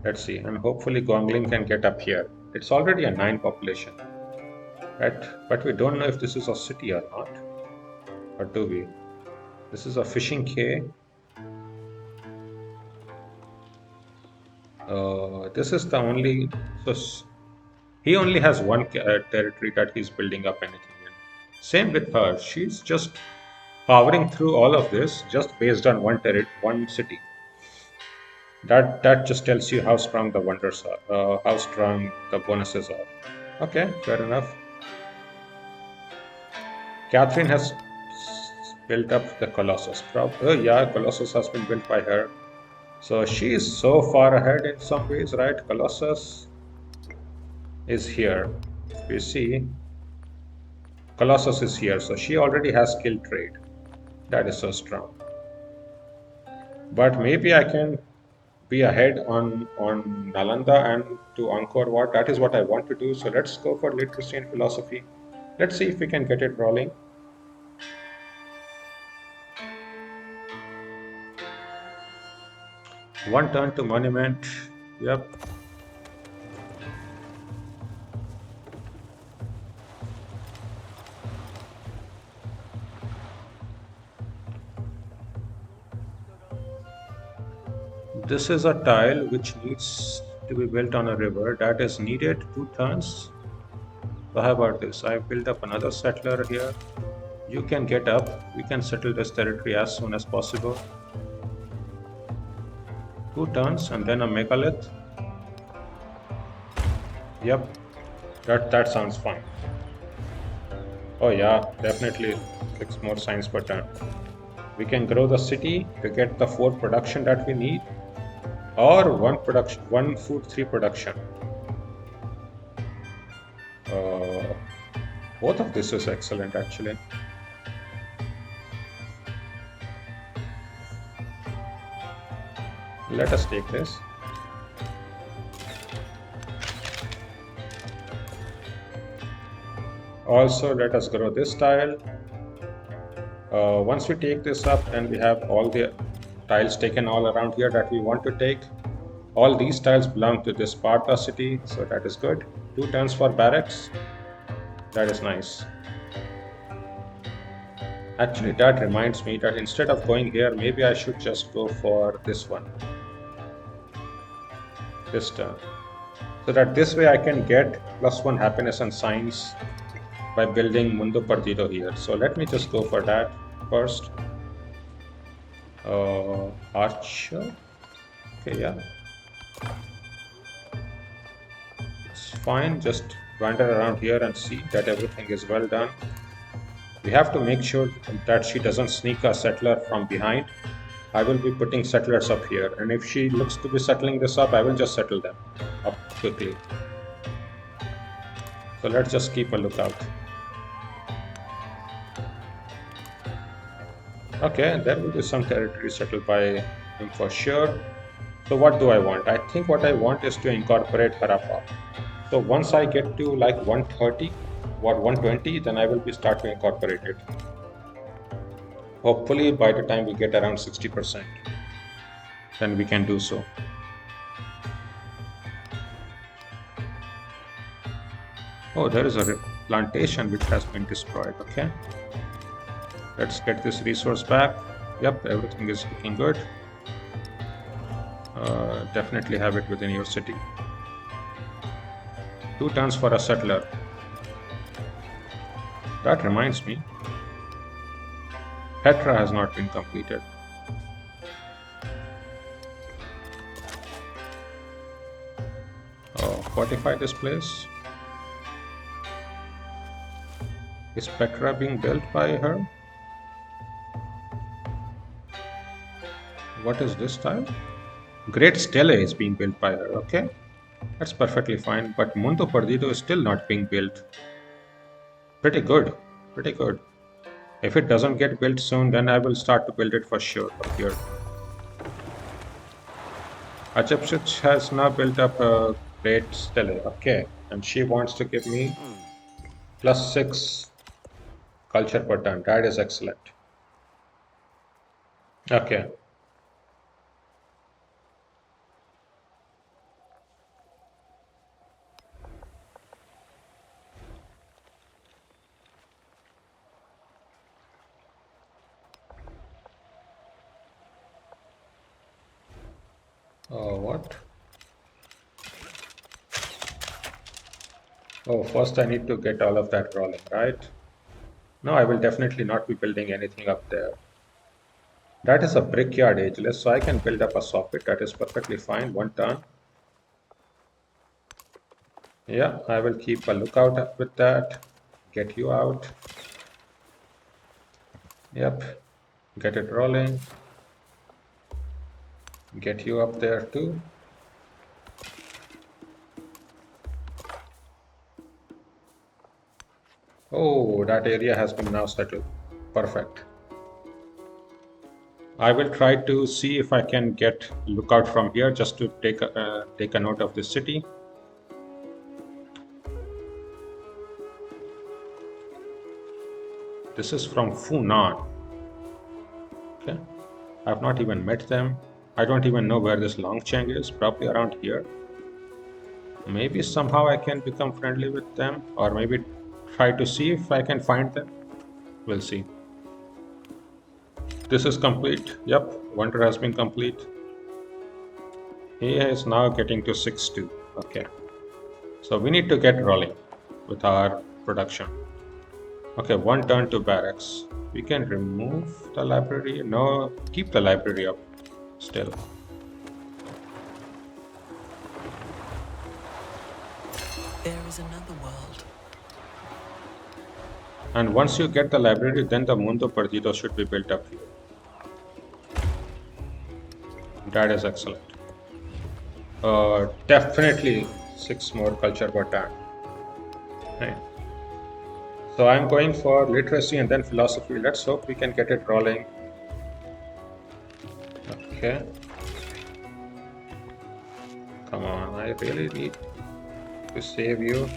Let's see, and hopefully Gongling can get up here. It's already a 9 population, right? But we don't know if this is a city or not. Or do we? This is a fishing quay. This is the only... So he only has one territory that he's building up anything in. Same with her. She's just powering through all of this just based on one city. That just tells you how strong the wonders are, how strong the bonuses are. Okay, fair enough. Catherine has built up the Colossus. Oh yeah, Colossus has been built by her. So she is so far ahead in some ways, right? Colossus is here. You see, Colossus is here. So she already has skilled trade. That is so strong. But maybe I can be ahead on Nalanda and to Angkor Wat. That is what I want to do. So let's go for literacy and philosophy. Let's see if we can get it rolling. One turn to monument. Yep. This is a tile which needs to be built on a river. That is needed 2 turns. So how about this? I built up another settler here. You can get up. We can settle this territory as soon as possible. 2 turns and then a megalith. Yep, that sounds fine. Oh yeah, definitely 6 more signs per turn. We can grow the city to get the 4 production that we need, or 1 food 3 production. Both of this is excellent actually. Let us take this. Also, let us grow this tile. Once we take this up, then we have all the tiles taken all around here that we want to take. All these tiles belong to this Sparta city, so that is good. 2 turns for barracks. That is nice. Actually, that reminds me that instead of going here, maybe I should just go for this one. This turn. So that this way I can get +1 happiness and science by building Mundo Perdido here. So let me just go for that first. Archer. Okay, yeah. It's fine. Just wander around here and see that everything is well done. We have to make sure that she doesn't sneak a settler from behind. I will be putting settlers up here, and if she looks to be settling this up, I will just settle them up quickly. So let's just keep a lookout. Okay, there will be some territory settled by him for sure. So what do I want? I think what I want is to incorporate Harappa. So once I get to like 130 or 120, then I will be start to incorporate it. Hopefully by the time we get around 60%, then we can do so. Oh, there is a plantation which has been destroyed. Okay. Let's get this resource back. Yep, everything is looking good. Definitely have it within your city. 2 turns for a settler. That reminds me, Petra has not been completed. Oh, fortify this place. Is Petra being built by her? What is this tile? Great Stele is being built by her, okay? That's perfectly fine, but Mundo Perdido is still not being built. Pretty good, pretty good. If it doesn't get built soon, then I will start to build it for sure up here. Hatshepsut has now built up a Great Stele, okay, and she wants to give me +6 culture per turn. That is excellent. Okay. What? Oh, first I need to get all of that rolling, right? No, I will definitely not be building anything up there. That is a brickyard ageless, so I can build up a socket. That is perfectly fine. 1 turn. Yeah, I will keep a lookout with that. Get you out. Yep. Get it rolling. Get you up there too. Oh, that area has been now settled. Perfect. I will try to see if I can get lookout from here just to take a note of this city. This is from Funan. Okay. I've not even met them. I don't even know where this Longcheng is. Probably around here. Maybe somehow I can become friendly with them, or maybe try to see if I can find them. We'll see. This is complete. Yep, wonder has been complete. He is now getting to 6-2. Okay. So we need to get rolling with our production. Okay, 1 turn to barracks. We can remove the library. No, keep the library up still. There is another world. And once you get the library, then the Mundo Perdido should be built up here. That is excellent. Definitely 6 more culture per turn. Right. So I'm going for literacy and then philosophy. Let's hope we can get it rolling. Okay. Come on, I really need to save you.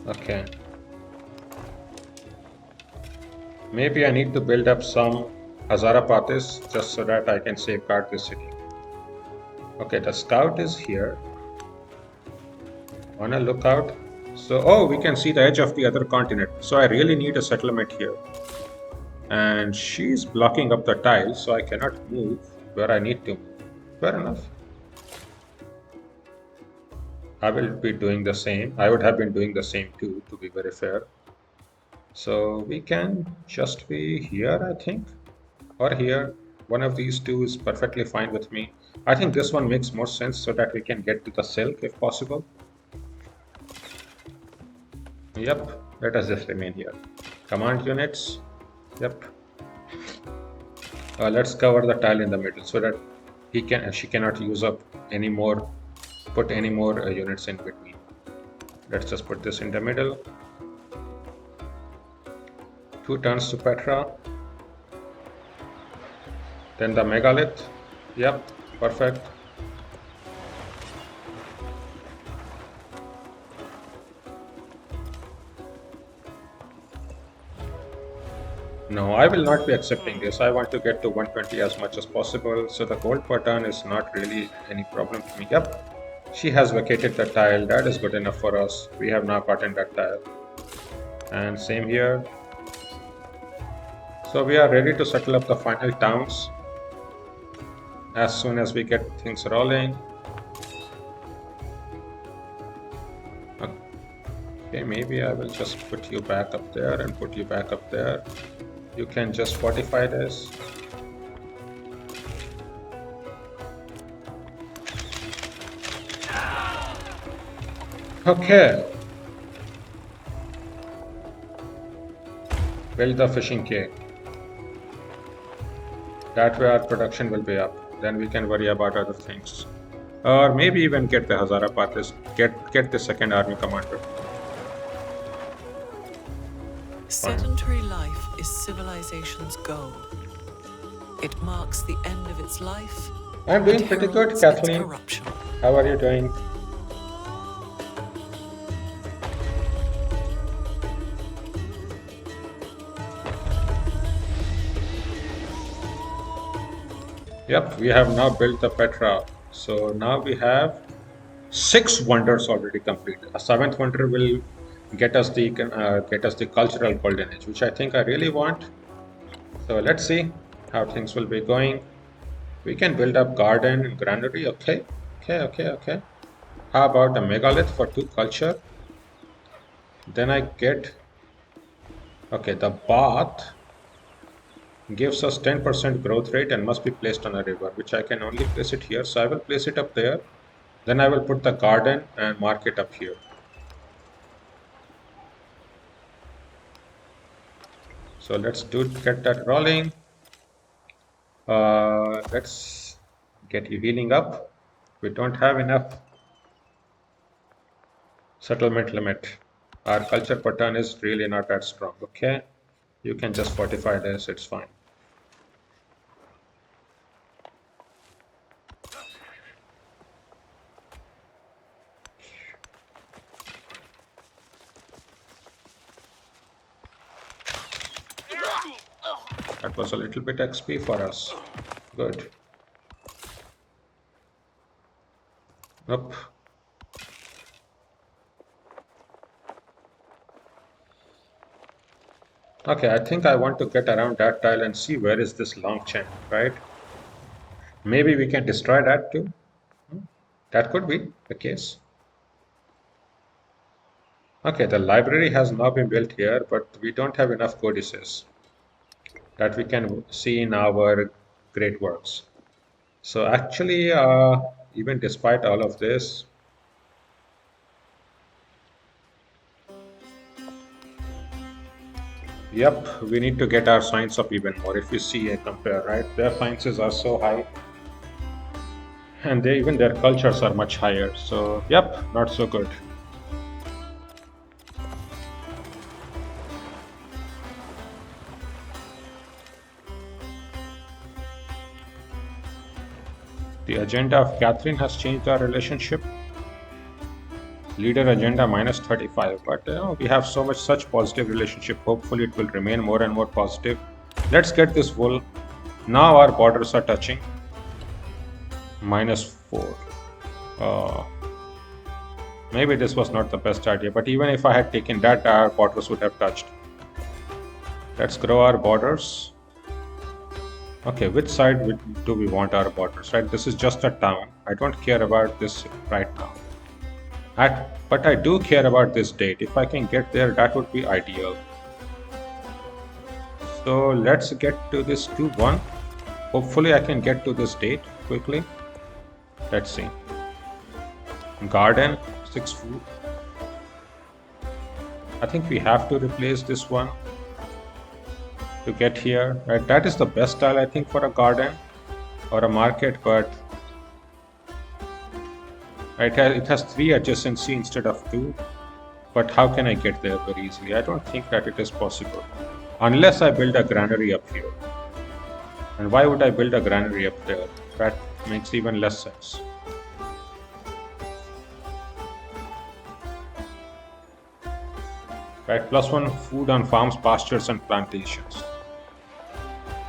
Okay. Maybe I need to build up some Hazarapatis just so that I can safeguard this city. Okay, the scout is here. On a lookout. So, oh, we can see the edge of the other continent. So I really need a settlement here. And she's blocking up the tile, so I cannot move where I need to move. Fair enough. I will be doing the same. I would have been doing the same too, to be very fair. So we can just be here, I think, or here. One of these two is perfectly fine with me. I think this one makes more sense so that we can get to the silk if possible. Yep, let us just remain here. Command units. Yep. Let's cover the tile in the middle so that she cannot use up any more, put any more units in between. Let's just put this in the middle. 2 turns to Petra. Then the megalith. Yep, perfect. No, I will not be accepting this. I want to get to 120 as much as possible, so the gold per turn is not really any problem for me. Yep, she has vacated the tile. That is good enough for us. We have now gotten that tile. And same here. So we are ready to settle up the final towns. as soon as we get things rolling. Okay, maybe I will just put you back up there and put you back up there. You can just fortify this. Okay. Build the fishing quay. That way our production will be up. Then we can worry about other things. Or maybe even get the Hazara Pathis, get the second army commander. Fine. Sedentary life is civilization's goal. It marks the end of its life. I'm doing and pretty good, heralds its Kathleen. corruption. How are you doing? Yep, we have now built the Petra. So now we have 6 wonders already complete. A 7th wonder will get us the cultural golden age, which I think I really want. So let's see how things will be going. We can build up garden, granary. Okay. How about the megalith for 2 culture? Then I get, okay, the bath gives us 10% growth rate and must be placed on a river, which I can only place it here. So I will place it up there. Then I will put the garden and mark it up here. So let's get that rolling. Let's get you healing up. We don't have enough settlement limit. Our culture per turn is really not that strong. Okay, you can just fortify this, it's fine. That was a little bit XP for us. Good. Nope. Okay, I think I want to get around that tile and see where is this long chain, right? Maybe we can destroy that too. That could be the case. Okay, the library has now been built here, but we don't have enough codices that we can see in our great works. So actually, even despite all of this, yep, we need to get our science up even more. If you see and compare, right, their sciences are so high, and even their cultures are much higher. So yep, not so good. The agenda of Catherine has changed our relationship. Leader agenda minus 35, but we have such positive relationship. Hopefully it will remain more and more positive. Let's get this wool. Now our borders are touching. -4. Maybe this was not the best idea, but even if I had taken that, our borders would have touched. Let's grow our borders. Okay, which side do we want our borders, right? This is just a town. I don't care about this right now. But I do care about this date. If I can get there, that would be ideal. So let's get to this 2-1. Hopefully I can get to this date quickly. Let's see. Garden, 6 food. I think we have to replace this one to get here, right? That is the best style, I think, for a garden or a market, but it has 3 adjacency instead of 2. But how can I get there very easily? I don't think that it is possible unless I build a granary up here. And why would I build a granary up there? That makes even less sense. Right, +1 food on farms, pastures and plantations.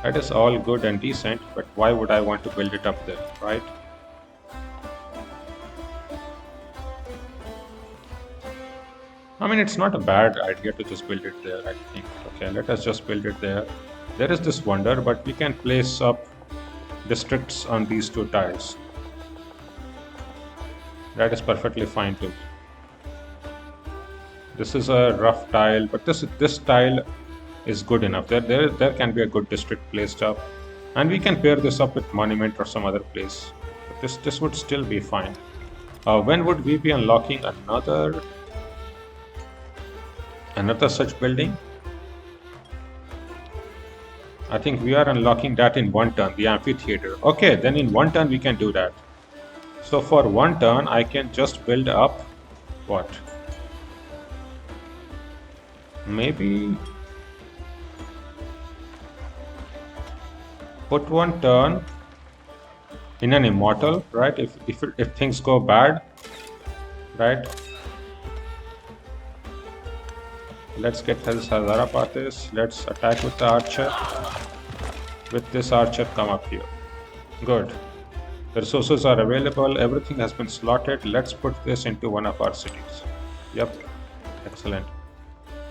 That is all good and decent, but why would I want to build it up there, right? I mean, it's not a bad idea to just build it there, I think. Okay, let us just build it there. There is this wonder, but we can place up districts on these two tiles. That is perfectly fine too. This is a rough tile, but this tile is good enough. There can be a good district placed up, and we can pair this up with monument or some other place. But this would still be fine. When would we be unlocking another such building? I think we are unlocking that in one turn, the amphitheater. Okay, then in one turn we can do that. So for one turn, I can just build up what? Maybe put one turn in an immortal, right? If things go bad, right? Let's get this Hazarapatis. Let's attack with the archer. With this archer, come up here. Good. The resources are available. Everything has been slotted. Let's put this into one of our cities. Yep. Excellent.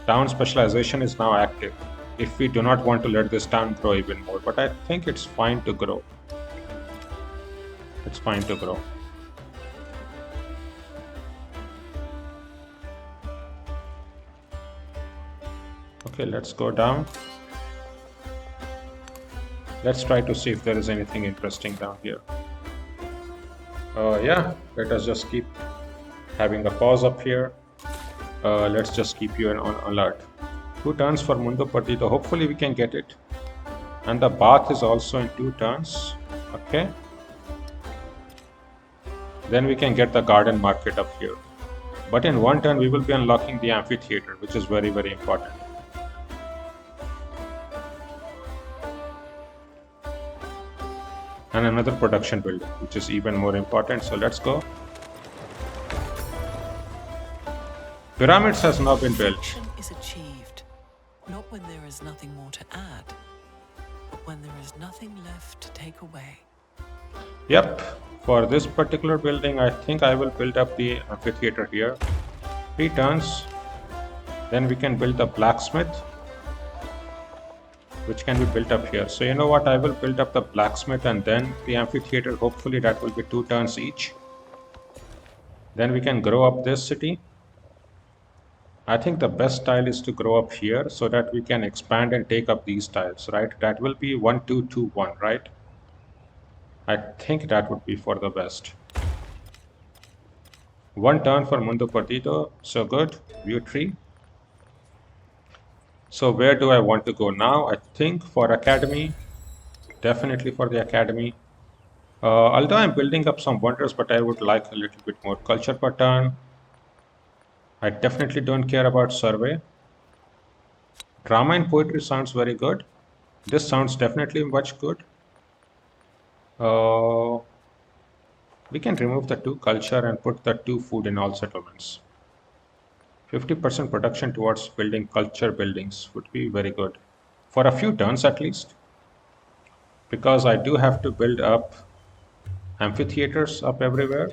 Town specialization is now active. If we do not want to let this town grow even more, but I think it's fine to grow. It's fine to grow. Okay, let's go down. Let's try to see if there is anything interesting down here. Yeah, let us just keep having a pause up here. Let's just keep you on alert. 2 turns for Mundo Perdido. Hopefully we can get it. And the bath is also in 2 turns. Okay. Then we can get the garden market up here. But in 1 turn we will be unlocking the amphitheater, which is very, very important. And another production building, which is even more important. So let's go. Pyramids has now been built. Perfection is achieved, not when there is nothing more to add, but when there is nothing left to take away. Yep. For this particular building, I think I will build up the amphitheater here. 3 turns. Then we can build the blacksmith, which can be built up here. So you know what, I will build up the blacksmith and then the amphitheater. Hopefully that will be 2 turns each. Then we can grow up this city. I think the best tile is to grow up here so that we can expand and take up these tiles, right? That will be 1 2 2 1, right? I think that would be for the best. 1 turn for Mundo Perdido. So good. View tree. So where do I want to go now? I think for academy, definitely for the academy. Although I'm building up some wonders, but I would like a little bit more culture per turn. I definitely don't care about survey. Drama and poetry sounds very good. This sounds definitely much good. We can remove the 2 culture and put the 2 food in all settlements. 50% production towards building culture buildings would be very good. For a few turns at least. Because I do have to build up amphitheaters up everywhere.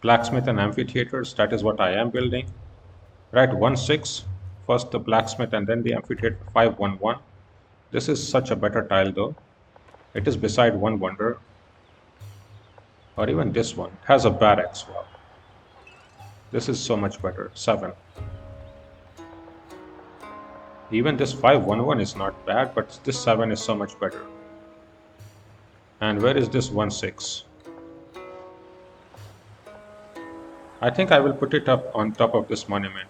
Blacksmith and amphitheaters, that is what I am building. Right, 1 6. First the blacksmith and then the amphitheater. 5 1 1. This is such a better tile though. It is beside 1 wonder. Or even this one. It has a barracks. Wow. This is so much better. 7. Even this 5 1 1 is not bad, but this 7 is so much better. And where is this 1 6? I think I will put it up on top of this monument.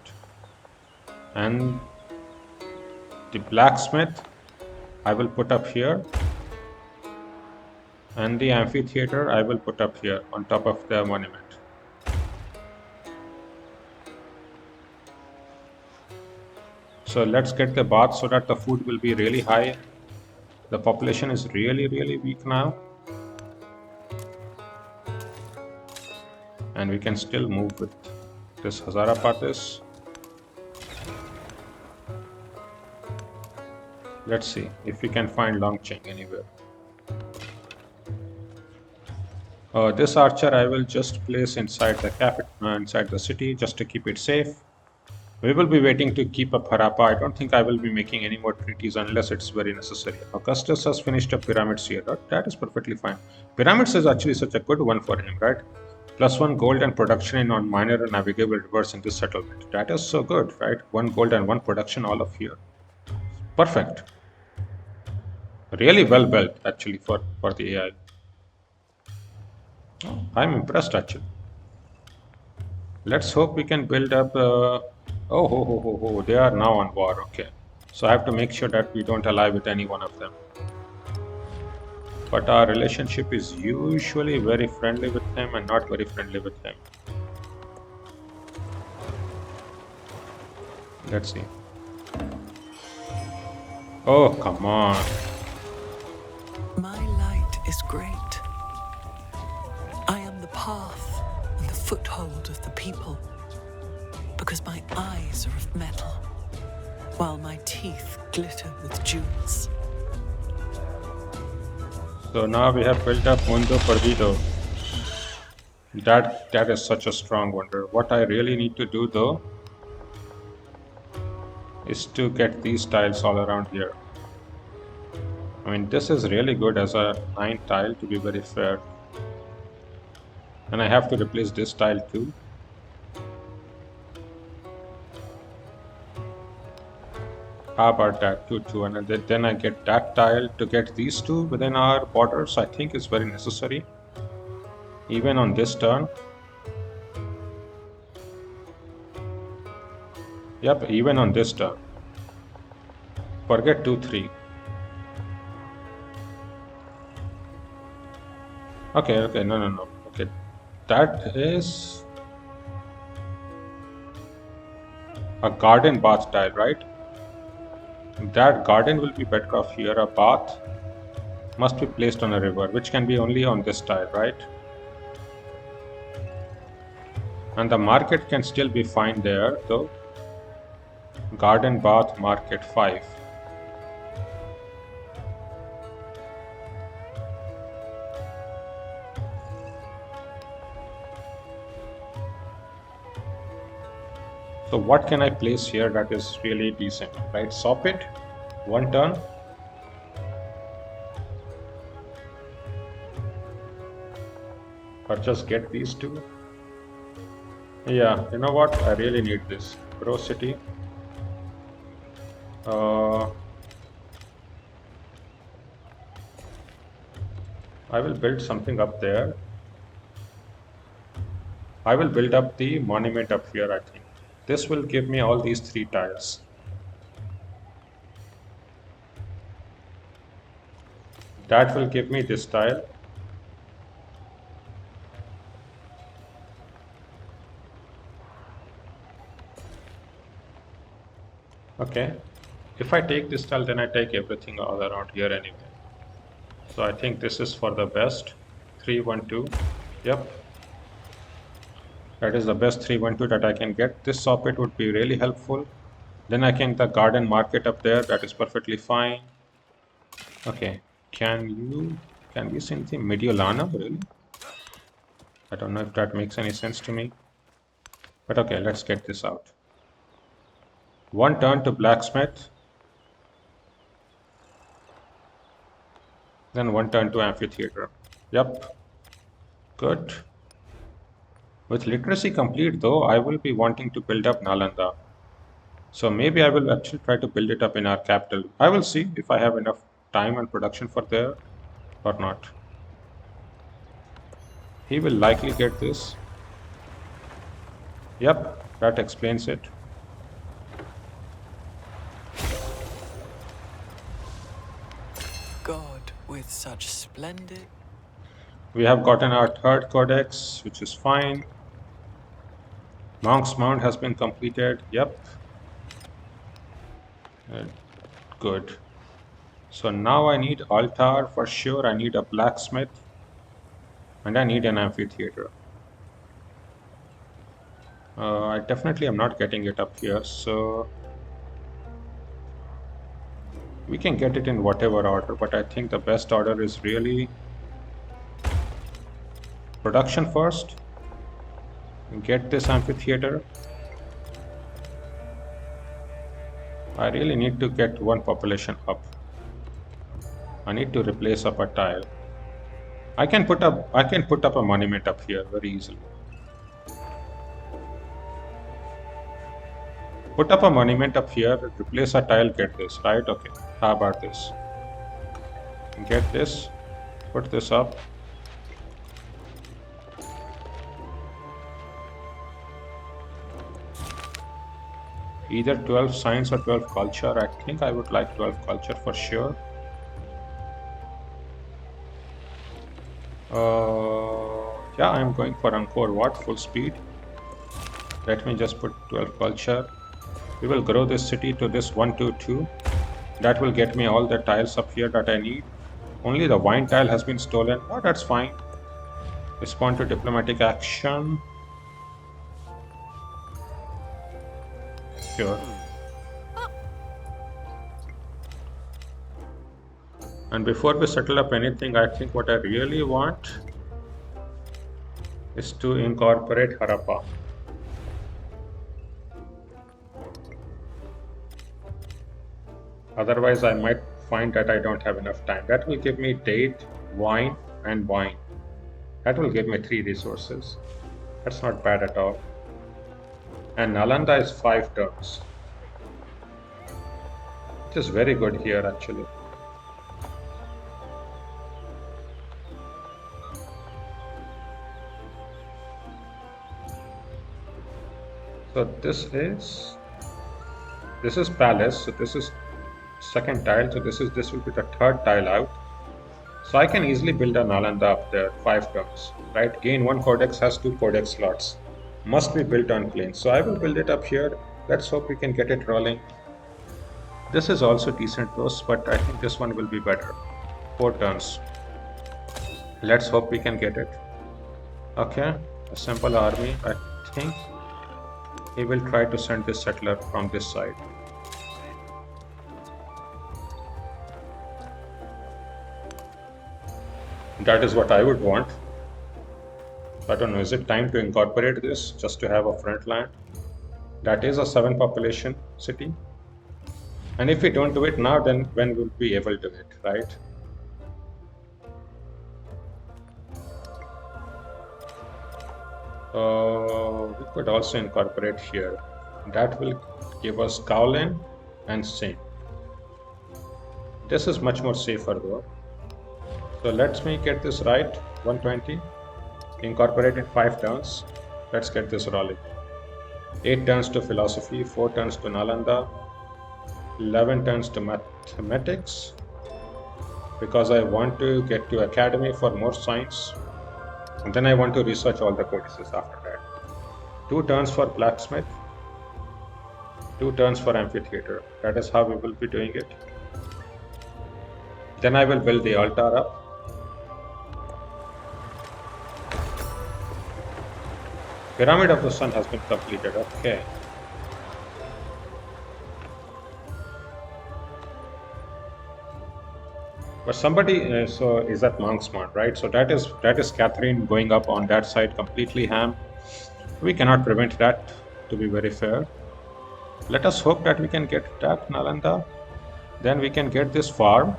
And the blacksmith I will put up here. And the amphitheater I will put up here on top of the monument. So let's get the bath so that the food will be really high. The population is really, really weak now. And we can still move with this Hazarapatis. Let's see if we can find Longcheng anywhere. This archer I will just place inside the inside the city just to keep it safe. We will be waiting to keep up Harappa. I don't think I will be making any more treaties unless it's very necessary. Augustus has finished up pyramids here. That is perfectly fine. Pyramids is actually such a good one for him, right? +1 gold and production in on minor and navigable rivers in this settlement. That is so good, right? 1 gold and 1 production all of here. Perfect. Really well built actually for the AI. Oh, I'm impressed actually. Let's hope we can build up. They are now on war. Okay, so I have to make sure that we don't ally with any one of them. But our relationship is usually very friendly with them and not very friendly with them. Let's see. Oh, come on. My light is great. I am the path and the foothold of the people, because my eyes are of metal, while my teeth glitter with jewels. So now we have built up Mundo Perdido. That is such a strong wonder. What I really need to do though is to get these tiles all around here. I mean, this is really good as a 9 tile to be very fair. And I have to replace this tile too. How about that? 2, and then I get that tile to get these two within our borders. I think is very necessary. Even on this turn. Yep, even on this turn. Forget 2, 3. Okay, no. Okay, that is a garden bath tile, right? That garden will be better off here. A bath must be placed on a river, which can be only on this tile, right? And the market can still be fine there, though. Garden, bath, market 5. So what can I place here that is really decent, right? Soppit, 1 turn. Or just get these two. Yeah, you know what? I really need this. Grow City. I will build something up there. I will build up the monument up here, I think. This will give me all these 3 tiles. That will give me this tile. Okay. If I take this tile, then I take everything all around here anyway. So I think this is for the best. 3, 1, 2. Yep. That is the best 3, 1, 2 that I can get. This socket would be really helpful. Then I can the garden market up there. That is perfectly fine. Okay. Can we see anything? Mediolana, really? I don't know if that makes any sense to me. But okay, let's get this out. 1 turn to blacksmith. Then 1 turn to amphitheater. Yep. Good. With literacy complete though, I will be wanting to build up Nalanda. So maybe I will actually try to build it up in our capital. I will see if I have enough time and production for there or not. He will likely get this. Yep, that explains it. God with such splendid. We have gotten our 3rd codex, which is fine. Monk's Mount has been completed. Yep. Good. So now I need altar for sure. I need a blacksmith. And I need an amphitheater. I definitely am not getting it up here. So we can get it in whatever order. But I think the best order is really production first. Get this amphitheater. I really need to get one population up. I need to replace up a tile. I can put up a monument up here very easily. Put up a monument up here, replace a tile, get this, right? Okay. How about this? Get this, put this up. Either 12 science or 12 culture. I think I would like 12 culture for sure. Yeah, I'm going for Angkor Wat full speed. Let me just put 12 culture. We will grow this city to this 122. That will get me all the tiles up here that I need. Only the wine tile has been stolen. Oh, that's fine. Respond to diplomatic action. Sure. And before we settle up anything, I think what I really want is to incorporate Harappa. Otherwise, I might find that I don't have enough time. That will give me date, wine, and wine. That will give me 3 resources. That's not bad at all. And Nalanda is 5 turns. It is very good here actually. So this is palace. So this is second tile. So this will be the third tile out. So I can easily build a Nalanda up there, 5 turns, right? Gain 1 codex, has 2 codex slots. Must be built on planes. So I will build it up here. Let's hope we can get it rolling. This is also decent though, but I think this one will be better. 4 turns. Let's hope we can get it. Okay, assemble army. I think he will try to send this settler from this side. That is what I would want. I don't know, is it time to incorporate this just to have a front land? That is a 7 population city. And if we don't do it now, then when will we be able to do it, right? We could also incorporate here. That will give us Kowloon and Singh. This is much more safer though. So let me get this right. 120. Incorporate in 5 turns. Let's get this rolling. 8 turns to philosophy, 4 turns to Nalanda, 11 turns to mathematics, because I want to get to academy for more science, and then I want to research all the codices after that. 2 turns for blacksmith, 2 turns for amphitheater. That is how we will be doing it. Then I will build the altar up. Pyramid of the Sun has been completed. Okay. But somebody, so is that Monksmart, right? So that is Catherine going up on that side completely ham. We cannot prevent that, to be very fair. Let us hope that we can get that Nalanda. Then we can get this farm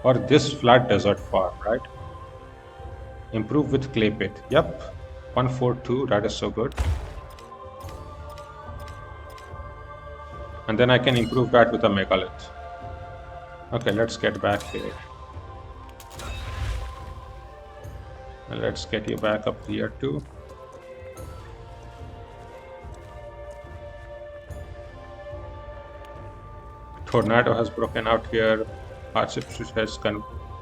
or this flat desert farm, right? Improve with clay pit. Yep. 142, that is so good. And then I can improve that with a megalith. Okay, let's get back here. And let's get you back up here too. Tornado has broken out here. Hatshepsut has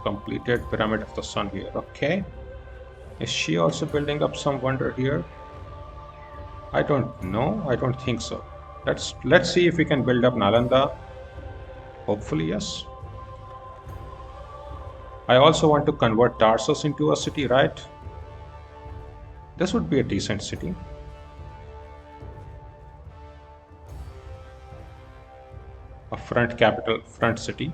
completed Pyramid of the Sun here. Okay. Is she also building up some wonder here? I don't know. I don't think so. Let's see if we can build up Nalanda. Hopefully, yes. I also want to convert Tarsus into a city, right? This would be a decent city. A front city.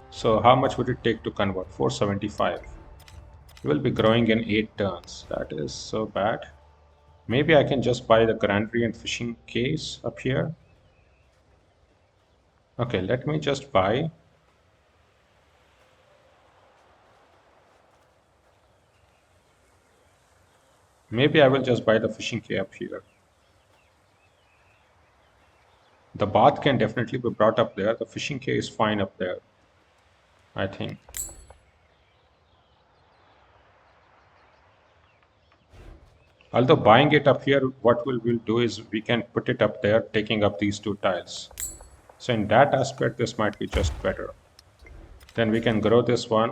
So how much would it take to convert? 475. We will be growing in 8 turns. That is so bad. Maybe I can just buy the granary and fishing case up here. Okay, let me just buy. Maybe I will just buy the fishing key up here. The bath can definitely be brought up there. The fishing key is fine up there, I think. Although buying it up here, what we'll do is we can put it up there, taking up these two tiles. So in that aspect, this might be just better. Then we can grow this one,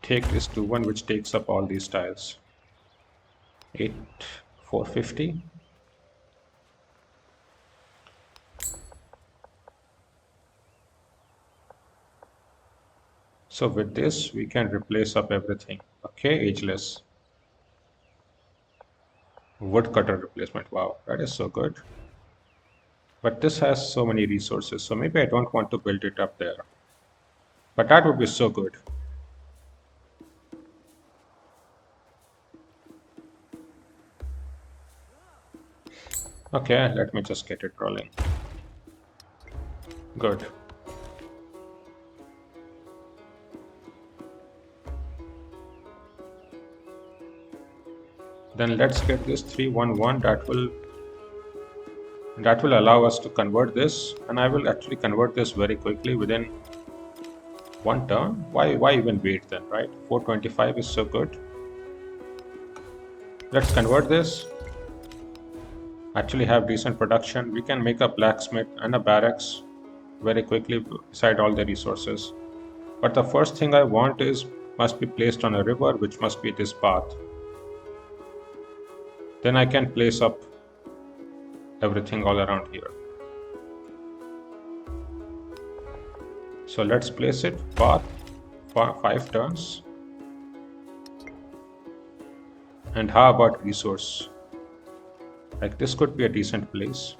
take this to one which takes up all these tiles. 8, 450. So with this, we can replace up everything. Okay, ageless. Woodcutter replacement. Wow, that is so good. But this has so many resources, so maybe I don't want to build it up there. But that would be so good. Okay, let me just get it rolling. Good. Then let's get this 311. That will allow us to convert this, and I will actually convert this very quickly within one turn. Why even wait then, right? 425 is so good. Let's convert this. Actually have decent production. We can make a blacksmith and a barracks very quickly beside all the resources. But the first thing I want is must be placed on a river, which must be this path. Then I can place up everything all around here. So let's place it path for 5 turns. And how about resource? Like this could be a decent place.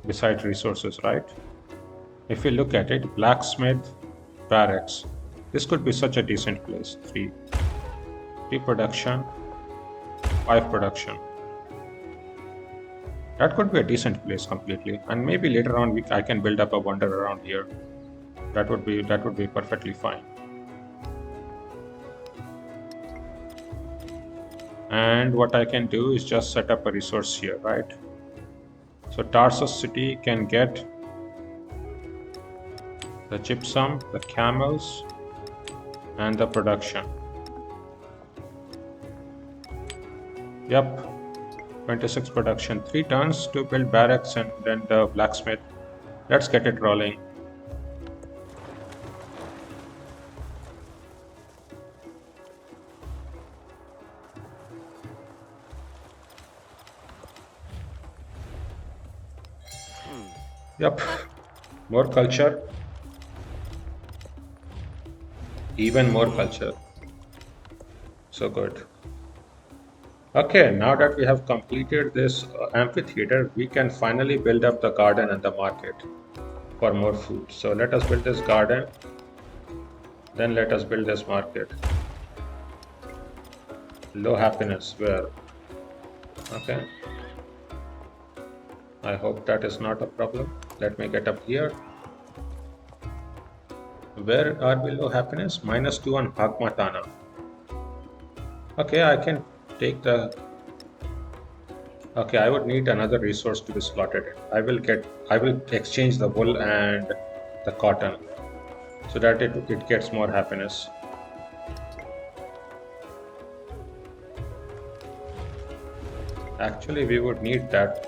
Besides resources, right? If you look at it, blacksmith, barracks. This could be such a decent place. 3 production, 5 production. That could be a decent place completely. And maybe later on I can build up a wonder around here. That would be perfectly fine. And what I can do is just set up a resource here, right? So Tarsus city can get the gypsum, the camels, and the production. Yep, 26 production, 3 turns to build barracks and then the blacksmith. Let's get it rolling. Yep, more culture, even more culture. So good. Okay, now that we have completed this amphitheater, we can finally build up the garden and the market for more food. So let us build this garden, then let us build this market. Low happiness, where? Okay. I hope that is not a problem. Let me get up here. Where are we low happiness? -2 on Hagmatana. Okay, I can take the... Okay, I would need another resource to be slotted in. I will exchange the wool and the cotton so that it gets more happiness. Actually, we would need that.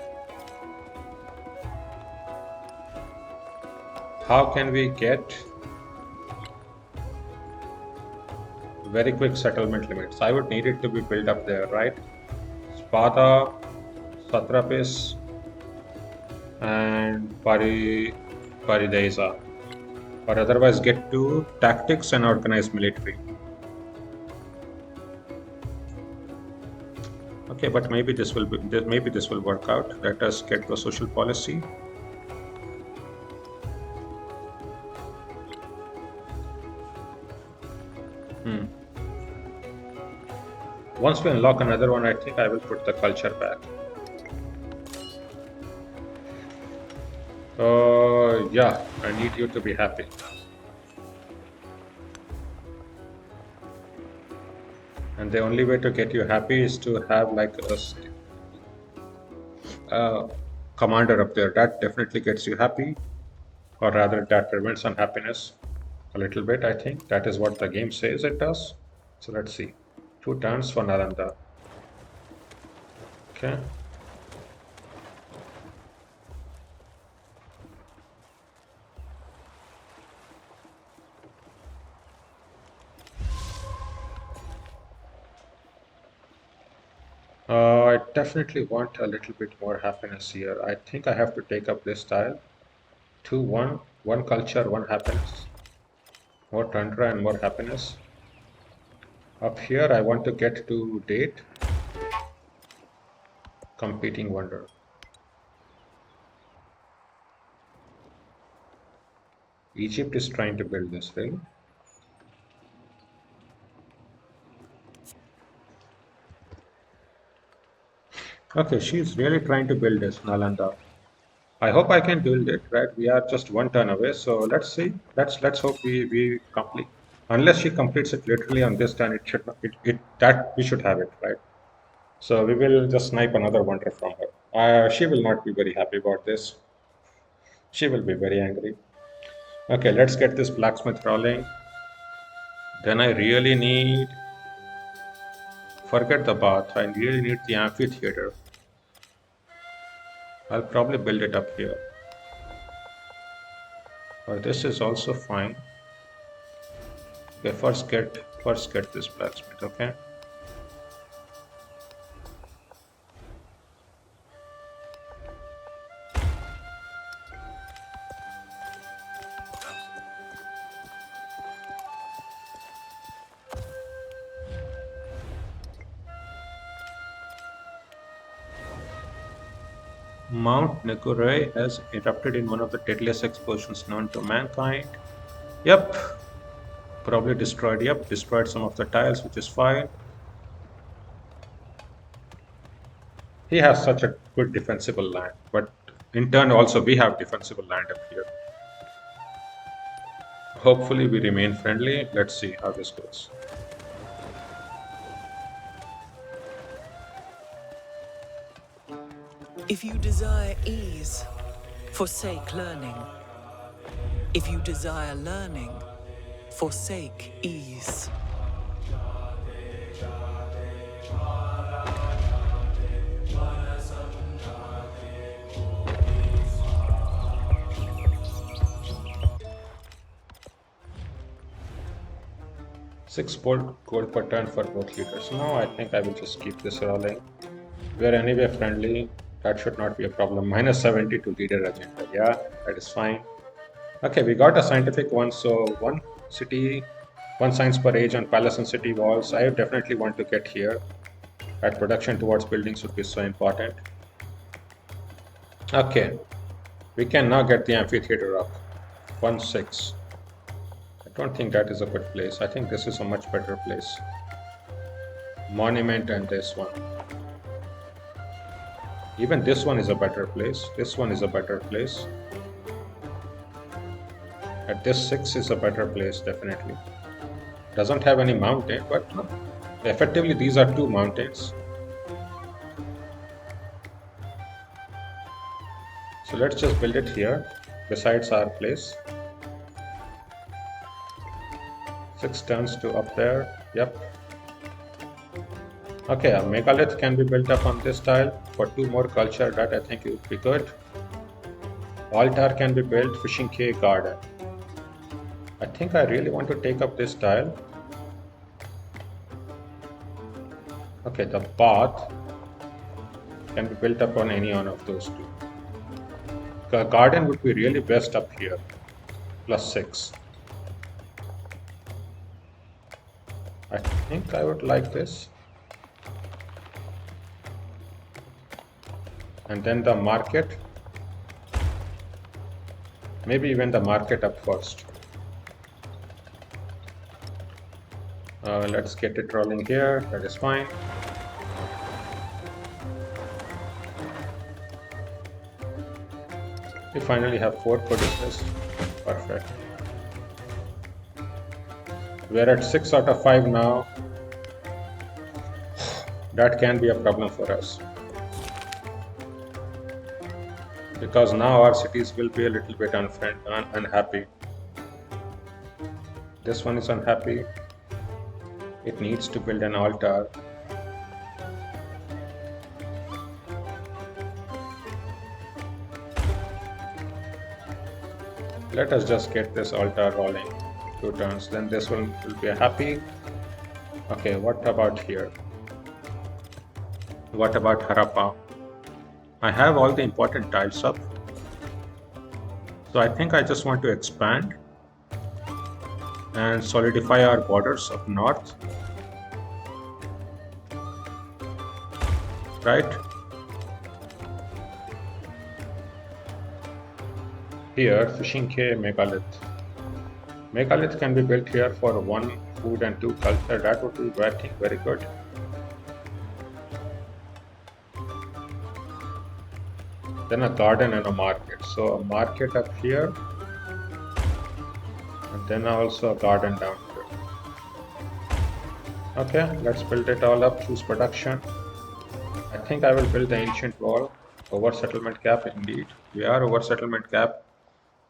How can we get very quick settlement limits? I would need it to be built up there, right? Sparta, Satrapis, and Paridesa. Or otherwise get to tactics and organized military. Okay, but maybe this will work out. Let us get to a social policy. Once we unlock another one, I think I will put the culture back. Yeah, I need you to be happy. And the only way to get you happy is to have like a commander up there. That definitely gets you happy, or rather, that prevents unhappiness a little bit. I think that is what the game says it does. So let's see. 2 turns for Nalanda. Okay. I definitely want a little bit more happiness here. I think I have to take up this style. 2, 1, 1 culture, 1 happiness. More tundra and more happiness. Up here, I want to get to date. Competing wonder. Egypt is trying to build this, really. Okay, she's really trying to build this, Nalanda. I hope I can build it, right? We are just 1 turn away, so let's see. Let's hope we complete. Unless she completes it literally on this turn, it should not, it that we should have it, right? So we will just snipe another wonder from her. She will not be very happy about this. She will be very angry. Okay, let's get this blacksmith rolling. Then I really need. Forget the bath. I really need the amphitheater. I'll probably build it up here. Or this is also fine. Okay, first get this blacksmith, okay? Mount Negore has erupted in one of the deadliest explosions known to mankind. Yep, probably destroyed. Yep, destroyed some of the tiles, which is fine. He has such a good defensible land, but in turn also we have defensible land up here. Hopefully we remain friendly. Let's see how this goes. If you desire ease, forsake learning. If you desire learning, forsake ease. Six gold per turn for both leaders. No, I think I will just keep this rolling. We are anyway friendly. That should not be a problem. Minus 70 to leader agenda. Yeah, that is fine. Okay, we got a scientific one. So 1 city, 1 science per age on palace and city walls. I definitely want to get here. That production towards buildings would be so important. Okay, we can now get the amphitheater up. 1-6. I don't think that is a good place. I think this is a much better place. Monument and this one. Even this one is a better place. This one is a better place. At this 6 is a better place, definitely. Doesn't have any mountain, but effectively these are 2 mountains. So let's just build it here, besides our place. 6 turns to up there. Yep. Okay, a megalith can be built up on this tile for 2 more culture. That I think would be good. Altar can be built, fishing cave, garden. I think I really want to take up this tile. Okay, the bath can be built up on any one of those 2. The garden would be really best up here, plus 6. I think I would like this. And then the market. Maybe even the market up first. Let's get it rolling here. That is fine. We finally have 4 codices. Perfect. We're at 6 out of 5 now. That can be a problem for us, because now our cities will be a little bit unhappy. This one is unhappy. It needs to build an altar. Let us just get this altar rolling 2 turns, then this one will be happy. Okay, what about here? What about Harappa? I have all the important tiles up, so I think I just want to expand and solidify our borders up north, right? Here, Fishing Cay, Megalith. Megalith can be built here for 1 food and 2 culture. That would be, I think, very good. Then a garden and a market. So a market up here, and then also a garden down here. Okay, let's build it all up. Choose production. I think I will build the ancient wall. Over settlement cap, indeed. We are over settlement cap.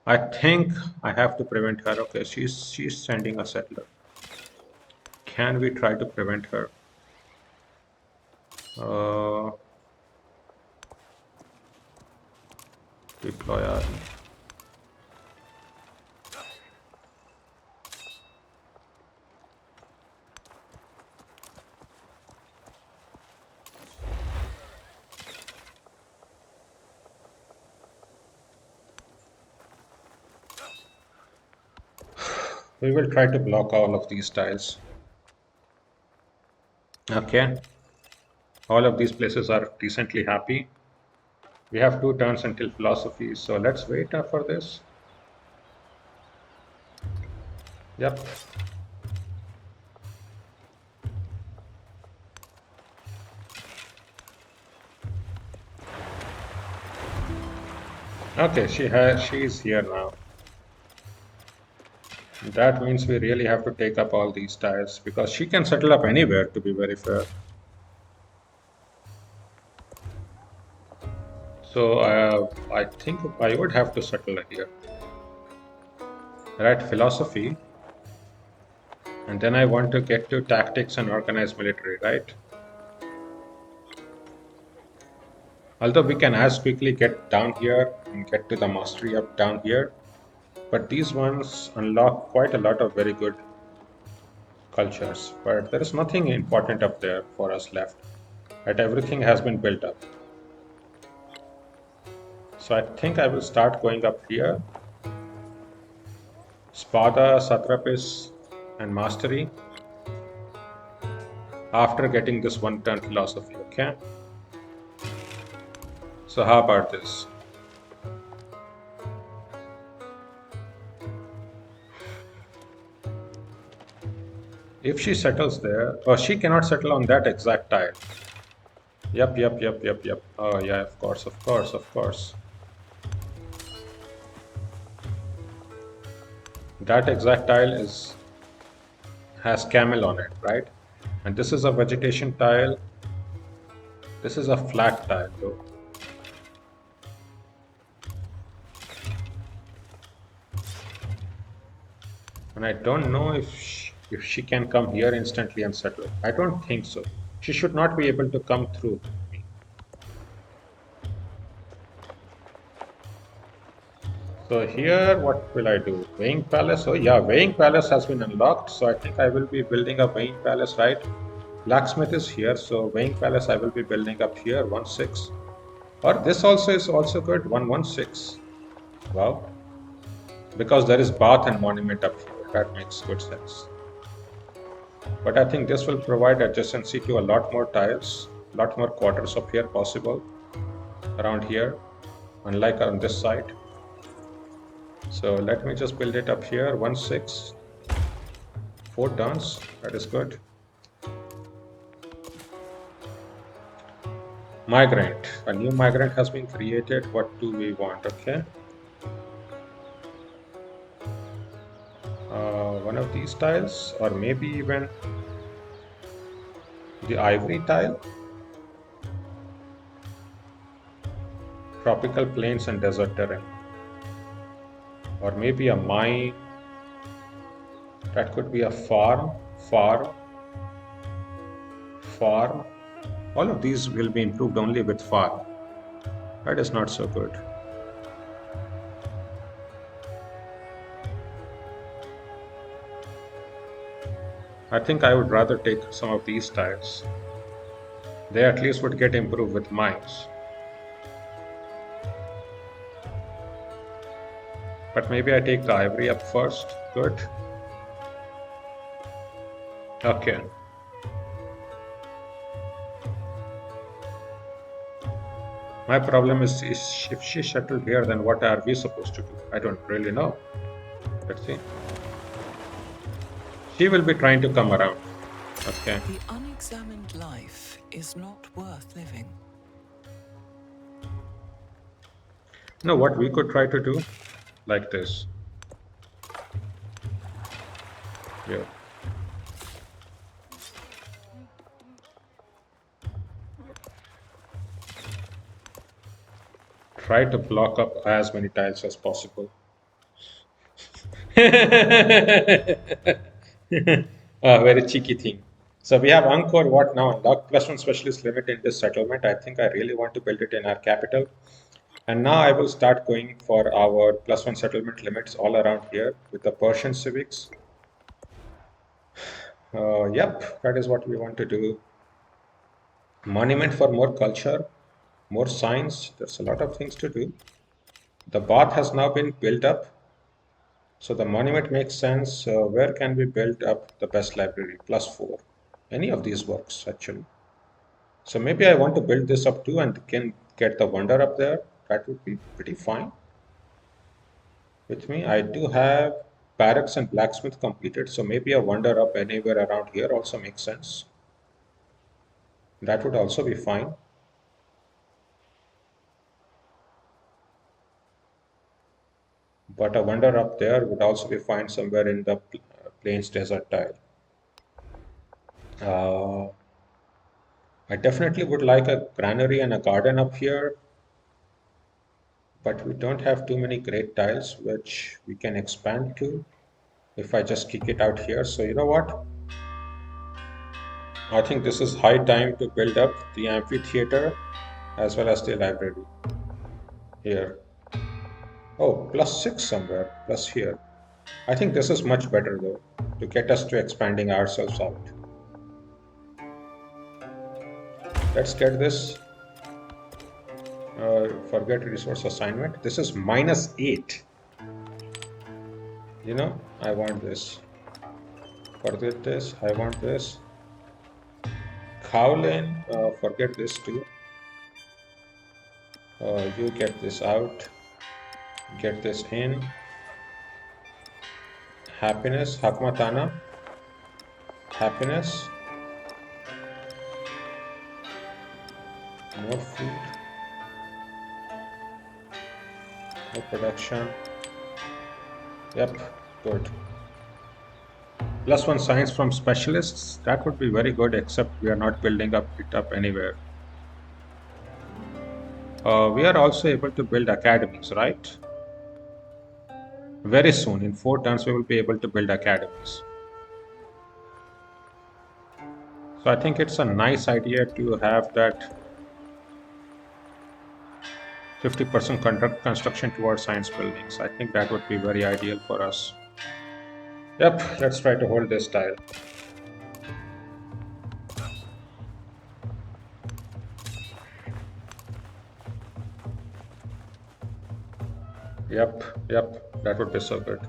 I think I have to prevent her. Okay, she's sending a settler. Can we try to prevent her? Deploy army. We will try to block all of these tiles. Okay. All of these places are decently happy. We have 2 turns until philosophy, so let's wait for this. Yep. Okay, she's here now. That means we really have to take up all these tiles, because she can settle up anywhere, to be very fair. So I think I would have to settle here. Right, philosophy. And then I want to get to tactics and organized military, right? Although we can as quickly get down here and get to the mastery up down here. But these ones unlock quite a lot of very good cultures. But there is nothing important up there for us left. Right, everything has been built up. So I think I will start going up here. Spada, Satrapis, and Mastery. After getting this 1 turn philosophy, okay? So how about this? If she settles there, or she cannot settle on that exact tile. Yep. Oh yeah, of course. That exact tile has camel on it, right? And this is a vegetation tile. This is a flat tile though. And I don't know if she can come here instantly and settle. I don't think so. She should not be able to come through me. So here, what will I do? Weighing Palace. Oh yeah, Weighing Palace has been unlocked. So I think I will be building a Weighing Palace, right? Blacksmith is here. So Weighing Palace I will be building up here, 1-6. Or this also is also good, 1-1-6. Wow. Because there is bath and monument up here. That makes good sense. But I think this will provide adjacency to a lot more tiles, a lot more quarters up here possible around here, unlike on this side. So let me just build it up here, 1-6, 4 turns, that is good. Migrant, a new migrant has been created. What do we want? Okay, one of these tiles, or maybe even the ivory tile. Tropical plains and desert terrain, or maybe a mine. That could be a farm. All of these will be improved only with farm. That is not so good. I think I would rather take some of these tiles. They at least would get improved with mines. But maybe I take the ivory up first. Good. Okay. My problem is if she settled here, then what are we supposed to do? I don't really know. Let's see. She will be trying to come around. Okay. The unexamined life is not worth living. Now, what we could try to do, like this. Yeah. Try to block up as many tiles as possible. Very cheeky thing. So we have Angkor, what now? Unlock +1 specialist limit in this settlement. I think I really want to build it in our capital. And now I will start going for our +1 settlement limits all around here with the Persian civics. Yep, that is what we want to do. Monument for more culture, more science. There's a lot of things to do. The bath has now been built up. So the monument makes sense. Where can we build up the best library? +4. Any of these works actually. So maybe I want to build this up too and can get the wonder up there. That would be pretty fine with me. I do have barracks and blacksmith completed. So maybe a wonder up anywhere around here also makes sense. That would also be fine. But a wonder up there would also be fine somewhere in the plains desert tile. I definitely would like a granary and a garden up here, but we don't have too many great tiles which we can expand to if I just kick it out here. So you know what? I think this is high time to build up the amphitheater as well as the library here. Oh, +6 somewhere, plus here. I think this is much better though, to get us to expanding ourselves out. Let's get this. Forget resource assignment. This is -8. You know, I want this. Forget this. I want this. Kowlin, forget this too. You get this out. Get this in. Happiness, Hakmatana. Happiness. More food. More production. Yep, good. +1 science from specialists. That would be very good, except we are not building it up anywhere. We are also able to build academies, right? Very soon, in 4 turns, we will be able to build academies. So I think it's a nice idea to have that 50% construction towards science buildings. I think that would be very ideal for us. Yep, let's try to hold this tile. Yep, that would be so good.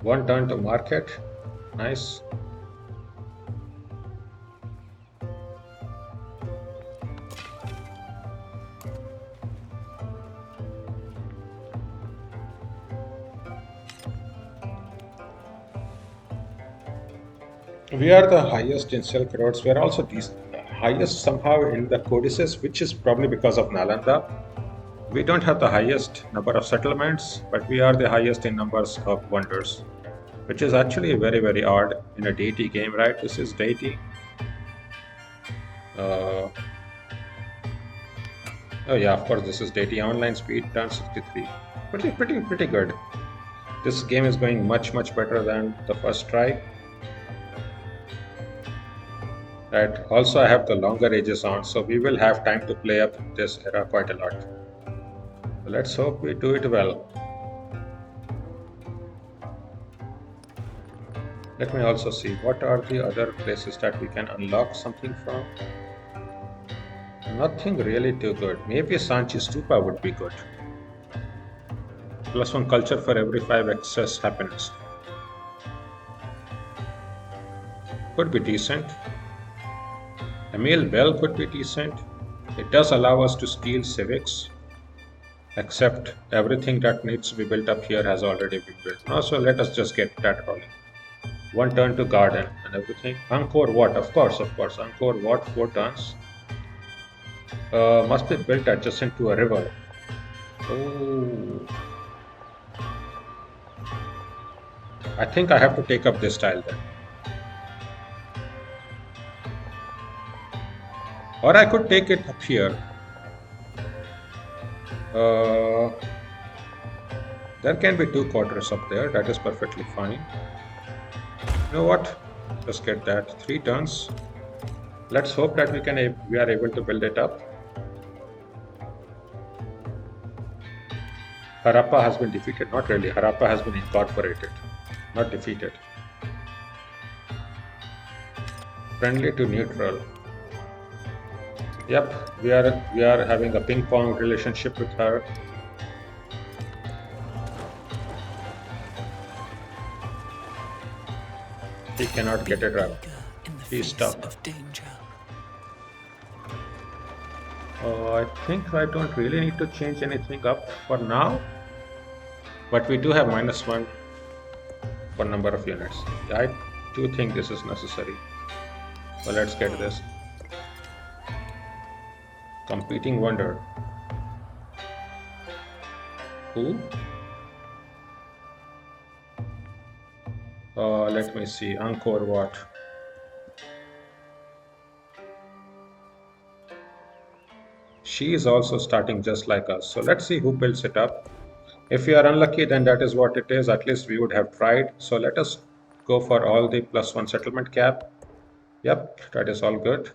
1 turn to market. Nice. We are the highest in Silk Roads. We are also the highest somehow in the codices, which is probably because of Nalanda. We don't have the highest number of settlements, but we are the highest in numbers of wonders, which is actually very, very odd in a deity game, right? This is deity. Uh, oh yeah, of course, this is deity. Online speed turn 63. Pretty good. This game is going much, much better than the first try. Right. Also, I have the longer ages on, so we will have time to play up this era quite a lot. So let's hope we do it well. Let me also see what are the other places that we can unlock something from. Nothing really too good. Maybe Sanchi Stupa would be good. +1 culture for every 5 excess happiness. Could be decent. Emil Bell could be decent. It does allow us to steal civics, except everything that needs to be built up here has already been built. No, so let us just get that rolling. 1 turn to garden and everything. Angkor Wat, of course. Angkor Wat, 4 turns. Must be built adjacent to a river. Oh. I think I have to take up this tile then. Or I could take it up here. There can be 2 quarters up there. That is perfectly fine. You know what? Let's get that. 3 turns. Let's hope that we are able to build it up. Harappa has been defeated. Not really. Harappa has been incorporated, not defeated. Friendly to neutral. Yep, we are having a ping pong relationship with her. He cannot get it right. He's stuck. I think I don't really need to change anything up for now, but we do have -1 for number of units. I do think this is necessary. So let's get this. Competing wonder. Who? Let me see. Angkor Wat. She is also starting just like us. So let's see who builds it up. If we are unlucky, then that is what it is. At least we would have tried. So let us go for all the +1 settlement cap. Yep, that is all good.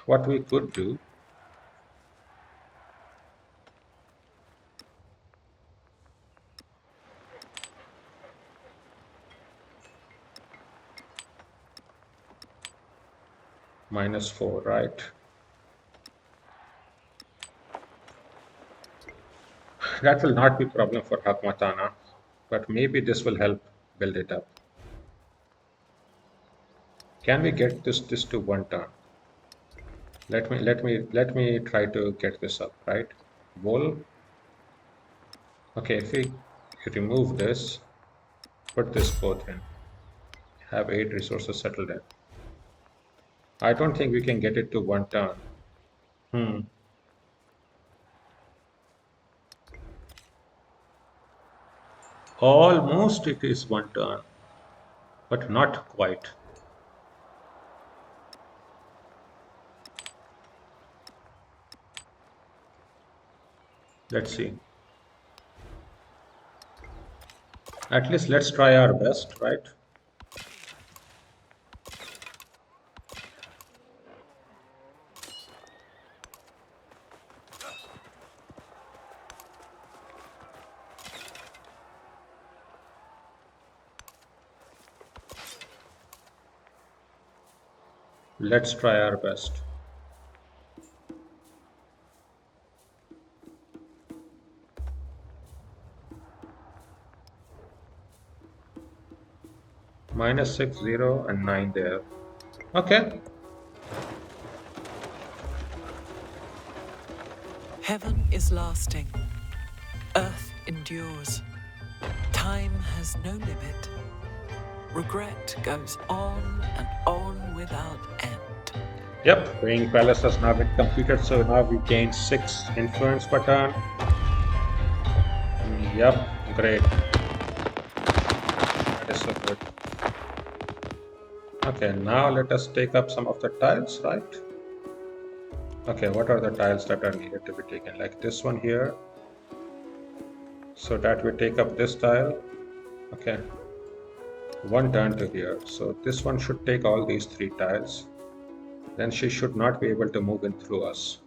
What we could do. -4, right? That will not be a problem for Hakmatana, but maybe this will help build it up. Can we get this to 1 turn? Let me try to get this up, right? Wool. Okay, if we remove this, put this both in, have 8 resources settled in. I don't think we can get it to 1 turn. Almost it is 1 turn, but not quite. Let's see. At least let's try our best, right? Let's try our best. -6, 0, and 9 there. Okay. Heaven is lasting. Earth endures. Time has no limit. Regret goes on and on without end. Yep, Weighing Palace has now been completed, so now we gain 6 influence per turn. Yep, great. That is so good. Okay, now let us take up some of the tiles, right? Okay, what are the tiles that are needed to be taken? Like this one here. So that we take up this tile. Okay. One turn to here. So this one should take all these 3 tiles. Then she should not be able to move in through us.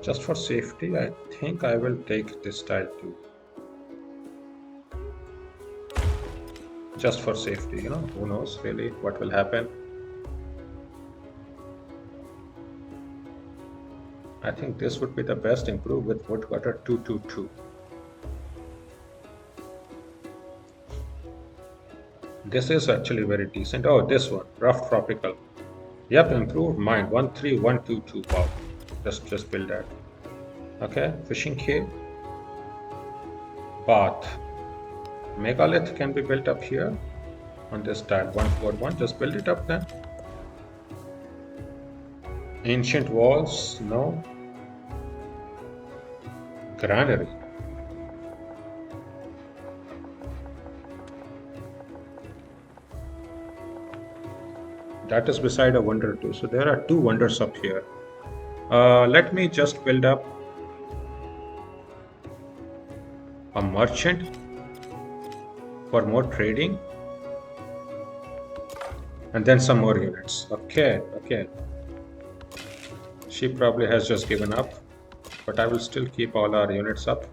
Just for safety, I think I will take this tile too. Just for safety, you know, who knows really what will happen. I think this would be the best. Improve with woodcutter 222. This is actually very decent. Oh, this one, rough tropical. Yep, improved mine 13122. Wow, just build that. Okay, fishing cave, bath, megalith can be built up here on this tile 141. Just build it up then. Ancient walls, no. Granary. That is beside a wonder too. So there are 2 wonders up here. Let me just build up a merchant for more trading. And then some more units. Okay, okay. She probably has just given up. But I will still keep all our units up.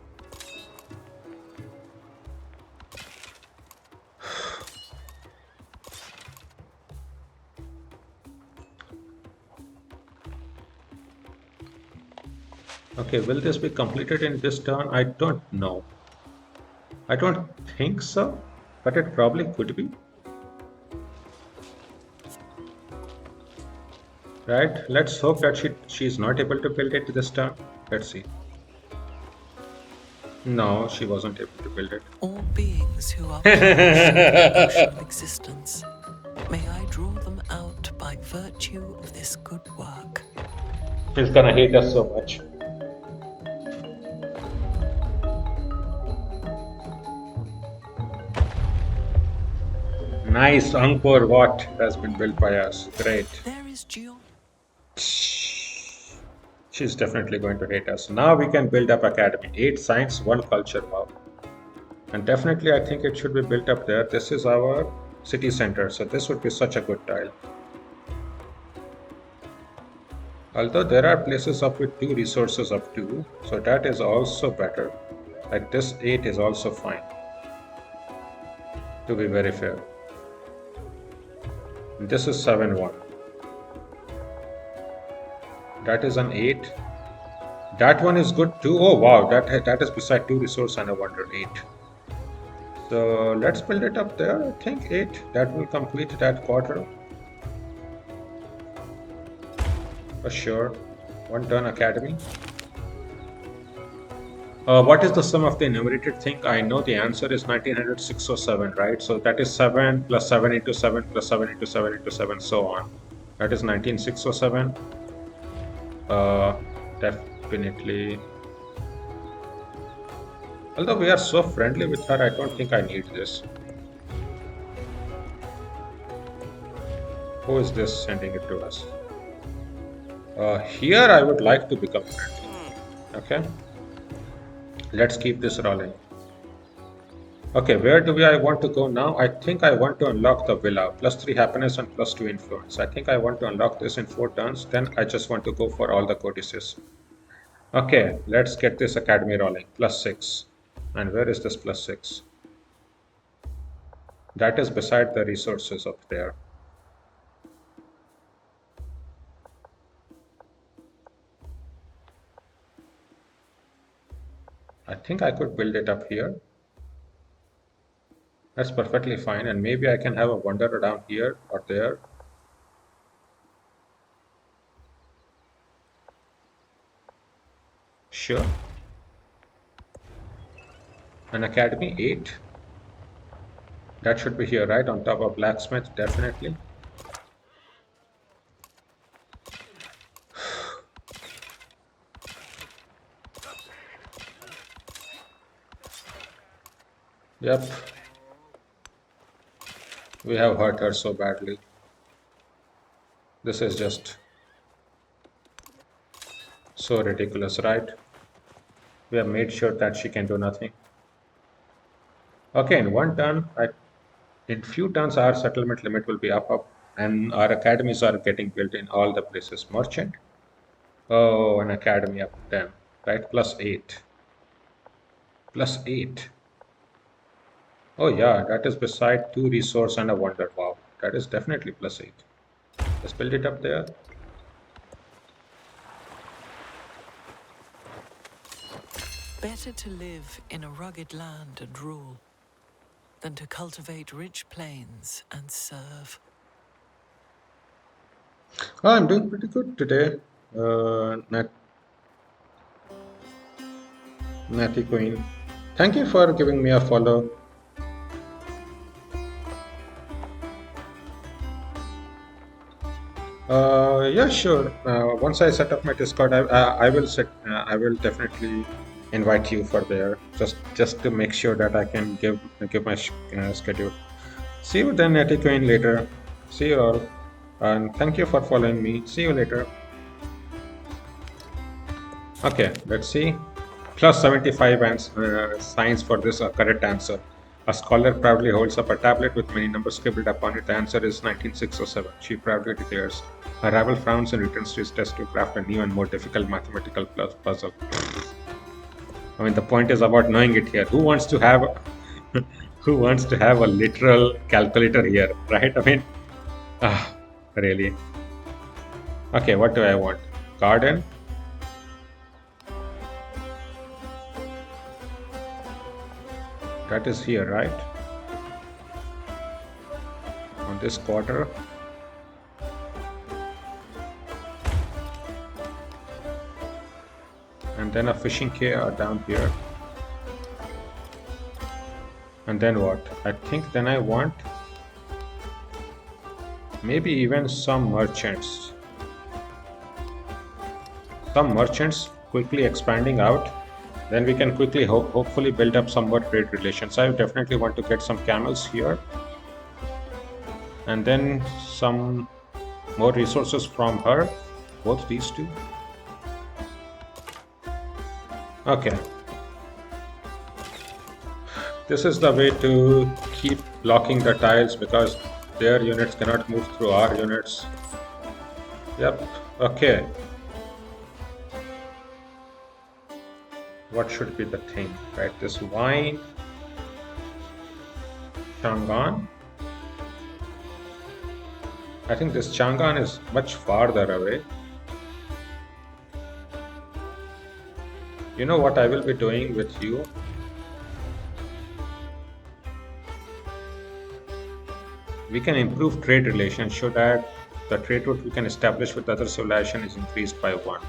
Okay, will this be completed in this turn? I don't know. I don't think so, but it probably could be. Right? Let's hope that she's not able to build it this turn. Let's see. No, she wasn't able to build it. All beings who are plunged in the ocean of existence, may I draw them out by virtue of this good work. She's gonna hate us so much. Nice Angkor Wat has been built by us. Great. There is Geo. She's definitely going to hate us. Now we can build up academy. 8 science, 1 culture. Wow. And definitely I think it should be built up there. This is our city center. So this would be such a good tile. Although there are places up with 2 resources of 2. So that is also better. Like this 8 is also fine. To be very fair. This is 7-1. That is an 8. That one is good too. Oh wow, that is beside 2 resource and a wonder 8. So let's build it up there. I think 8. That will complete that quarter. For sure. 1 turn academy. What is the sum of the enumerated thing? I know the answer is 1900 607, right? So that is 7 plus 7 into 7 plus 7 into 7 into 7, so on. That is 19607. Definitely. Although we are so friendly with her, I don't think I need this. Who is this sending it to us? Here I would like to become friendly. Okay. Let's keep this rolling. Okay, where do I want to go now? I think I want to unlock the villa. +3 happiness and +2 influence. I think I want to unlock this in 4 turns. Then I just want to go for all the codices. Okay, let's get this academy rolling. +6. And where is this +6? That is beside the resources up there. I think I could build it up here. That's perfectly fine, and maybe I can have a wonder down here or there. Sure. An academy 8. That should be here, right? On top of blacksmith, definitely. Yep. We have hurt her so badly. This is just so ridiculous, right? We have made sure that she can do nothing. Okay, in one turn, in few turns, our settlement limit will be up, and our academies are getting built in all the places. Merchant. Oh, an academy up 10, right? Plus 8. Plus 8. Oh, yeah, that is beside 2 resource and a wonder. Wow, that is definitely plus 8. Let's build it up there. Better to live in a rugged land and rule than to cultivate rich plains and serve. Oh, I'm doing pretty good today. Natty Queen. Thank you for giving me a follow. Yeah, sure. Once I set up my Discord, I will set. I will definitely invite you for there, just to make sure that I can give my schedule. See you then, Natty Queen, later. See you all, and thank you for following me. See you later. Okay, let's see. Plus 75 signs for this correct answer. A scholar proudly holds up a tablet with many numbers scribbled upon it. The answer is 19607. She proudly declares. A rival frowns and returns to his desk to craft a new and more difficult mathematical puzzle. I mean, the point is about knowing it here. Who wants to have, who wants to have a literal calculator here, right? I mean, really. Okay, what do I want? Garden. That is here, right? On this quarter. And then a fishing care down here. And then what? I think then I want maybe even some merchants. Some merchants quickly expanding out. Then we can quickly hopefully build up some more trade relations. I definitely want to get some camels here. And then some more resources from her. Both these two. Okay. This is the way to keep blocking the tiles because their units cannot move through our units. Yep. Okay. What should be the thing, right? This wine, Changan. I think this Changan is much farther away. You know what I will be doing with you? We can improve trade relations so that the trade route we can establish with other civilization is increased by 1.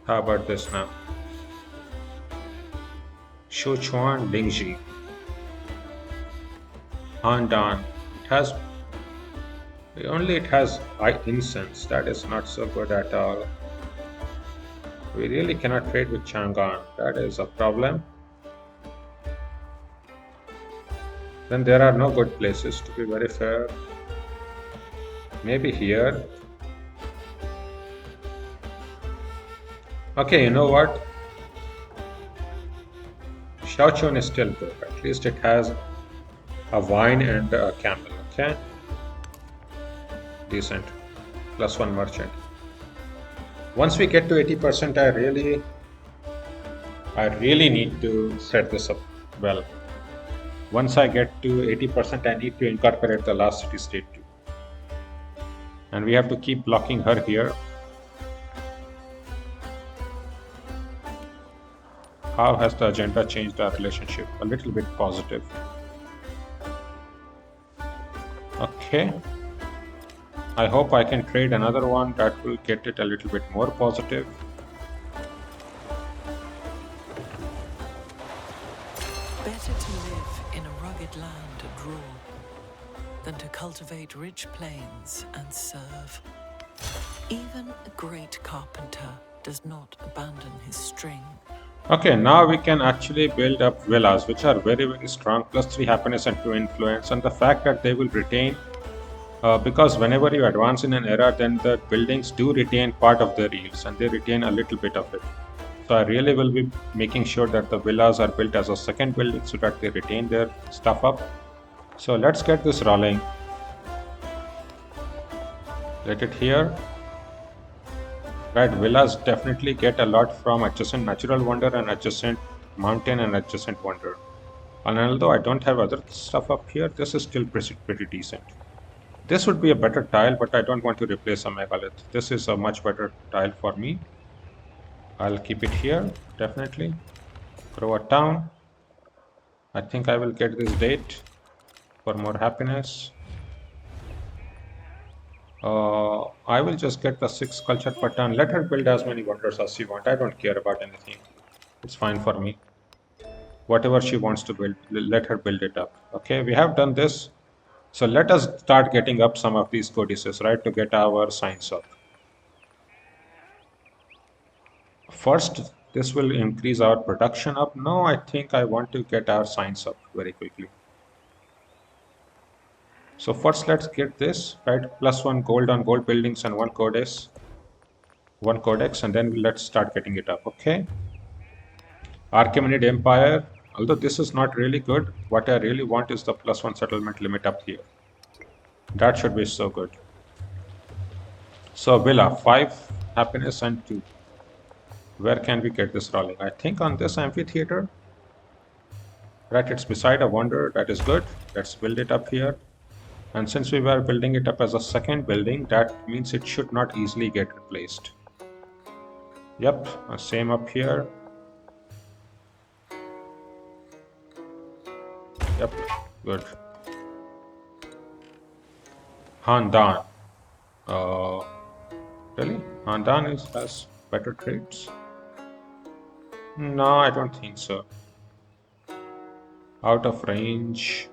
How about this now? Sichuan Lingji. Handan. It has incense. That is not so good at all. We really cannot trade with Chang'an. That is a problem. Then there are no good places, to be very fair. Maybe here. Okay, you know what? Shaochun is still good. At least it has a vine and a camel. Okay. Decent. Plus 1 merchant. Once we get to 80%, I really need to set this up well. Once I get to 80%, I need to incorporate the last city state too. And we have to keep blocking her here. How has the agenda changed our relationship? A little bit positive. Okay. I hope I can trade another one that will get it a little bit more positive. Better to live in a rugged land and rule than to cultivate rich plains and serve. Even a great carpenter does not abandon his string. Okay, now we can actually build up villas, which are very, very strong, plus 3 happiness and 2 influence. And the fact that they will retain, because whenever you advance in an era, then the buildings do retain part of their yields and they retain a little bit of it. So I really will be making sure that the villas are built as a second building so that they retain their stuff up. So let's get this rolling. Let it here. Right, villas definitely get a lot from adjacent natural wonder and adjacent mountain and adjacent wonder. And although I don't have other stuff up here, this is still pretty decent. This would be a better tile, but I don't want to replace a megalith. This is a much better tile for me. I'll keep it here, definitely. Grow a town. I think I will get this date for more happiness. I will just get the 6 culture per turn. Let her build as many wonders as she wants. I don't care about anything. It's fine for me. Whatever she wants to build, let her build it up. Okay, we have done this. So let us start getting up some of these codices, right, to get our signs up. First, this will increase our production up. No, I think I want to get our signs up very quickly. So first let's get this, right, +1 gold on gold buildings and 1 codex, and then let's start getting it up. Okay, Archaemenid Empire, although this is not really good, what I really want is the +1 settlement limit up here. That should be so good. So villa, 5 happiness and 2. Where can we get this rolling? I think on this amphitheater, right, it's beside a wonder. That is good. Let's build it up here. And since we were building it up as a second building, that means it should not easily get replaced. Yep, same up here. Yep, good. Handan. Really? Handan has better traits? No, I don't think so. Out of range.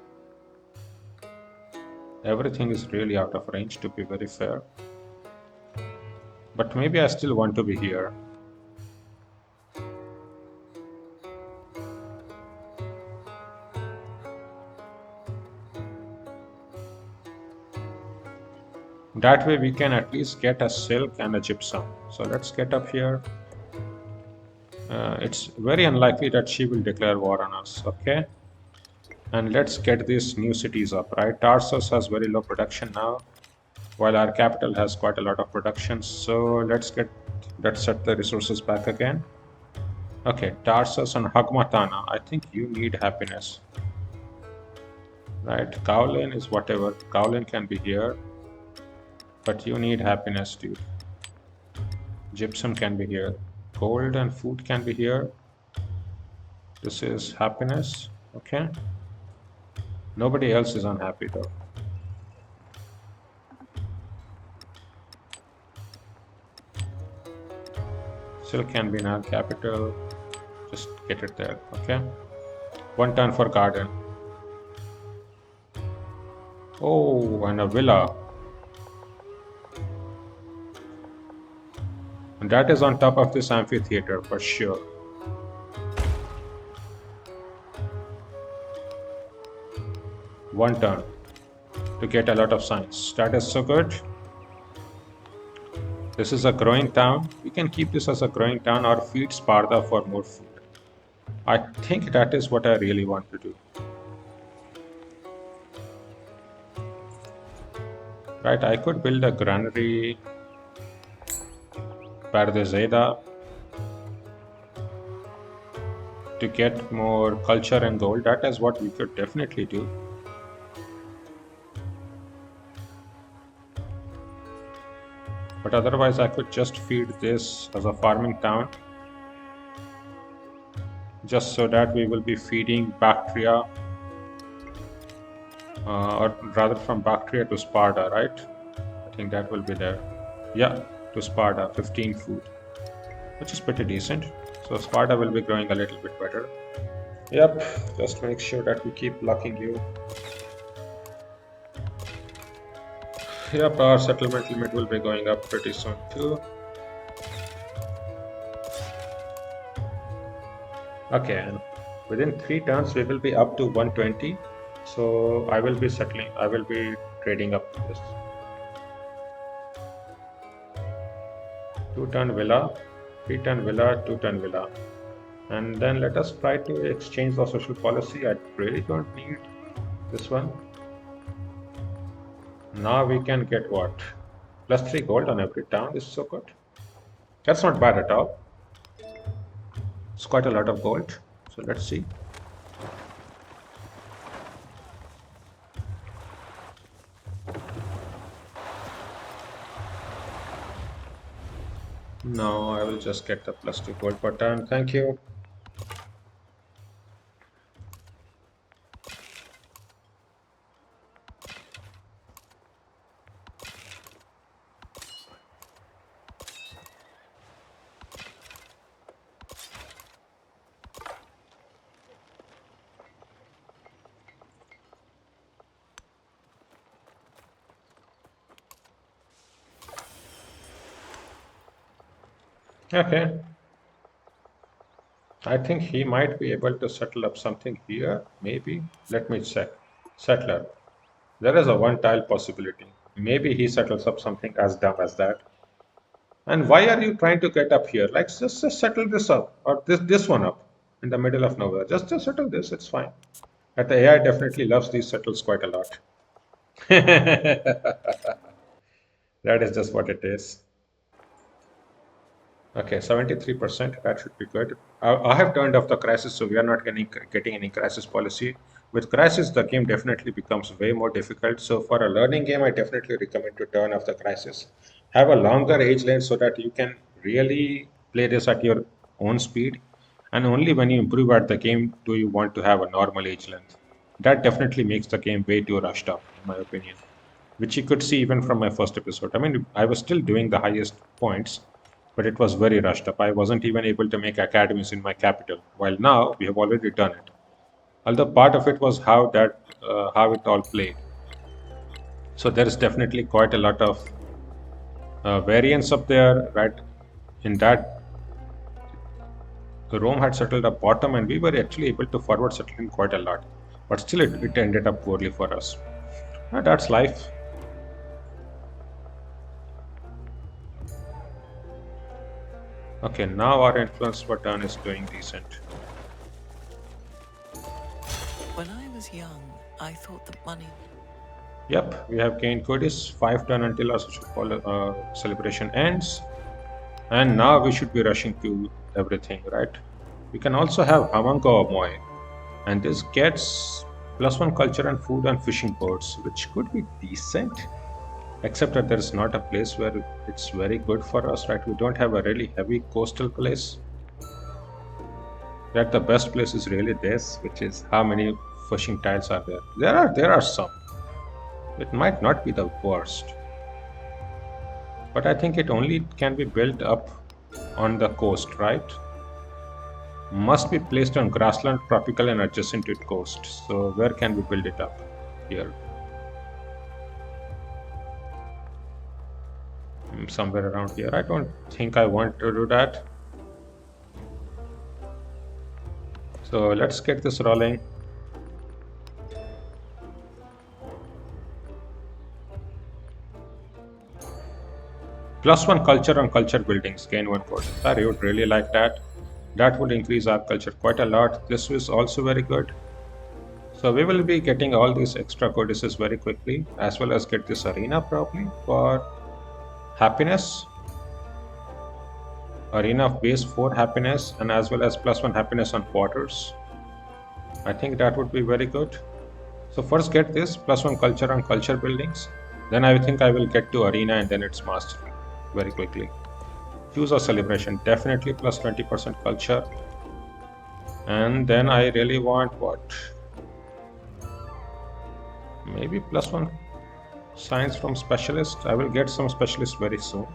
Everything is really out of range, to be very fair. But maybe I still want to be here. That way we can at least get a silk and a gypsum. So let's get up here. It's very unlikely that she will declare war on us, okay? And let's get these new cities up, right? Tarsus has very low production now, while our capital has quite a lot of production. So let's set the resources back again. Okay, Tarsus and Hagmatana, I think you need happiness. Right, Kaolin is whatever. Kaolin can be here, but you need happiness, dude. Gypsum can be here. Gold and food can be here. This is happiness, okay? Nobody else is unhappy though. Still can be in our capital. Just get it there, okay? 1 turn for garden. Oh, and a villa. And that is on top of this amphitheater for sure. One turn to get a lot of science. That is so good. This is a growing town. We can keep this as a growing town or feed Sparta for more food. I think that is what I really want to do. Right, I could build a granary Pardezeda to get more culture and gold. That is what we could definitely do. But otherwise I could just feed this as a farming town, just so that we will be feeding Bactria, or rather from Bactria to Sparta, right? I think that will be there. Yeah, to Sparta, 15 food, which is pretty decent. So Sparta will be growing a little bit better. Yep, just make sure that we keep blocking you. Yep, our settlement limit will be going up pretty soon too. Okay, and within 3 turns we will be up to 120. So I will be settling, I will be trading up this 2 turn villa, 3 turn villa, 2 turn villa. And then let us try to exchange the social policy. I really don't need this one. Now we can get what? +3 gold on every town. This is so good. That's not bad at all. It's quite a lot of gold. So let's see. No, I will just get the +2 gold per turn. Thank you. Okay. I think he might be able to settle up something here. Maybe. Let me check. Settler. There is a one tile possibility. Maybe he settles up something as dumb as that. And why are you trying to get up here? Like, just settle this up or this one up in the middle of nowhere. Just settle this. It's fine. But the AI definitely loves these settles quite a lot. That is just what it is. Okay, 73%. That should be good. I have turned off the crisis, so we are not getting any crisis policy. With crisis, the game definitely becomes way more difficult. So for a learning game, I definitely recommend to turn off the crisis. Have a longer age length so that you can really play this at your own speed. And only when you improve at the game do you want to have a normal age length. That definitely makes the game way too rushed up, in my opinion, which you could see even from my first episode. I mean, I was still doing the highest points, but it was very rushed up. I wasn't even able to make academies in my capital. While now we have already done it. Although part of it was how it all played. So there is definitely quite a lot of variance up there, right? In that, Rome had settled up bottom, and we were actually able to forward settle in quite a lot. But still, it ended up poorly for us. That's life. Okay, now our influence per turn is doing decent. When I was young, I thought that money. Yep, we have gained goodies 5 turn until our celebration ends. And now we should be rushing to everything, right? We can also have Hamango Amoy. And this gets +1 culture and food and fishing boats, which could be decent. Except that there is not a place where it's very good for us, right? We don't have a really heavy coastal place. That the best place is really this, which is how many fishing tiles are there. There are some. It might not be the worst, but I think it only can be built up on the coast, right? Must be placed on grassland, tropical, and adjacent to coast. So where can we build it up? Here. Somewhere around here. I don't think I want to do that. So let's get this rolling. +1 culture on culture buildings, gain 1 code. I would really like that. That would increase our culture quite a lot. This is also very good. So we will be getting all these extra codices very quickly, as well as get this arena probably for happiness. Arena of base 4 happiness, and as well as +1 happiness on quarters. I think that would be very good. So first get this +1 culture on culture buildings. Then I think I will get to arena and then its mastery very quickly. Choose a celebration, definitely +20% culture. And then I really want what? Maybe +1 science from specialist. I will get some specialists very soon.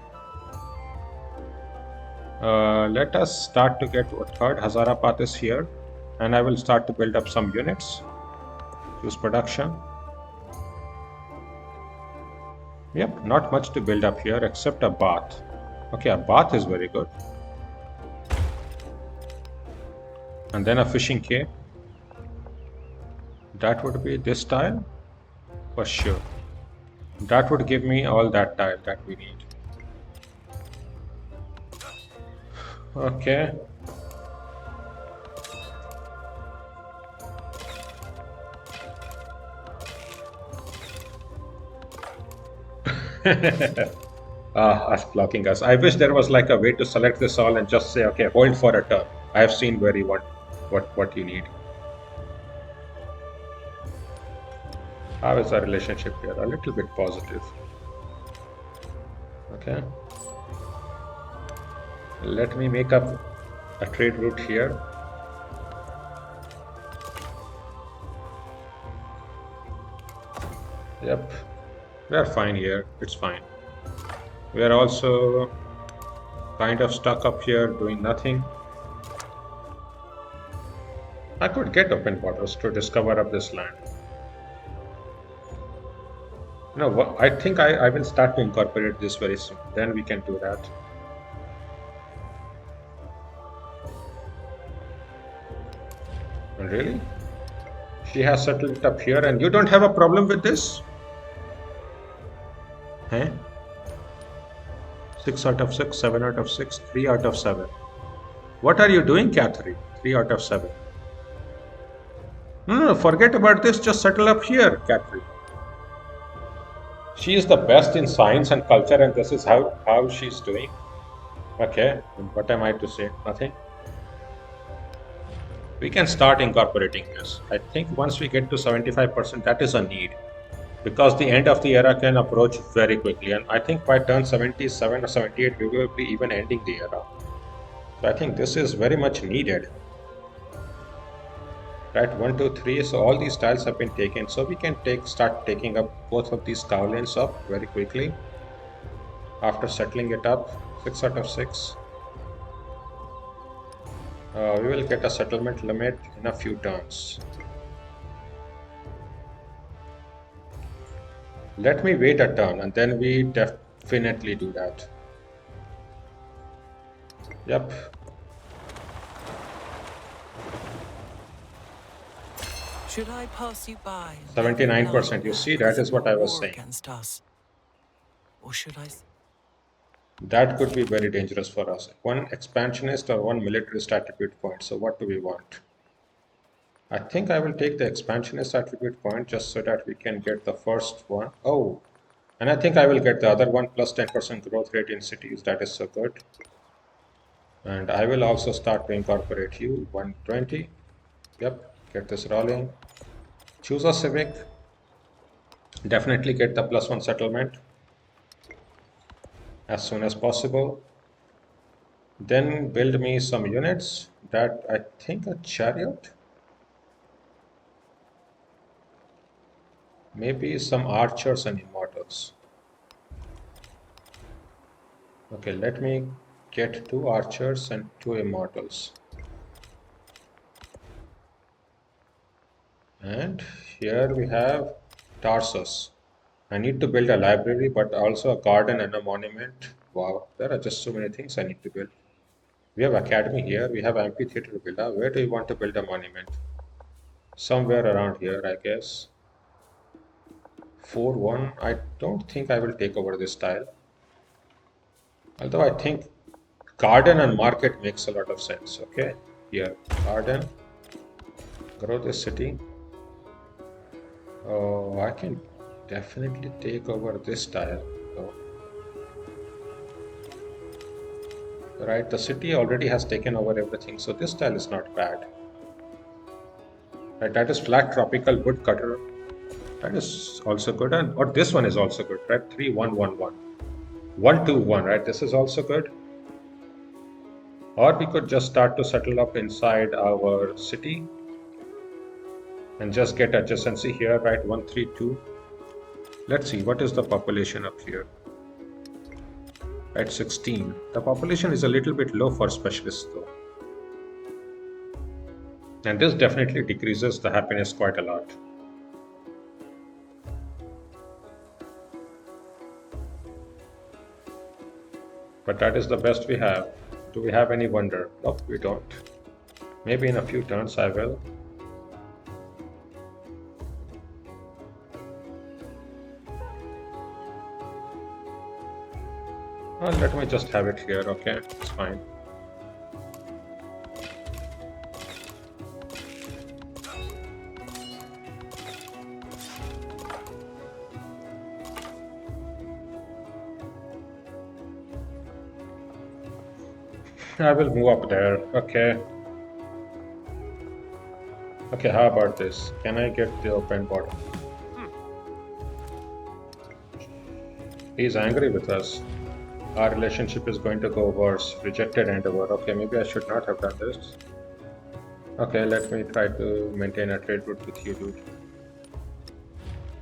Let us start to get what third Hazara Path is here, and I will start to build up some units. Choose production. Yep, not much to build up here except a bath. Okay, a bath is very good. And then a fishing cave. That would be this tile for sure. That would give me all that tile that we need. Okay. Us blocking us. I wish there was like a way to select this all and just say, okay, hold for a turn. I have seen where you want what you need. How is our relationship here? A little bit positive. Okay. Let me make up a trade route here. Yep. We are fine here. It's fine. We are also kind of stuck up here doing nothing. I could get open borders to discover up this land. No, I think I will start to incorporate this very soon. Then we can do that. Really? She has settled it up here and you don't have a problem with this? Huh? 6 out of 6, 7 out of 6, 3 out of 7. What are you doing, Catherine? 3 out of 7. No, forget about this. Just settle up here, Catherine. She is the best in science and culture, and this is how she's doing. Okay, what am I to say? Nothing. We can start incorporating this. I think once we get to 75%, that is a need. Because the end of the era can approach very quickly. And I think by turn 77 or 78, we will be even ending the era. So I think this is very much needed. Right, 1, 2, 3. So all these tiles have been taken. So we can start taking up both of these cow lanes up very quickly. After settling it up, 6 out of 6. We will get a settlement limit in a few turns. Let me wait a turn and then we definitely do that. Yep. Should I pass you by? 79%. You see, that is what I was saying. Against us. Or should I? That could be very dangerous for us. One expansionist or one militarist attribute point. So what do we want? I think I will take the expansionist attribute point just so that we can get the first one. Oh, and I think I will get the other one plus 10% growth rate in cities. That is so good. And I will also start to incorporate you. 120. Yep, get this rolling. Choose a civic. Definitely get the +1 settlement as soon as possible. Then build me some units. That I think a chariot. Maybe some archers and immortals. Okay, let me get 2 archers and 2 immortals. And here we have Tarsus. I need to build a library, but also a garden and a monument. Wow, there are just so many things I need to build. We have academy here. We have amphitheater villa. Where do you want to build a monument? Somewhere around here, I guess. 4-1. I don't think I will take over this tile. Although I think garden and market makes a lot of sense. Okay, here, garden. Grow this city. Oh, I can definitely take over this tile. Oh. Right, the city already has taken over everything, so this tile is not bad. Right, that is flat tropical woodcutter. That is also good, and or this one is also good, right? 3-1-1-1, 1-2-1, right? This is also good. Or we could just start to settle up inside our city and just get adjacency here, right? 1-3-2. Let's see, what is the population up here? Right, 16. The population is a little bit low for specialists though. And this definitely decreases the happiness quite a lot. But that is the best we have. Do we have any wonder? Nope, we don't. Maybe in a few turns I will. Well, let me just have it here, okay? It's fine. I will move up there, okay. Okay, how about this? Can I get the open bottom? He's angry with us. Our relationship is going to go worse. Rejected endeavor. Okay, maybe I should not have done this. Okay, let me try to maintain a trade route with you, dude.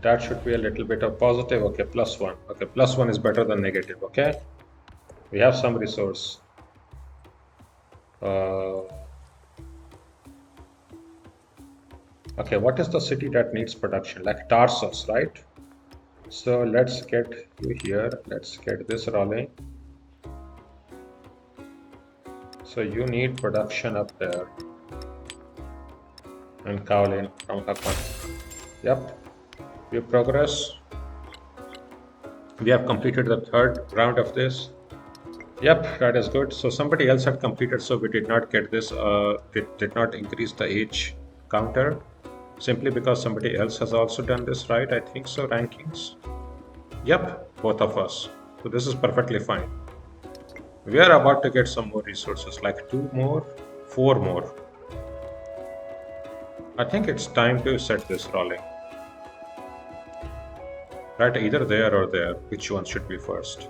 That should be a little bit of positive. Okay, +1. Okay, +1 is better than negative, okay? We have some resource. Okay, what is the city that needs production? Like Tarsus, right? So let's get you here. Let's get this rolling. So you need production up there. And Kaolin from Hakon. Yep. We progress. We have completed the third round of this. Yep, that is good. So somebody else had completed, so we did not get this. It did not increase the age counter simply because somebody else has also done this, right? I think so. Rankings. Yep, both of us. So this is perfectly fine. We are about to get some more resources, like 2 more, 4 more. I think it's time to set this rolling. Right, either there or there. Which one should be first?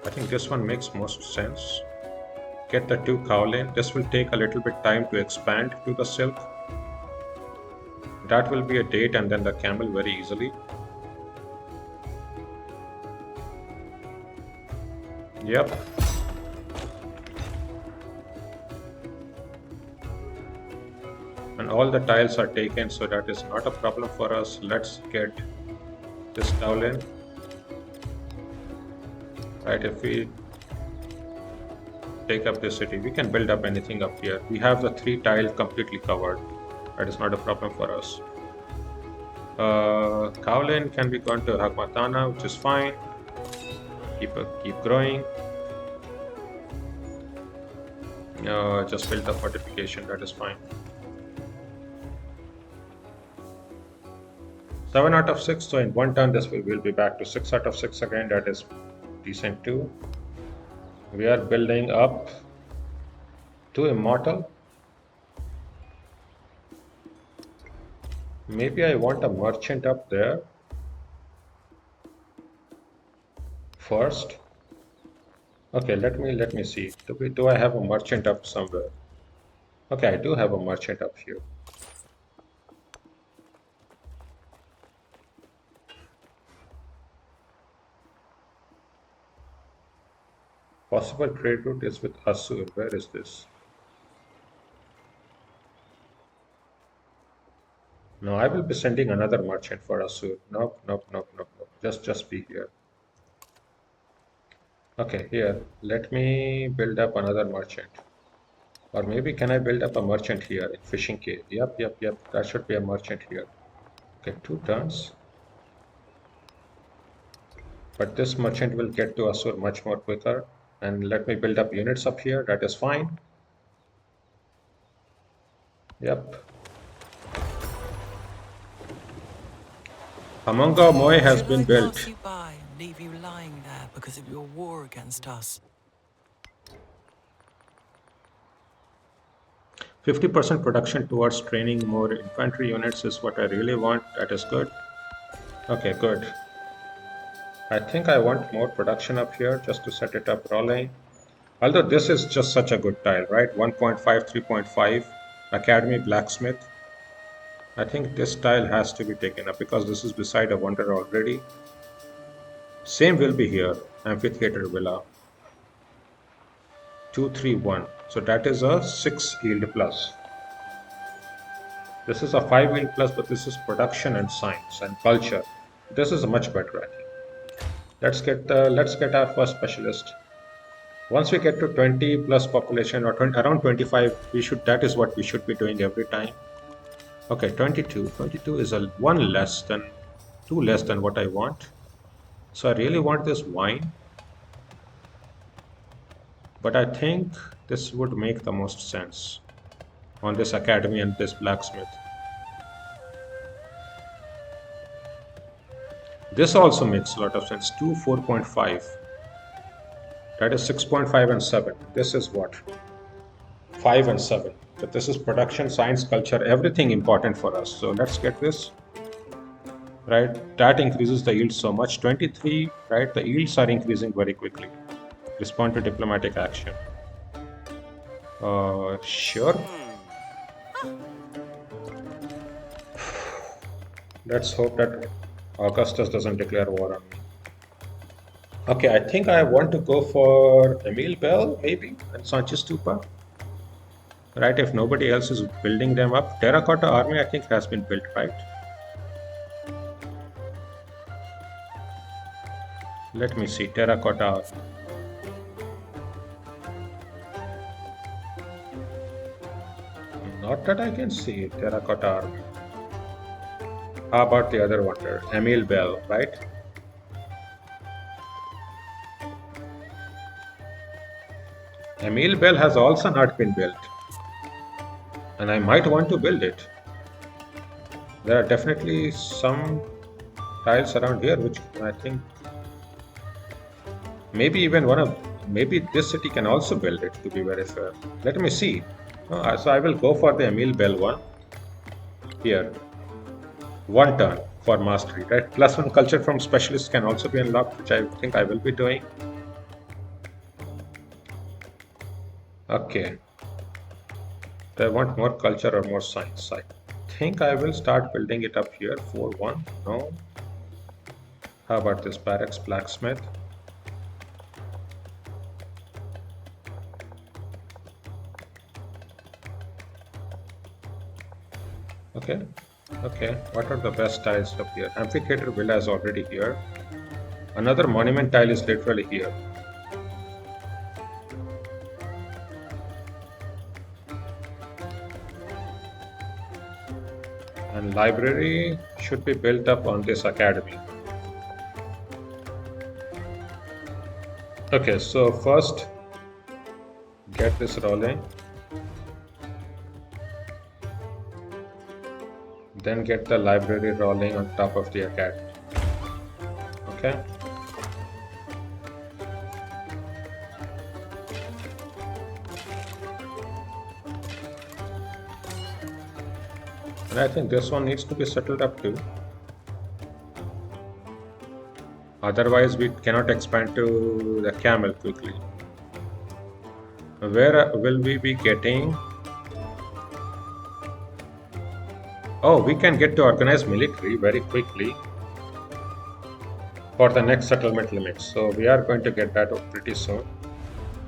I think this one makes most sense. Get the 2 Kaolin. This will take a little bit time to expand to the silk. That will be a date and then the camel very easily. Yep. And all the tiles are taken, so that is not a problem for us. Let's get this tile in. Right, if we take up this city, we can build up anything up here. We have the 3 tile completely covered. That is not a problem for us. Kaolin can be gone to Hakmatana, which is fine. Keep growing. Just build the fortification, that is fine. 7 out of 6, so in 1 turn this will be back to 6 out of 6 again. That is decent too. We are building up to Immortal. Maybe I want a merchant up there first. Okay, let me see. Do I have a merchant up somewhere? Okay, I do have a merchant up here. Possible trade route is with Assur. Where is this? No, I will be sending another merchant for Assur. Nope, nope, nope, nope, nope. Just be here. Okay, here. Let me build up another merchant. Or maybe can I build up a merchant here in Fishing Cave? Yep. That should be a merchant here. Okay, 2 turns. But this merchant will get to Assur much more quicker. And let me build up units up here. That is fine. Yep. Hamonga Moy has Should been I built. pass you by and leave you lying there because of your war against us? 50% production towards training more infantry units is what I really want. That is good. Okay, good. I think I want more production up here just to set it up rolling. Although this is just such a good tile, right? 1.5, 3.5, Academy Blacksmith. I think this tile has to be taken up because this is beside a wonder already. Same will be here, Amphitheater Villa. 231. So that is a 6 yield plus. This is a 5 wheel plus, but this is production and science and culture. This is much better, I think. Let's get our first specialist. Once we get to 20 plus population or 20, around 25, we should that is what we should be doing every time. Okay, 22. 22 is a one less than two less than what I want. So I really want this wine, but I think this would make the most sense on this academy and this blacksmith. This also makes a lot of sense. 2, 4.5. That is 6.5 and 7. This is what? 5 and 7. But this is production, science, culture, everything important for us. So let's get this. Right, that increases the yield so much. 23, right, the yields are increasing very quickly. Respond to diplomatic action. Sure. Let's hope that Augustus doesn't declare war on me. Okay, I think I want to go for Emile Bell, maybe, and Sanchez Stupa. Right, if nobody else is building them up. Terracotta Army, I think, has been built, right? Let me see, Terracotta Army. Not that I can see, Terracotta Army. How about the other one there? Emile Bell, right? Emile Bell has also not been built. And I might want to build it. There are definitely some tiles around here which I think maybe even maybe this city can also build it, to be very fair. Let me see. So I will go for the Emile Bell one here. One turn for mastery, right? +1 culture from specialists can also be unlocked, which I think I will be doing. Okay. Do I want more culture or more science? I think I will start building it up here. 4-1. No. How about this barracks blacksmith? Okay. Okay. What are the best tiles up here? Amphitheater villa is already here. Another monument tile is literally here. And library should be built up on this academy. Okay, so first get this rolling, then get the library rolling on top of the academy. Okay. And I think this one needs to be settled up too. Otherwise, we cannot expand to the camel quickly. Where will we be getting? Oh, we can get to organized military very quickly for the next settlement limit. So we are going to get that pretty soon.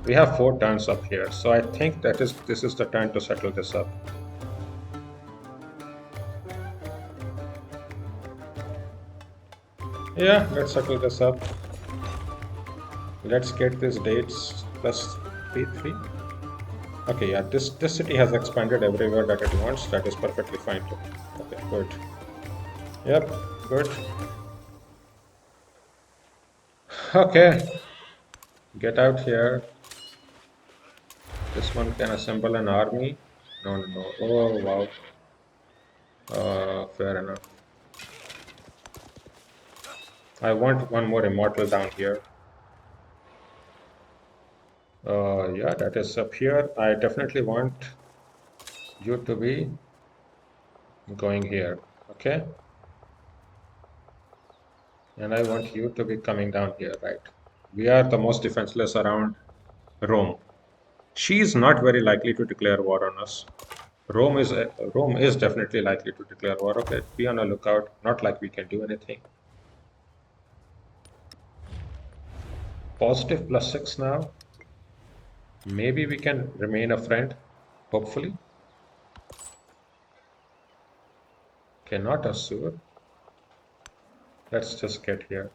We have 4 turns up here, so I think this is the time to settle this up. Yeah, let's settle this up. Let's get these dates plus P3. Okay, yeah, this city has expanded everywhere that it wants. That is perfectly fine too. Okay, good. Yep, good. Okay, get out here. This one can assemble an army. No. Oh, wow. Fair enough. I want one more immortal down here. Yeah, that is up here. I definitely want you to be going here, okay? And I want you to be coming down here, right? We are the most defenseless around Rome. She is not very likely to declare war on us. Rome is definitely likely to declare war. Okay, be on a lookout. Not like we can do anything. Positive +6 now. Maybe we can remain a friend, hopefully. Okay, not Asur. Let's just get here.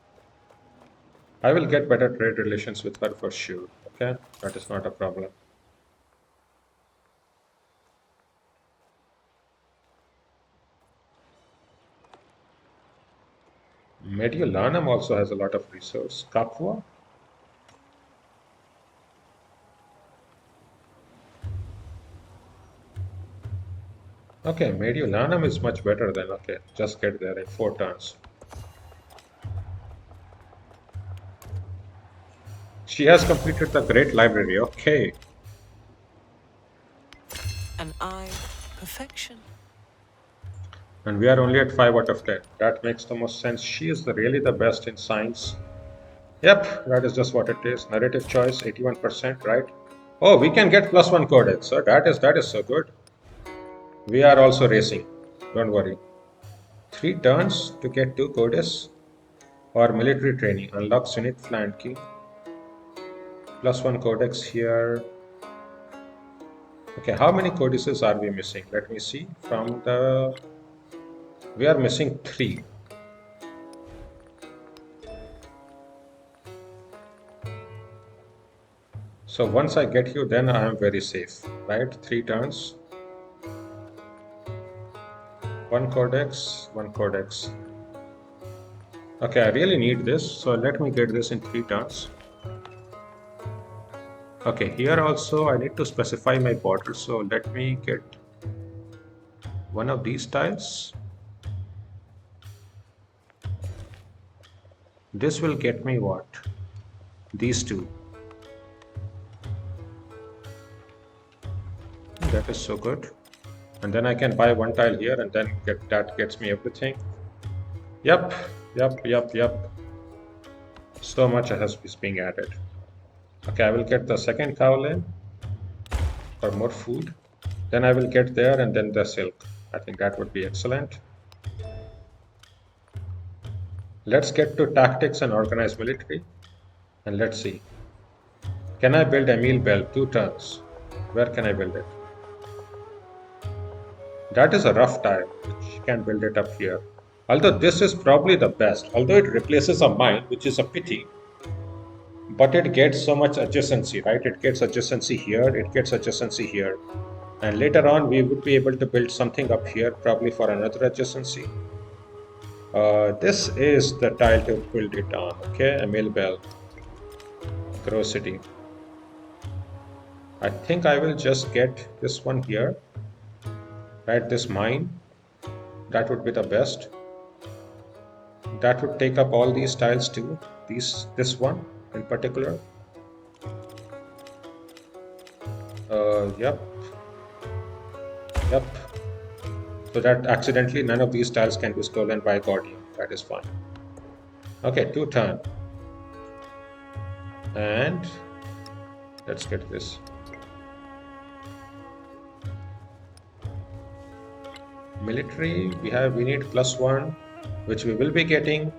I will get better trade relations with her for sure. Okay, that is not a problem. Mediolanum also has a lot of resource. Capua? Okay, Mediolanum is much better than, okay, just get there in 4 turns. She has completed the Great Library. Okay, An eye, perfection. and we are only at 5 out of 10. That makes the most sense. She is really the best in science. Yep, that is just what it is. Narrative choice, 81%, right? Oh, we can get +1 codex. So that is so good. We are also racing. Don't worry. 3 turns to get 2 codes or military training unlocks unit flanking. +1 codex here. Okay, how many codices are we missing? Let me see. We are missing 3. So once I get you, then I am very safe, right? 3 turns. 1 codex, 1 codex. Okay, I really need this, so let me get this in 3 turns. Okay, here also I need to specify my border, so let me get one of these tiles. This will get me what? These two. That is so good. And then I can buy 1 tile here and then that gets me everything. Yep, yep. So much is being added. Okay, I will get the second cowl in for more food. Then I will get there and then the silk. I think that would be excellent. Let's get to tactics and organized military. And let's see. Can I build Emil Bell 2 turns? Where can I build it? That is a rough tile. She can build it up here. Although this is probably the best. Although it replaces a mine, which is a pity. But it gets so much adjacency, right? It gets adjacency here, it gets adjacency here. And later on, we would be able to build something up here, probably for another adjacency. This is the tile to build it on, okay? Emil Bell, Grow City. I think I will just get this one here, right? This mine, that would be the best. That would take up all these tiles too. This one in particular. Yep. So that accidentally none of these tiles can be stolen by Guardian. That is fine. Okay, 2 turn. And let's get this. Military, we need +1, which we will be getting.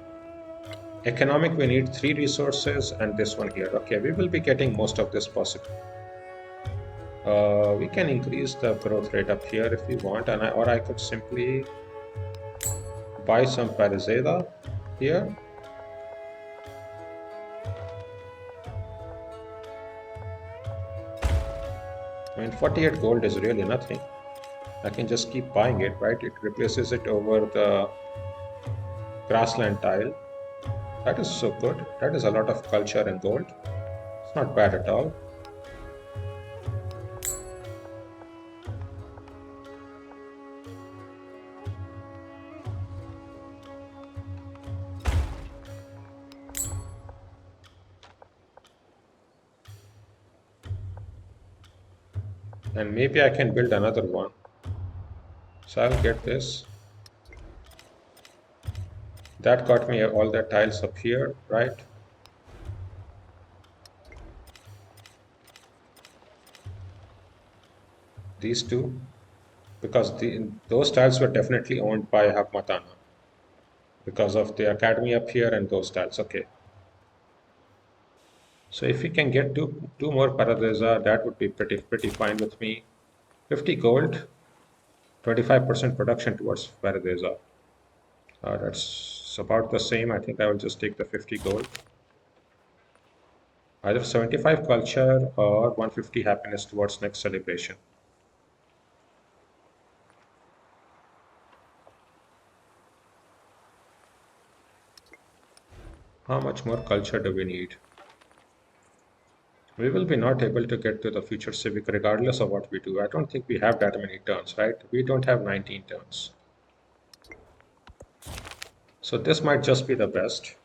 Economic, we need 3 resources, and this one here. Okay, we will be getting most of this possible. We can increase the growth rate up here if we want, or I could simply buy some Parizeda here. I mean, 48 gold is really nothing. I can just keep buying it, right? It replaces it over the grassland tile. That is so good. That is a lot of culture and gold. It's not bad at all. And maybe I can build another one. So I'll get this. That got me all the tiles up here, right? These two, because those tiles were definitely owned by Hakmatana because of the academy up here and those tiles. Okay. So if we can get two more Paradesa, that would be pretty fine with me. 50 gold. 25% production towards Paradesa. That's about the same. I think I will just take the 50 gold. Either 75 culture or 150 happiness towards next celebration. How much more culture do we need? We will be not able to get to the future civic regardless of what we do. I don't think we have that many turns, right? We don't have 19 turns. So this might just be the best.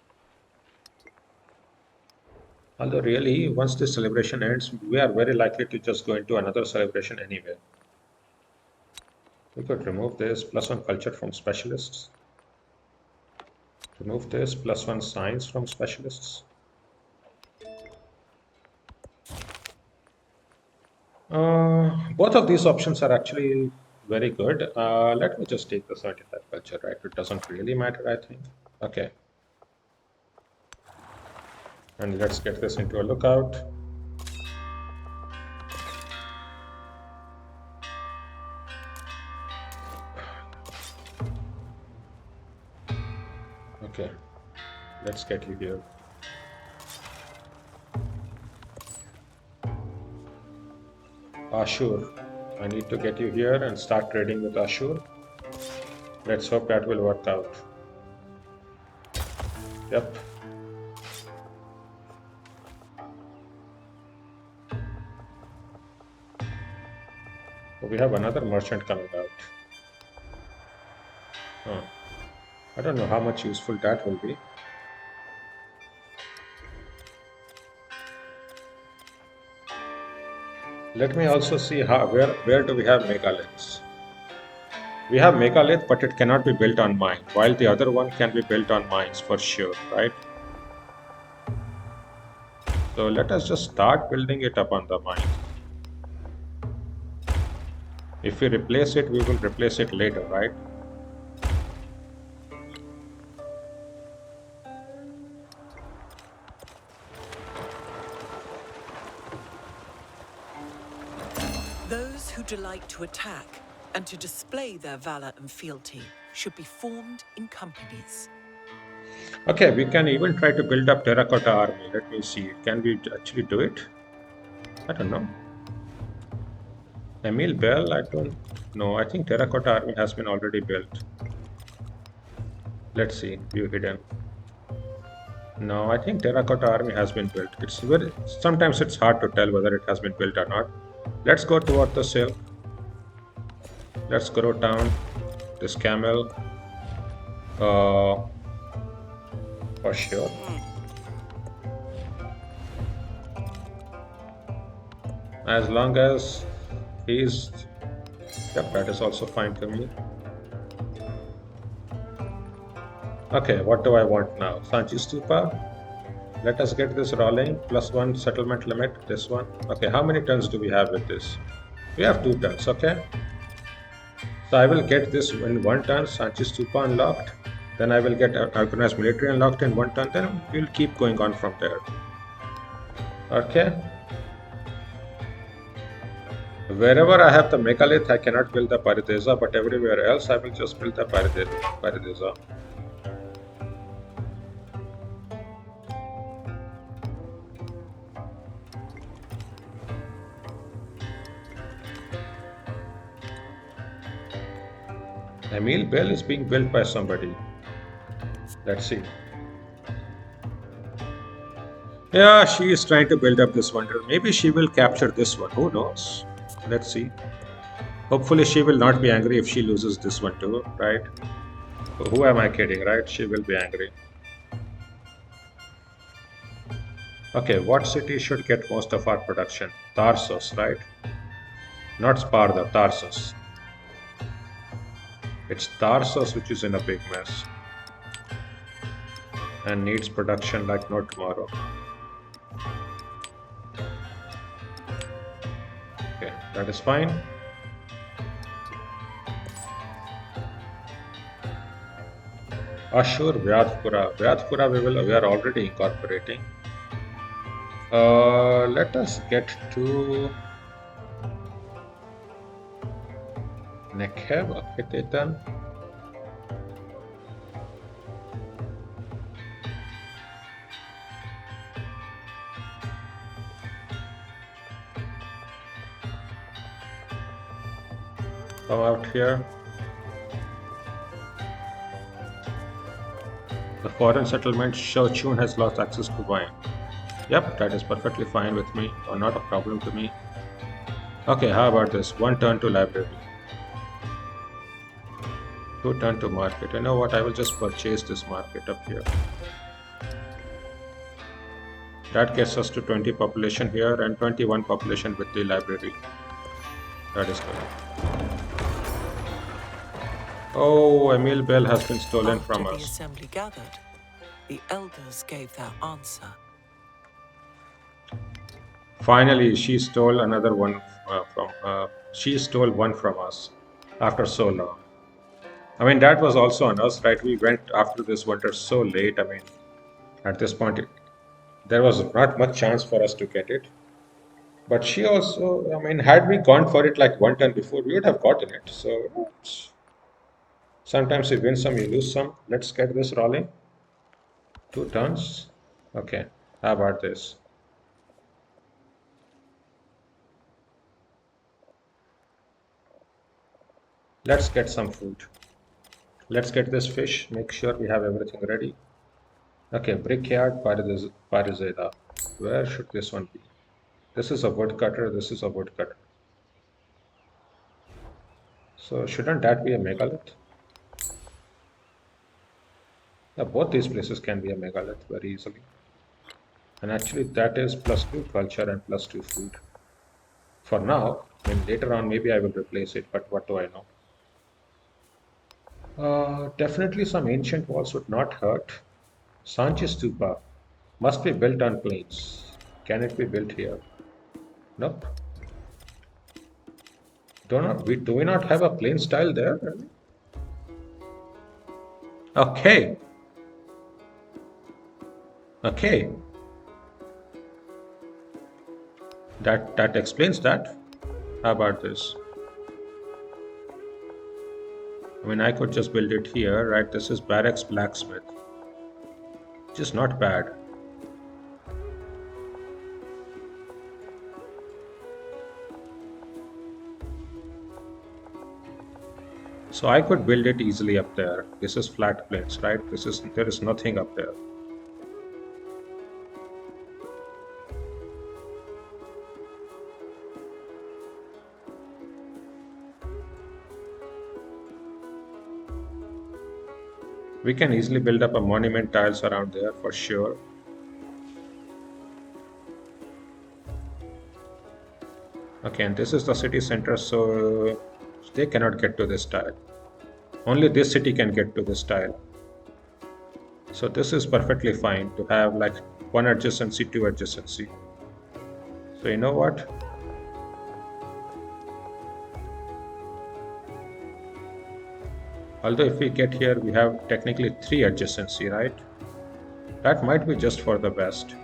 Although really, once this celebration ends, we are very likely to just go into another celebration anyway. We could remove this +1 culture from specialists. Remove this +1 science from specialists. Both of these options are actually very good. Let me just take the 75 culture, right? It doesn't really matter, I think. Okay. And let's get this into a lookout. Okay, let's get you here. Ashur, I need to get you here and start trading with Ashur. Let's hope that will work out. Yep. So we have another merchant coming out. I don't know how much useful that will be. Let me also see where do we have megaliths. We have megalith, but it cannot be built on mine, while the other one can be built on mines for sure, right? So let us just start building it up on the mine. If we replace it, we will replace it later, right? Those who delight to attack and to display their valor and fealty should be formed in companies. Okay, we can even try to build up terracotta army. Let me see. Can we actually do it? I don't know. Emil Bell, I don't know. I think terracotta army has been already built. Let's see. View hidden. No, I think terracotta army has been built. Sometimes it's hard to tell whether it has been built or not. Let's go toward the silk. Let's go down this camel. For sure. As long as he's... Yep, that is also fine to me. Okay, what do I want now? Sanchi Stupa. Let us get this rolling. +1 settlement limit, this one. Okay, how many turns do we have with this? We have 2 turns, okay? So I will get this in 1 turn, Sanchi Stupa unlocked. Then I will get organized military unlocked in 1 turn. Then we'll keep going on from there. Okay. Wherever I have the megalith, I cannot build the Paradesa, but everywhere else I will just build the Paradesa. Emil Bell is being built by somebody. Let's see. Yeah, she is trying to build up this wonder. Maybe she will capture this one. Who knows? Let's see. Hopefully she will not be angry if she loses this one too, right? Who am I kidding, right? She will be angry. Okay, what city should get most of our production? Tarsus, right? Not Sparta, Tarsus. It's Tarsus which is in a big mess and needs production like no tomorrow. Okay, that is fine. Ashur, Vyadhpura. Vyadhpura we are already incorporating. Let us get to Nekev, okay, they're done. Come out here. The foreign settlement Shochun has lost access to wine. Yep, that is perfectly fine with me, or not a problem to me. Okay, how about this? One turn to library, two turn to market. You know what? I will just purchase this market up here. That gets us to 20 population here and 21 population with the library. That is good. Oh, Emil Bell has been stolen After from the us. assembly gathered, the elders gave their answer. Finally, she stole another one from. She stole one from us after so long. I mean, that was also on us, right? We went after this wonder so late. I mean, at this point, there was not much chance for us to get it. But she also, I mean, had we gone for it like one turn before, we would have gotten it. So sometimes you win some, you lose some. Let's get this rolling. Two turns. Okay. How about this? Let's get some food. Let's get this fish. Make sure we have everything ready. Okay, brickyard Parizeda. Where should this one be? This is a woodcutter. This is a woodcutter. So shouldn't that be a megalith? Yeah, both these places can be a megalith very easily. And actually, that is +2 culture and +2 food. For now, I mean, later on, maybe I will replace it, but what do I know? Definitely some ancient walls would not hurt. Sanchi Stupa must be built on plains. Can it be built here? Nope. Do we not have a plain style there? Really? Okay. Okay. That explains that. How about this? I mean, I could just build it here, right? This is Barracks Blacksmith, which is not bad. So I could build it easily up there. This is flat plains, right? There is nothing up there. We can easily build up a monument tiles around there for sure. Okay, and this is the city center, so they cannot get to this tile. Only this city can get to this tile. So this is perfectly fine to have like one adjacency, two adjacency. So you know what? Although if we get here, we have technically three adjacency, right? That might be just for the best.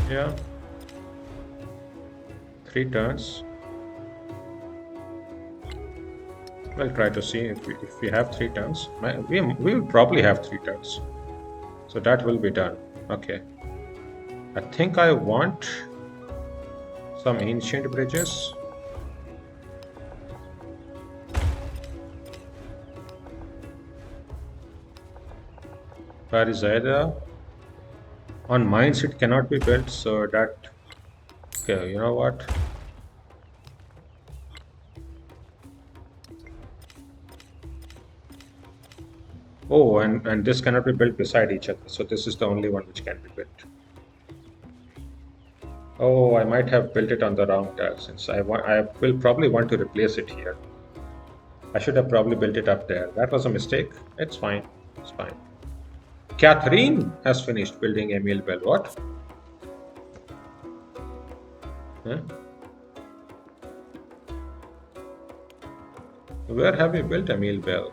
Yeah. 3 turns. We'll try to see if we have 3 turns. We will probably have 3 turns. So that will be done. Okay. I think I want some ancient bridges. Parizada. On mines it cannot be built, so that okay, you know what? Oh, and this cannot be built beside each other, so this is the only one which can be built. Oh, I might have built it on the wrong tile since I will probably want to replace it here. I should have probably built it up there. That was a mistake. It's fine. It's fine. Catherine has finished building Emil Bell. What? Huh? Where have you built Emil Bell?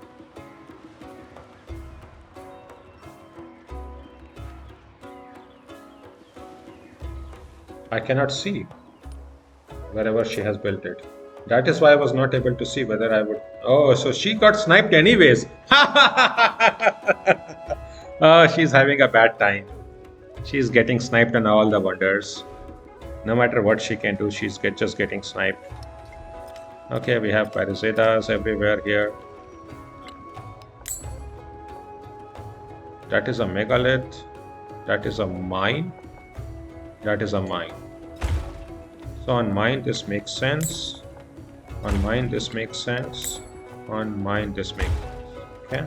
I cannot see wherever she has built it. That is why I was not able to see whether I would. Oh, so she got sniped anyways. Oh, she's having a bad time. She's getting sniped on all the wonders. No matter what she can do, she's just getting sniped. Okay, we have Parizetas everywhere here. That is a megalith. That is a mine. That is a mine. So on mine, this makes sense. On mine, this makes sense. On mine, this makes sense. Okay.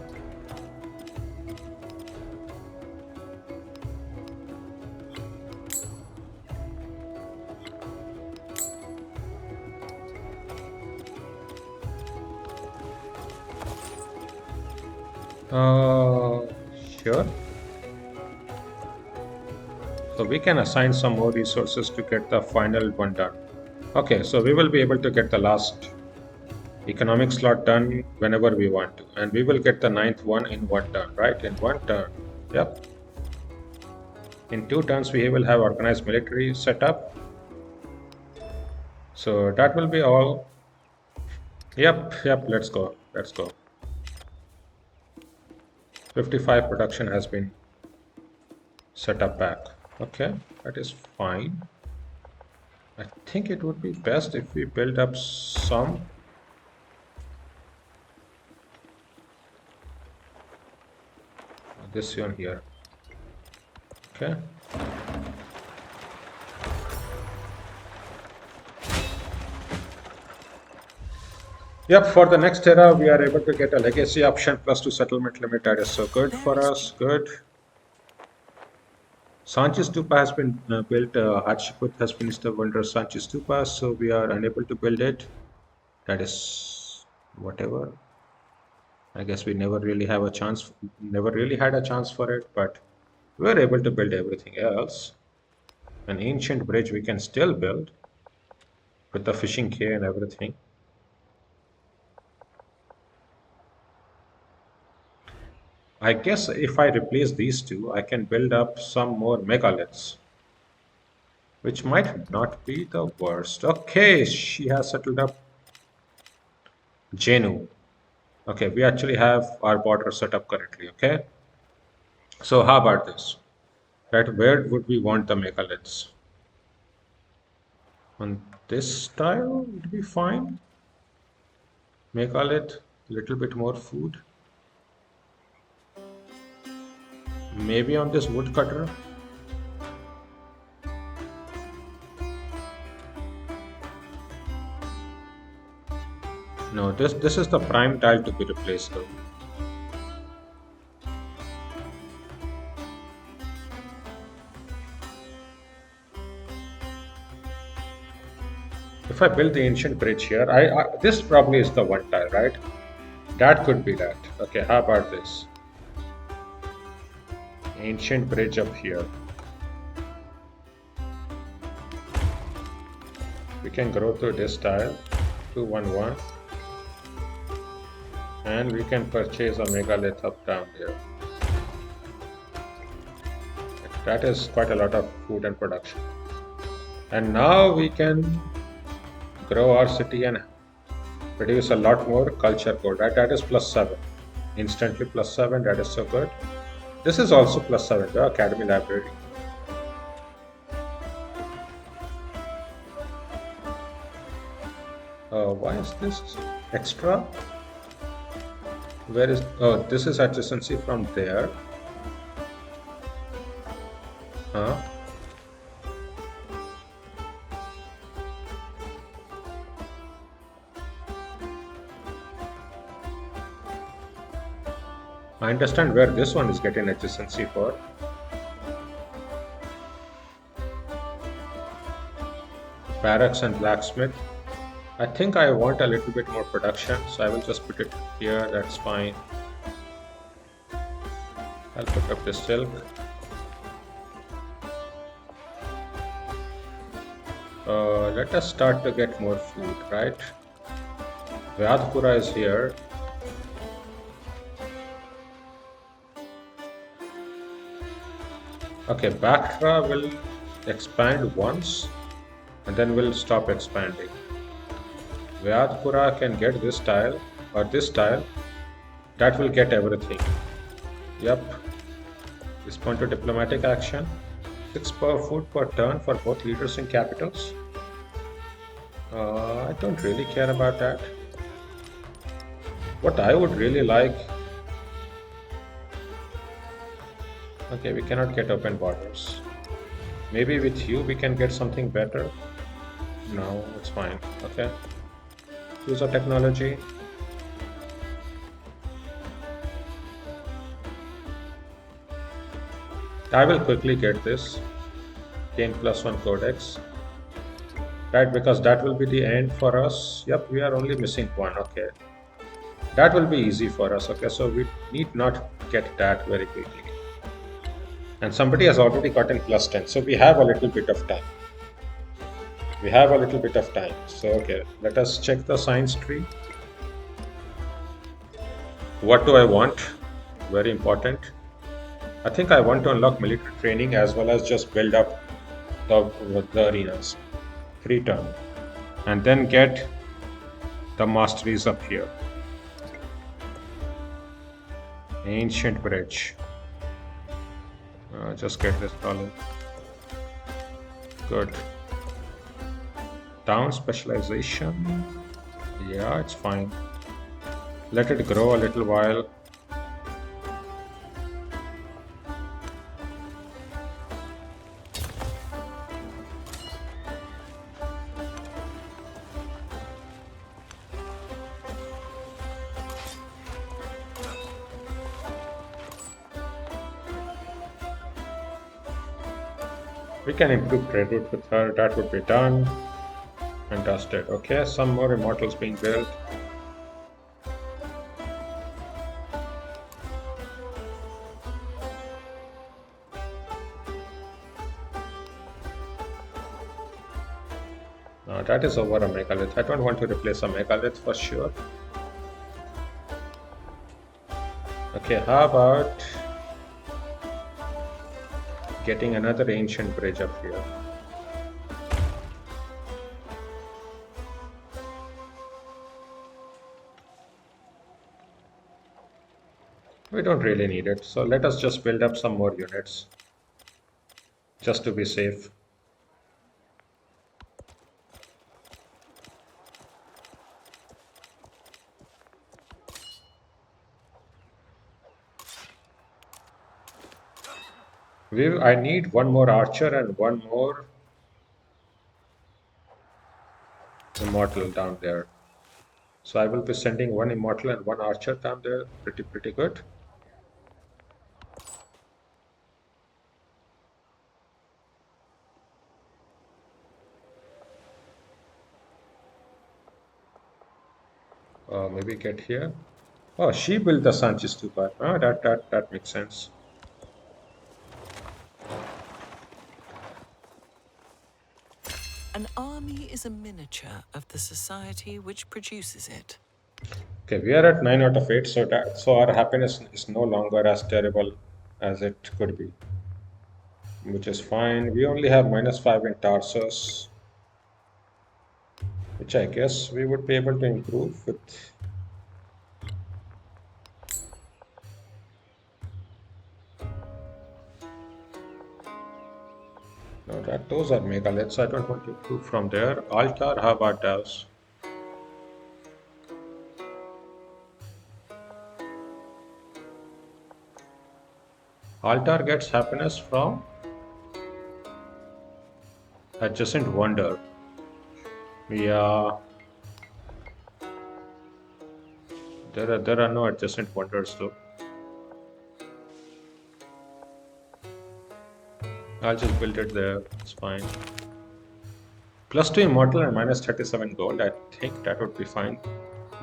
Sure. So we can assign some more resources to get the final one done. Okay, so we will be able to get the last economic slot done whenever we want to. And we will get the 9th one in one turn, right? In one turn. Yep. In 2 turns, we will have organized military set up. So that will be all. Yep, let's go. 55 production has been set up back. Okay, that is fine. I think it would be best if we build up some. This one here. Okay. Yep, for the next era, we are able to get a legacy option +2 settlement limit. That is so good for us. Good. Sanchi Stupa has been built. Hatshepsut has finished the wonder Sanchi Stupa, so we are unable to build it. That is whatever. I guess we never really had a chance for it, but we were able to build everything else. An ancient bridge we can still build with the fishing quay and everything. I guess if I replace these two, I can build up some more megaliths, which might not be the worst. Okay, she has settled up Jenu. Okay, we actually have our border set up correctly. Okay, so how about this? Right, where would we want the megaliths? On this style would be fine. Megalith, little bit more food. Maybe on this woodcutter. No, this is the prime tile to be replaced though. If I build the ancient bridge here, this probably is the one tile, right? That could be that. Okay, how about this? Ancient bridge up here. We can grow through this tile, 211, and we can purchase a megalith up down here. That is quite a lot of food and production. And now we can grow our city and produce a lot more culture code. That is +7. Instantly +7, that is so good. This is also +7, the Academy Library. Why is this extra? Where is, oh, this is adjacency from there. Huh? I understand where this one is getting adjacency for. Barracks and blacksmith. I think I want a little bit more production, so I will just put it here. That's fine. I'll put up the silk. Let us start to get more food, right? Vyadpura is here. Okay, Bactra will expand once and then we'll stop expanding. Vyadpura can get this tile or this tile, that will get everything. Yep. Respond to diplomatic action. 6 per food per turn for both leaders and capitals. I don't really care about that. What I would really like. Okay, we cannot get open borders. Maybe with you we can get something better. No, it's fine. Okay. Use of technology. I will quickly get this. Gain +1 codex. Right, because that will be the end for us. Yep, we are only missing one. Okay. That will be easy for us. Okay, so we need not get that very quickly. And somebody has already gotten +10. So we have a little bit of time. So, okay, let us check the science tree. What do I want? Very important. I think I want to unlock military training as well as just build up the arenas. Free turn. And then get the masteries up here. Ancient bridge. Just get this problem. Good. Town specialization. Yeah, it's fine. Let it grow a little while. We can improve trade route with her. That would be done. Fantastic. Okay, some more immortals being built. That is over a megalith. I don't want to replace a megalith for sure. Okay, how about getting another ancient bridge up here? We don't really need it, so let us just build up some more units just to be safe. I need one more archer and one more immortal down there. So I will be sending one immortal and one archer down there. Pretty good. Maybe get here. Oh, she built the Sanchez Stupa. Oh, that makes sense. An army is a miniature of the society which produces it. Okay, we are at 9 out of 8, so our happiness is no longer as terrible as it could be, which is fine. We only have -5 in Tarsus, which I guess we would be able to improve with. No, those are megaliths. I don't want to improve from there. Altar, how about those? Altar gets happiness from adjacent wonder. Yeah. There are no adjacent wonders though. I'll just build it there. It's fine. +2 immortal and -37 gold. I think that would be fine.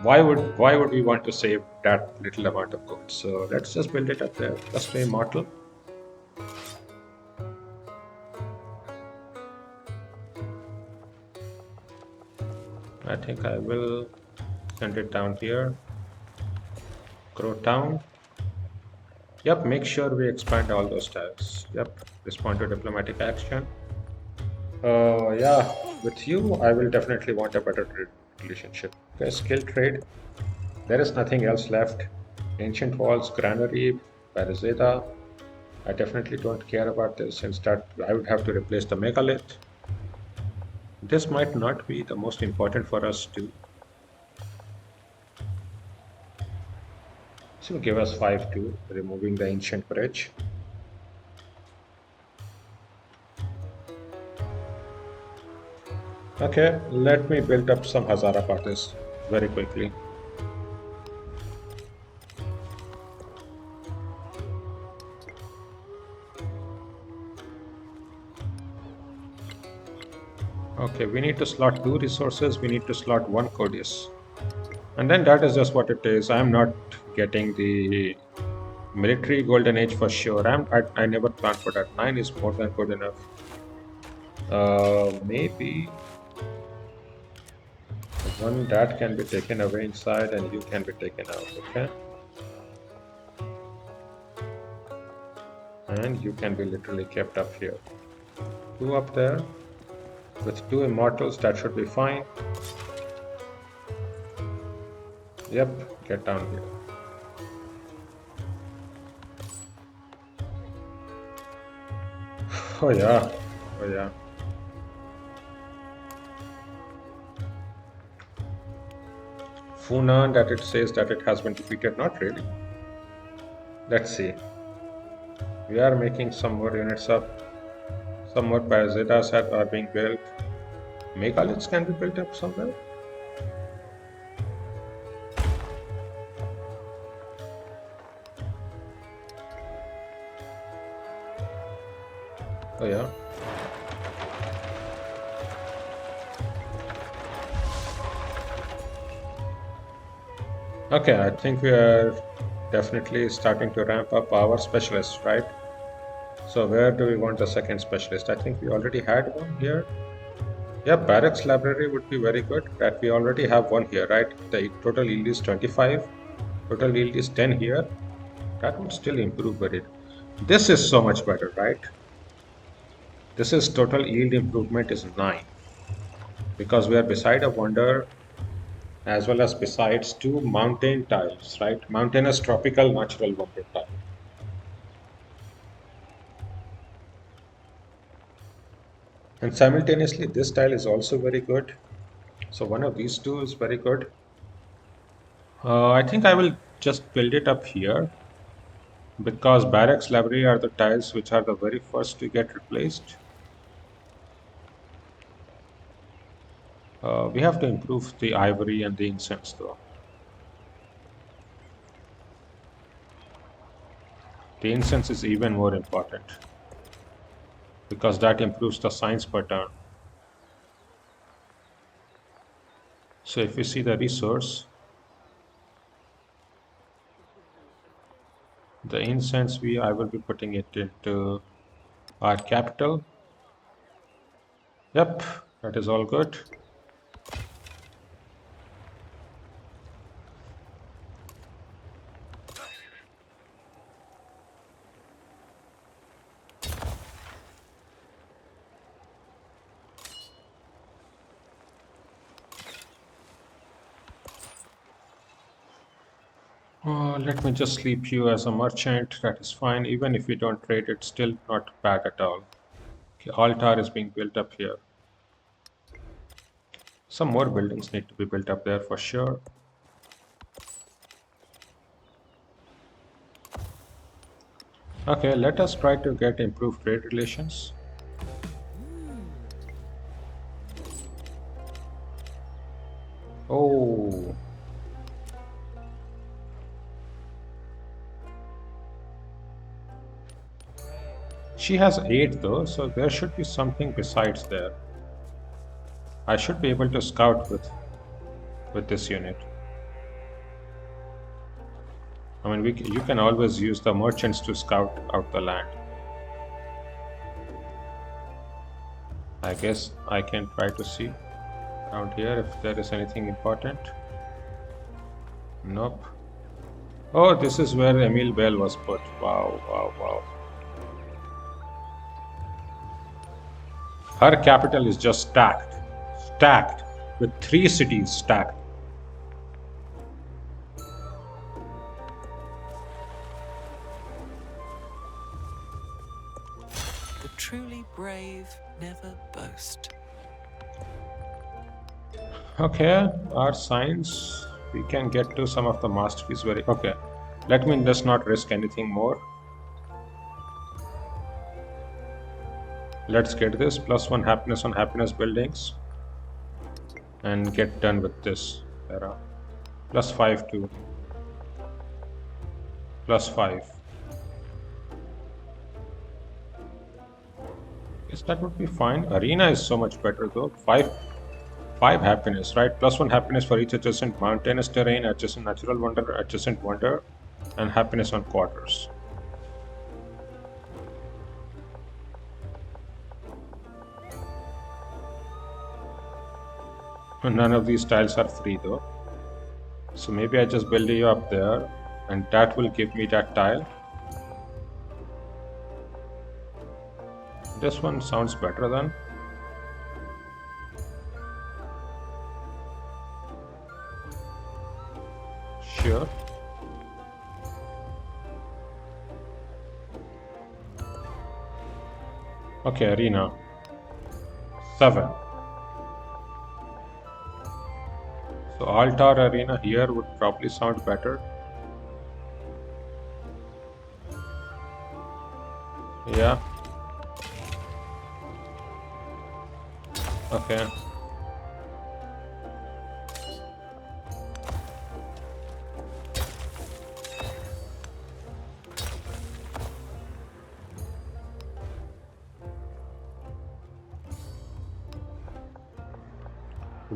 Why would we want to save that little amount of gold? So let's just build it up there. +2 immortal. I think I will send it down here. Grow town. Yep, make sure we expand all those tiles. Yep, respond to diplomatic action. Yeah, with you, I will definitely want a better trade relationship. Okay, skill trade. There is nothing else left. Ancient walls, granary, Parizeda. I definitely don't care about this. Instead, I would have to replace the megalith. This might not be the most important for us to. So give us 5 2, removing the ancient bridge. Okay, let me build up some Hazara parties very quickly. Okay, we need to slot 2 resources, we need to slot 1 Codius. And then that is just what it is. I'm not getting the military golden age for sure. I never planned for that. 9 is more than good enough. Maybe one that can be taken away inside and you can be taken out, okay? And you can be literally kept up here. 2 up there. With 2 immortals, that should be fine. Yep, get down here. Oh yeah, oh yeah. Funan, that it says that it has been defeated, not really. Let's see. We are making some more units up. Some more parasitas are being built. Megaliths can be built up somewhere. Oh yeah. Okay, I think we are definitely starting to ramp up our specialists, right? So where do we want the second specialist? I think we already had one here. Yeah, barracks library would be very good. That we already have one here, right? The total yield is 25. Total yield is 10 here. That would still improve very. This is so much better, right? This is total yield improvement is 9 because we are beside a wonder as well as besides 2 mountain tiles, right? Mountainous tropical natural wonder tile. And simultaneously, this tile is also very good. So one of these two is very good. I think I will just build it up here because barracks library are the tiles which are the very first to get replaced. We have to improve the ivory and the incense though. The incense is even more important because that improves the science per turn. So if we see the resource, the incense I will be putting it into our capital. Yep, that is all good. Let me just sleep you as a merchant. That is fine. Even if we don't trade, it's still not bad at all. Okay, altar is being built up here. Some more buildings need to be built up there for sure. Okay, let us try to get improved trade relations. Oh. She has 8 though, so there should be something besides there. I should be able to scout with this unit. I mean, you can always use the merchants to scout out the land. I guess I can try to see around here if there is anything important. Nope. Oh, this is where Emil Bell was put. Wow, wow, wow. Her capital is just stacked with 3 cities stacked. The truly brave never boast. Okay, our science, we can get to some of the masteries very. Okay, let me just not risk anything more. Let's get this +1 happiness on happiness buildings and get done with this era. +5 too. +5. Yes, that would be fine. Arena is so much better though. 5 happiness, right? +1 happiness for each adjacent mountainous terrain, adjacent natural wonder, adjacent wonder, and happiness on quarters. None of these tiles are free though. So maybe I just build you up there and that will give me that tile. This one sounds better then. Sure. Okay, arena. 7. So altar arena here would probably sound better. Yeah. Okay.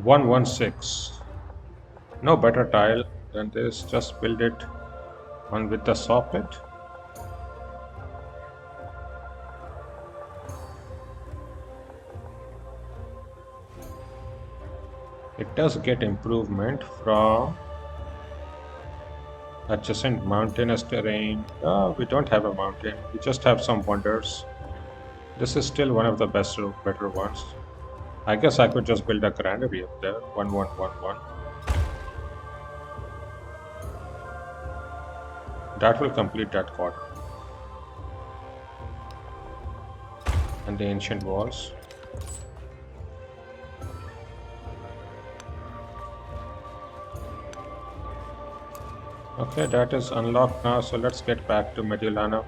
$116. No better tile than this. Just build it on with the saw pit. It does get improvement from adjacent mountainous terrain. We don't have a mountain. We just have some wonders. This is still one of the better ones. I guess I could just build a granary up there. 1111. That will complete that quarter. And the ancient walls. Okay, that is unlocked now, so let's get back to Mediolana.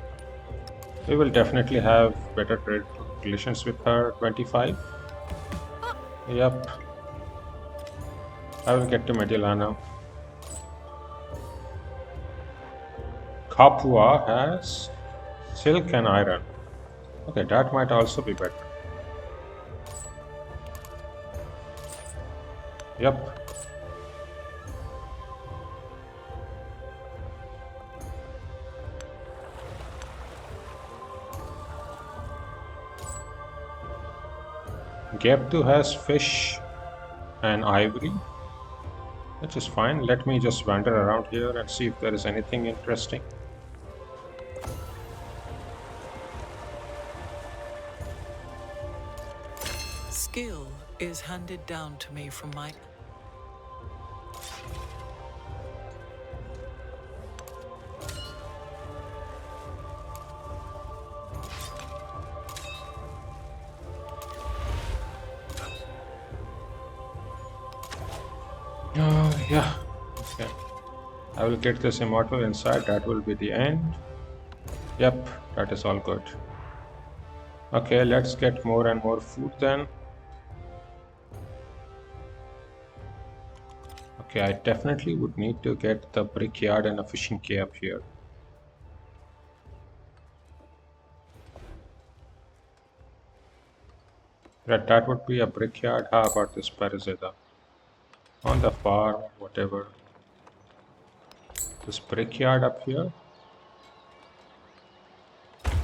We will definitely have better trade relations with her. 25. Yep. I will get to Mediolana. Capua has silk and iron. Okay, that might also be better. Yep. Gaptu has fish and ivory, which is fine. Let me just wander around here and see if there is anything interesting. Skill is handed down to me from my... Yeah. Okay. I will get this immortal inside. That will be the end. Yep, that is all good. Okay, let's get more and more food then. Okay, I definitely would need to get the brickyard and a fishing quay up here. That would be a brickyard. How about this Parizeda? On the farm, whatever. This brickyard up here.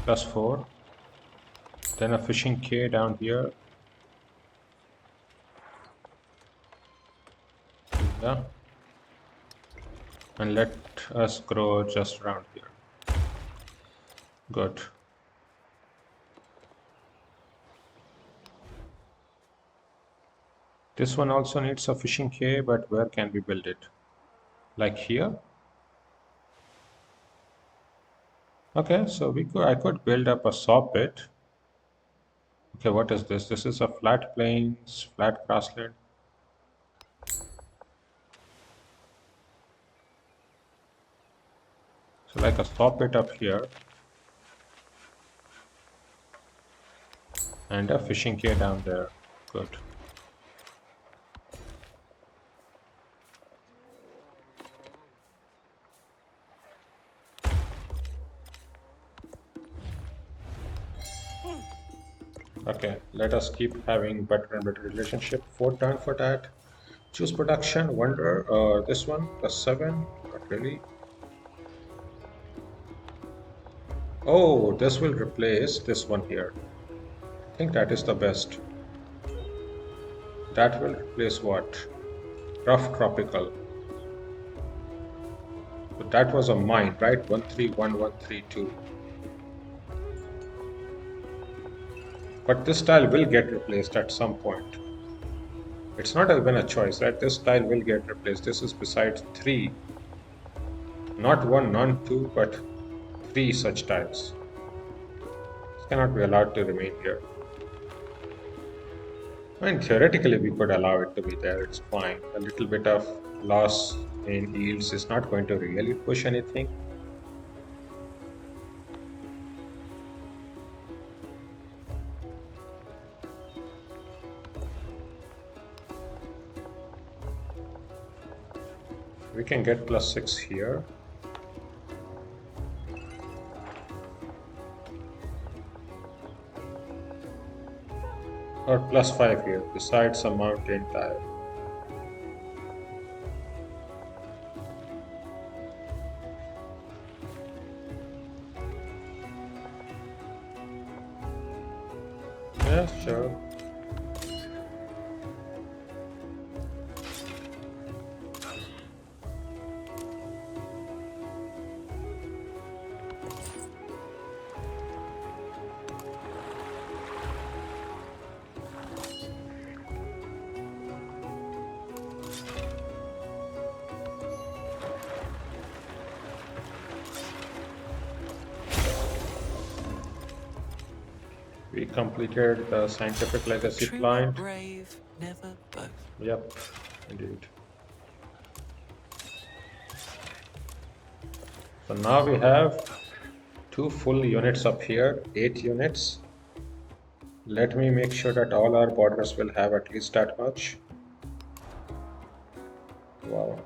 +4. Then a fishing quay down here. Yeah. And let us grow just around here. Good. This one also needs a fishing quay, but where can we build it? Like here? Okay, so I could build up a saw pit. Okay, what is this? This is a flat plains, flat grassland. So like a saw pit up here and a fishing quay down there. Good. Okay, let us keep having better and better relationship. 4 turn for that. Choose production, wonder, this one, +7, not really. Oh, this will replace this one here. I think that is the best. That will replace what? Rough tropical. So that was a mine, right? 131132. But this tile will get replaced at some point. It's not even a choice, right? This tile will get replaced. This is besides 3. Not 1, not 2, but 3 such tiles. This cannot be allowed to remain here. I mean, theoretically, we could allow it to be there. It's fine. A little bit of loss in yields is not going to really push anything. We can get +6 here. Or +5 here, besides a mountain tile. Yeah, sure. We completed the scientific legacy True blind. brave never both. Yep, indeed. So now we have 2 full units up here, 8 units. Let me make sure that all our borders will have at least that much. Wow.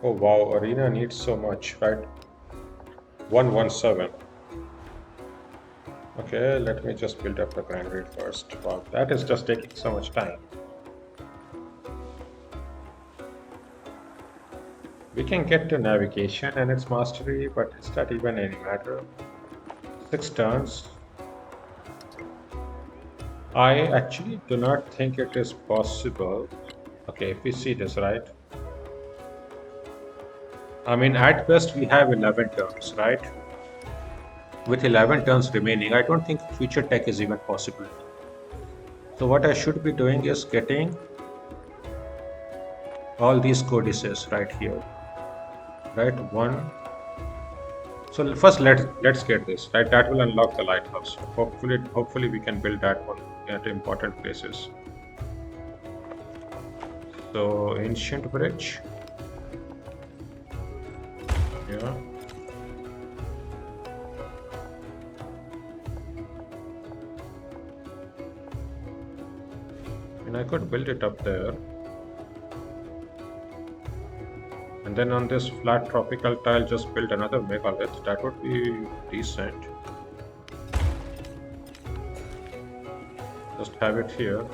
Oh wow, arena needs so much, right? 117. Okay, let me just build up the granary first. Wow, that is just taking so much time. We can get to navigation and its mastery, but is that even any matter? 6 turns. I actually do not think it is possible. Okay, if we see this, right? I mean, at best we have 11 turns, right? With 11 turns remaining, I don't think future tech is even possible. So what I should be doing is getting all these codices right here, right? One. So first let's get this, right? That will unlock the lighthouse. Hopefully we can build that one at important places. So ancient bridge. Yeah. And I could build it up there. And then on this flat tropical tile, just build another megalith. That would be decent. Just have it here.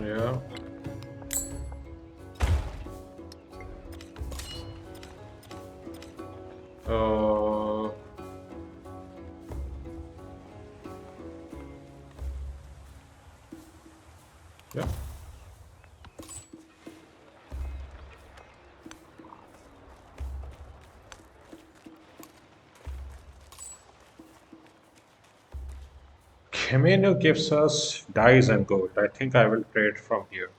Yeah. Uh, yeah. Menu gives us dyes and gold. I think I will trade from here.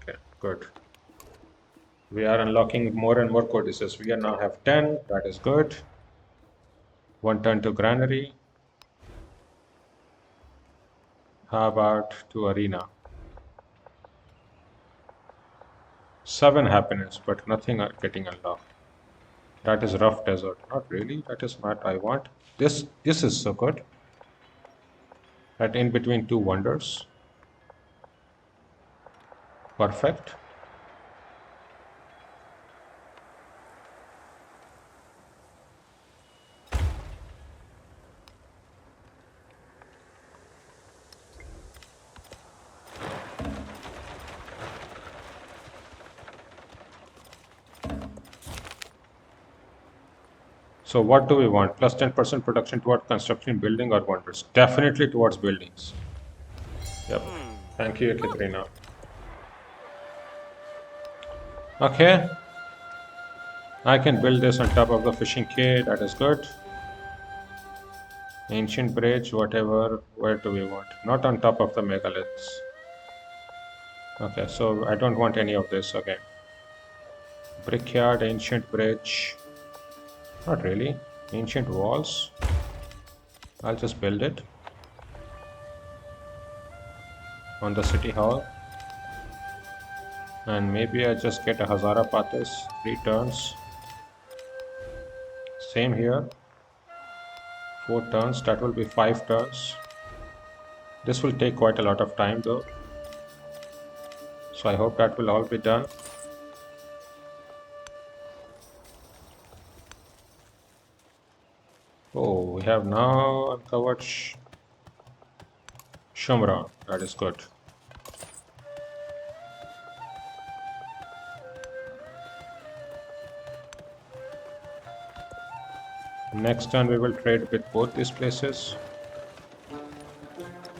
Okay, good. We are unlocking more and more codices. We now have 10. That is good. One turn to granary. How about to arena? 7 happiness, but nothing getting unlocked. That is rough desert. Not really. That is not I want. This is so good. That in between two wonders. Perfect. So what do we want? Plus 10% production toward construction, building, or wonders? Definitely towards buildings. Yep. Thank you, Katrina. Okay. I can build this on top of the fishing quay. That is good. Ancient bridge, whatever. Where do we want? Not on top of the megaliths. Okay, so I don't want any of this. Okay. Brickyard, ancient bridge. Not really. Ancient walls. I'll just build it on the city hall. And maybe I just get a Hazara Pathas, 3 turns. Same here. 4 turns, that will be 5 turns. This will take quite a lot of time though. So I hope that will all be done. Oh, we have now uncovered Shumra. That is good. Next turn we will trade with both these places.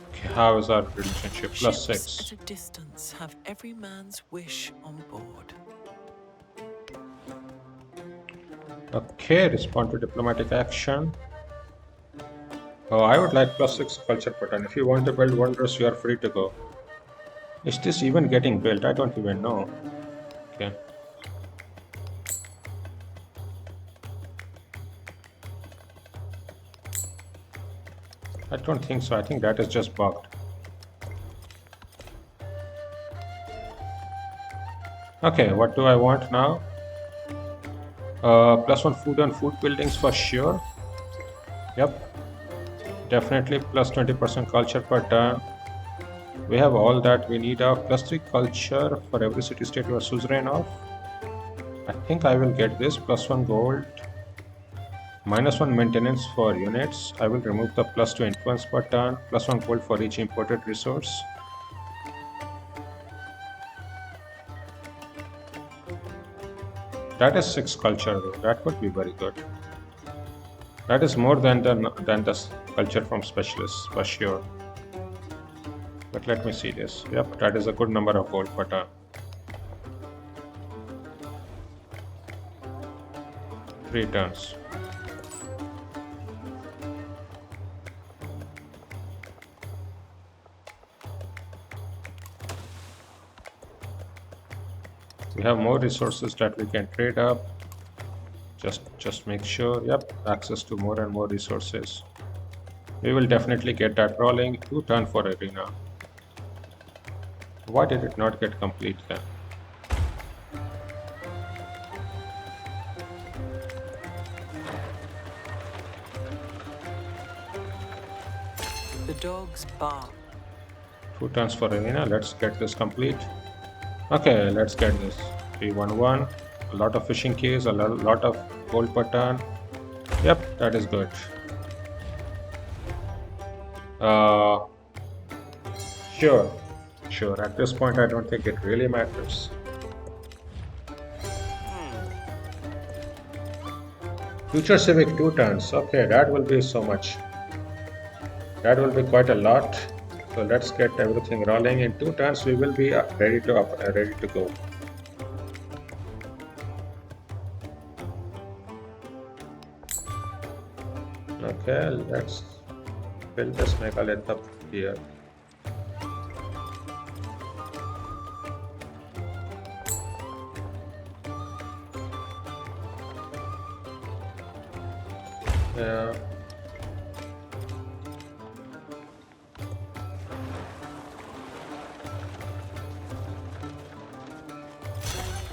Okay, how is our relationship? Plus Ships 6. at a distance have every man's wish on board. Okay, respond to diplomatic action. Oh, I would like plus 6 culture pattern. If you want to build wonders, you are free to go. Is this even getting built? I don't even know. Okay. I don't think so. I think that is just bugged. Okay, what do I want now? Plus 1 food and food buildings for sure. Yep. Definitely plus 20% culture per turn. We have all that we need of. Plus 3 culture for every city state you are suzerain of. I think I will get this. Plus 1 gold. Minus 1 maintenance for units. I will remove the plus 2 influence per turn. Plus 1 gold for each imported resource. That is 6 culture though. That would be very good. That is more than the culture from specialists for sure. But let me see this. Yep, that is a good number of gold per turn. 3 turns. We have more resources that we can trade up. Just make sure. Yep, access to more and more resources. We will definitely get that rolling. 2 turn for arena. Why did it not get complete then? The dogs bark. 2 turns for arena. Let's get this complete. Okay, let's get this. 311. A lot of fishing keys, a lot of gold per turn. Yep, that is good. Uh, sure. At this point, I don't think it really matters. Future Civic 2 turns. Okay, that will be so much. That will be quite a lot. So let's get everything rolling. In 2 turns, we will be ready to go. Okay, let's build this megalith up. here. Yeah.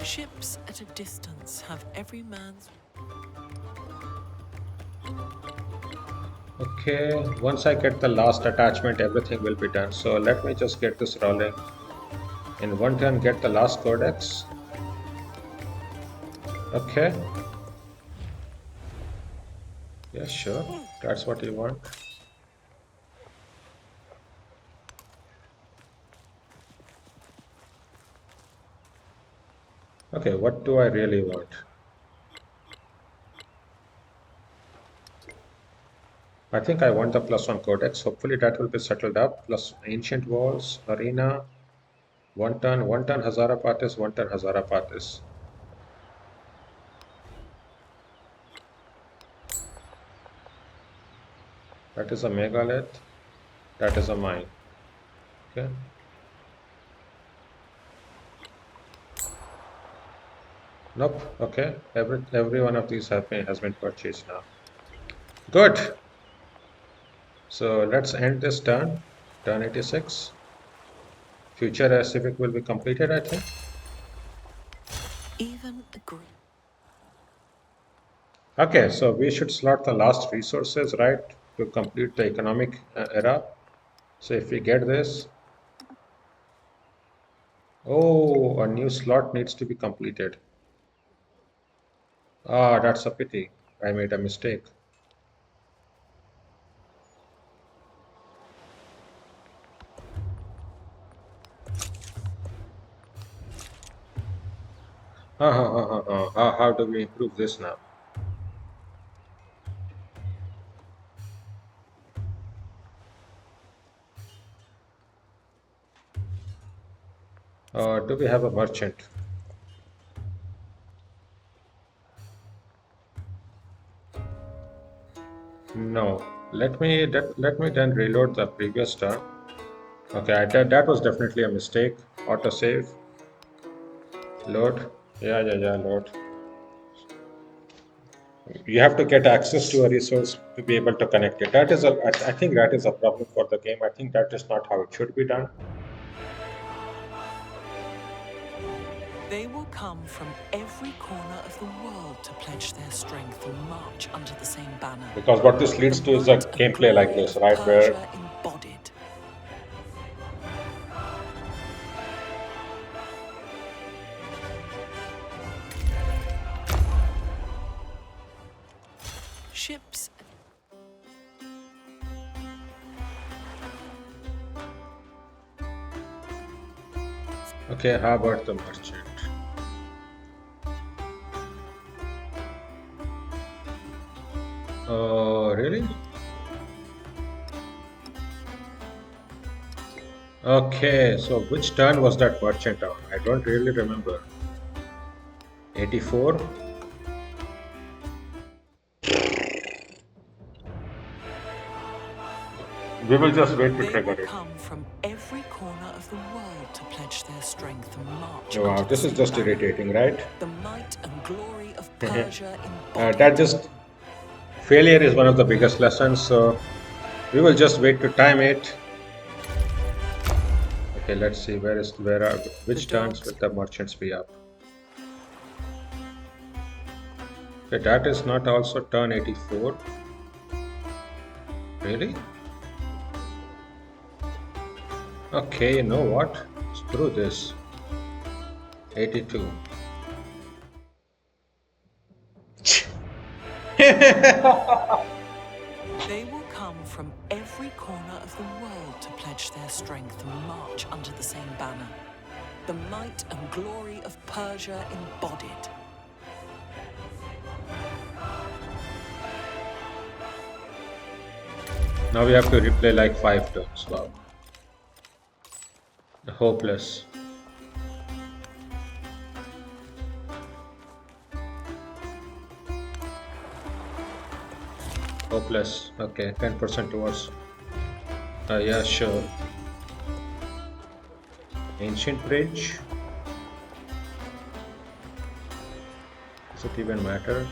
Ships at a distance have every man's. Okay, once I get the last attachment, everything will be done. So let me just get this rolling. In one turn, get the last codex. Okay. Yeah, sure. That's what you want. Okay, what do I really want? I think I want the +1 codex. Hopefully that will be settled up. Plus ancient walls, arena, one turn Hazara Patis, one turn Hazara Patis. That is a megalith. That is a mine. Okay. Nope. Okay. Every one of these has been purchased now. Good. So let's end this turn. Turn 86. Future civic will be completed, I think. Even a group. Okay, so we should slot the last resources, right, to complete the economic era. So if we get this, oh, a new slot needs to be completed. Ah, that's a pity. I made a mistake. How do we improve this now? Do we have a merchant? No. Let me then reload the previous turn. Okay, that was definitely a mistake. Autosave. Load. Yeah, load. You have to get access to a resource to be able to connect it. I think that is a problem for the game. I think that is not how it should be done. They will come from every corner of the world to pledge their strength and march under the same banner. Because what this leads to is a Might and gameplay like glory this, of right? Where Persia embodied. Ships. okay, how about the merchant? Oh, really? Okay, so which turn was that merchant on? I don't really remember. 84? We will just wait to They trigger will it. come from every corner of the world to pledge their strength and march Wow, under the this is same just banner. irritating, right? The might and glory of Persia embodied. That just failure is one of the biggest lessons, so we will just wait to time it. Okay, let's see which turns dogs. will the merchants be up. Okay, that is not also turn 84. Really? Okay, you know what? Screw this. 82. They will come from every corner of the world to pledge their strength and march under the same banner. The might and glory of Persia embodied. Now we have to replay like 5 turns. Wow. Hopeless. Hopeless. Okay, 10% towards. Yeah, sure. Ancient bridge. Does it even matter?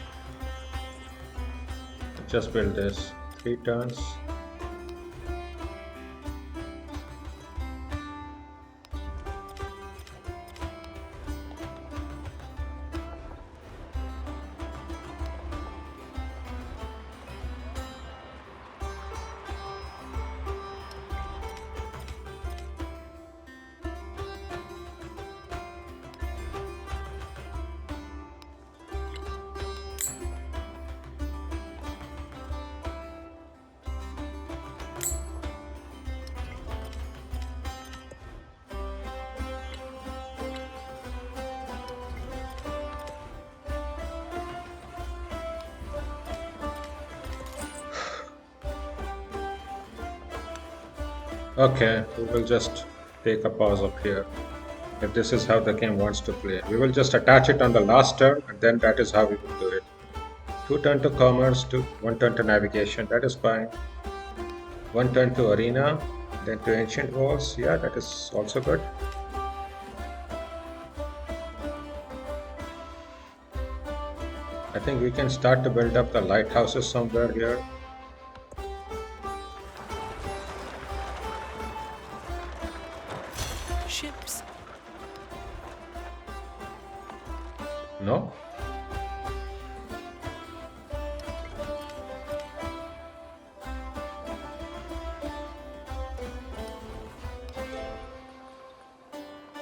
Just build this. 3 turns. Okay, we will just take a pause up here. If this is how the game wants to play, we will just attach it on the last turn, and then that is how we will do it. 2 turn to commerce, 1 turn to navigation. That is fine. 1 turn to arena, then to ancient walls. Yeah, that is also good. I think we can start to build up the lighthouses somewhere here. Ships. No?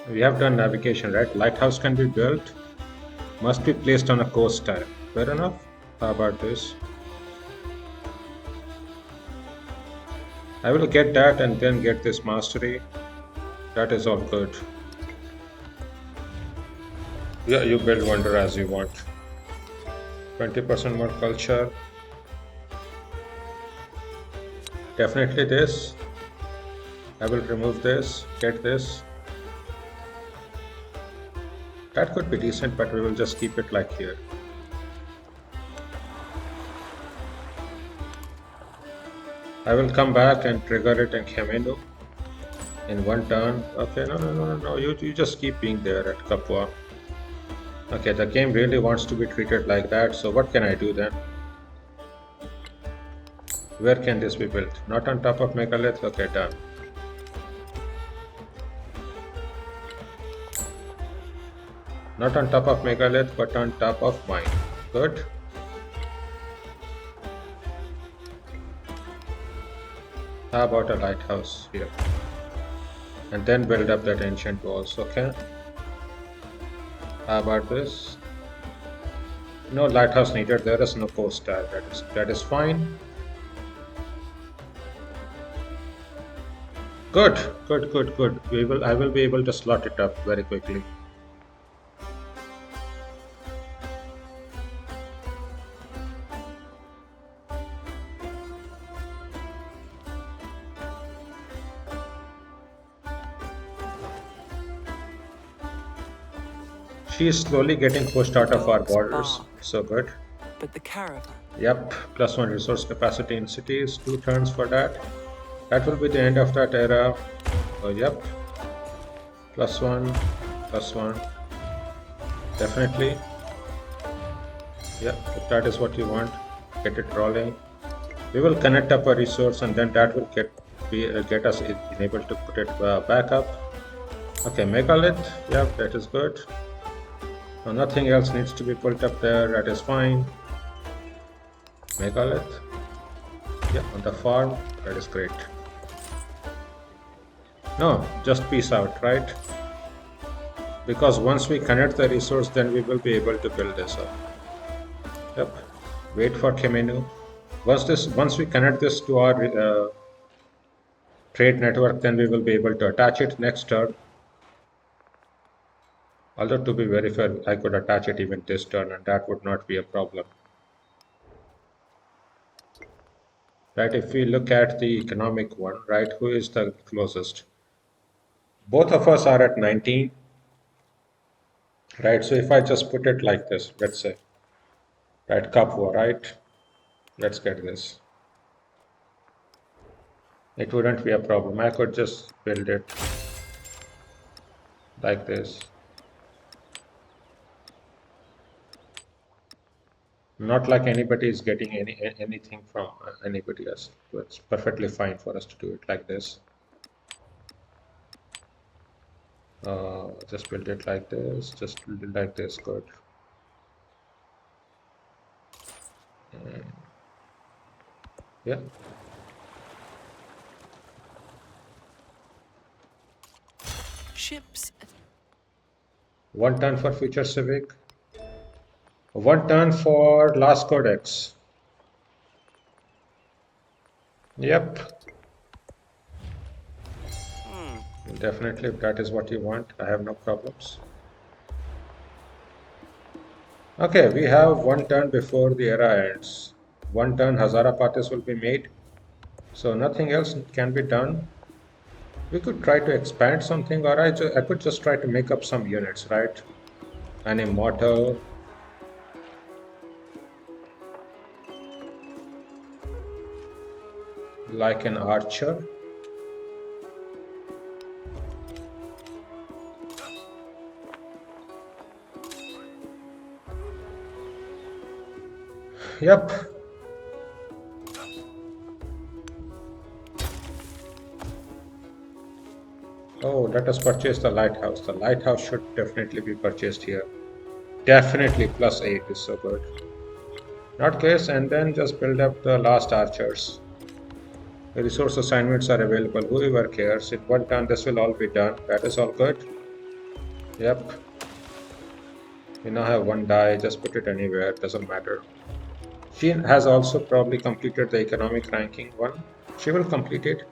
We have done navigation, right? Lighthouse can be built, must be placed on a coast tile. Fair enough. How about this? I will get that and then get this mastery. That is all good. Yeah, you build wonder as you want. 20% more culture. Definitely this. I will remove this, get this. That could be decent, but we will just keep it like here. I will come back and trigger it in Khemenu in 1 turn. Okay, no. You just keep being there at Kapwa. Okay, the game really wants to be treated like that, so what can I do then? Where can this be built? Not on top of Megalith? Okay, done. Not on top of Megalith, but on top of mine. Good. How about a lighthouse here? And then build up that ancient walls, okay? How about this? No lighthouse needed, there is no coast tile. That is fine. Good. I will be able to slot it up very quickly. She is slowly getting pushed out of our Dogs borders. bark, So good. but the caravan. Yep, +1 resource capacity in cities, 2 turns for that. That will be the end of that era. Oh, yep. +1, +1. Definitely. Yep, if that is what you want, get it rolling. We will connect up a resource and then that will get us enabled to put it back up. Okay, megalith. Yep, that is good. Now nothing else needs to be put up there. That is fine. Megalith. Yeah, on the farm. That is great. No, just peace out, right? Because once we connect the resource, then we will be able to build this up. Yep. Wait for Kemenu. Once we connect this to our trade network, then we will be able to attach it next turn. Although to be very fair, I could attach it even this turn, and that would not be a problem. Right? If we look at the economic one, right? Who is the closest? Both of us are at 19. Right, so if I just put it like this, let's say, right, Kapwa, right? Let's get this. It wouldn't be a problem. I could just build it like this. Not like anybody is getting anything from anybody else. So it's perfectly fine for us to do it like this. Just build it like this. Just build it like this. Good. Yeah. Ships. 1 turn for future civic. 1 turn for last codex. Yep. Definitely, if that is what you want, I have no problems. Okay, we have 1 turn before the era ends. 1 turn Hazara Pathis will be made. So nothing else can be done. We could try to expand something, or I could just try to make up some units, right? An immortal. Like an archer. Yep. Oh, let us purchase the lighthouse. The lighthouse should definitely be purchased here. Definitely +8 is so good. Not case, and then just build up the last archers. The resource assignments are available. Whoever cares. In 1 turn, this will all be done. That is all good. Yep. We now have 1 die. Just put it anywhere. Doesn't matter. She has also probably completed the economic ranking one. She will complete it.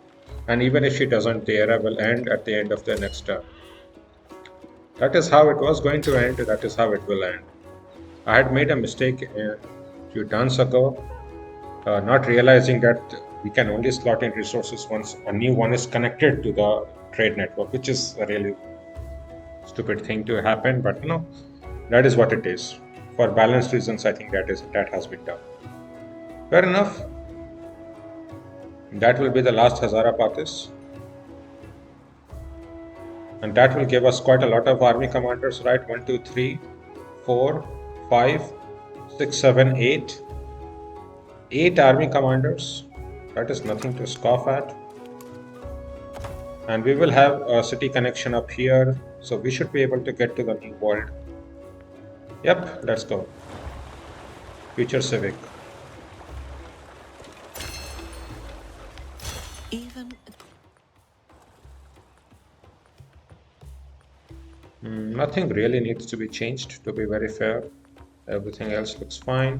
And even if she doesn't, the era will end at the end of the next turn. That is how it was going to end. That is how it will end. I had made a mistake a few turns ago, not realizing that we can only slot in resources once a new one is connected to the trade network, which is a really stupid thing to happen. But no, that is what it is. For balanced reasons, I think that has been done. Fair enough. That will be the last Hazara Pathis. And that will give us quite a lot of army commanders, right? 1, 2, 3, 4, 5, 6, 7, 8. 8 army commanders. That is nothing to scoff at. And we will have a city connection up here. So we should be able to get to the new world. Yep, let's go. Future Civic. Even Nothing really needs to be changed, to be very fair. Everything else looks fine.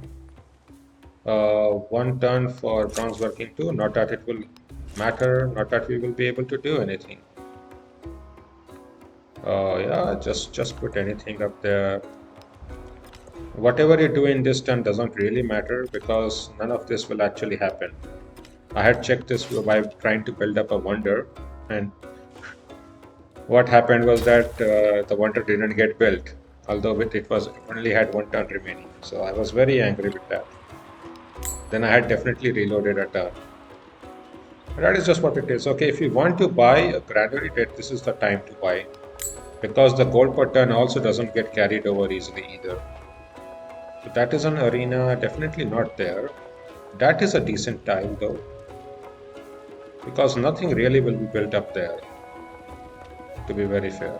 1 turn for bronze working 2. Not that it will matter, not that we will be able to do anything. Yeah, just put anything up there. Whatever you do in this turn doesn't really matter because none of this will actually happen. I had checked this by trying to build up a wonder, and what happened was that the wonder didn't get built, although it was only had 1 turn remaining. So I was very angry with that. Then I had definitely reloaded a turn. That is just what it is. Okay, if you want to buy a granary debt, this is the time to buy, because the gold per turn also doesn't get carried over easily either. So that is an arena, definitely not there. That is a decent tile though, because nothing really will be built up there, to be very fair.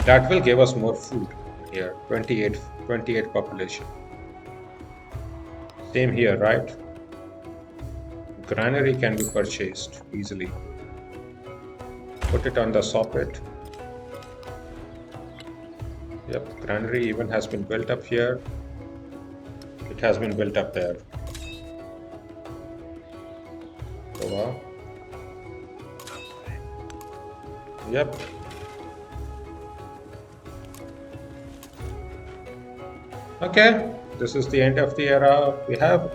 That will give us more food here, 28 population. Same here, right? Granary can be purchased easily. Put it on the socket. Yep, granary even has been built up here. It has been built up there. So, yep. Okay, this is the end of the era. We have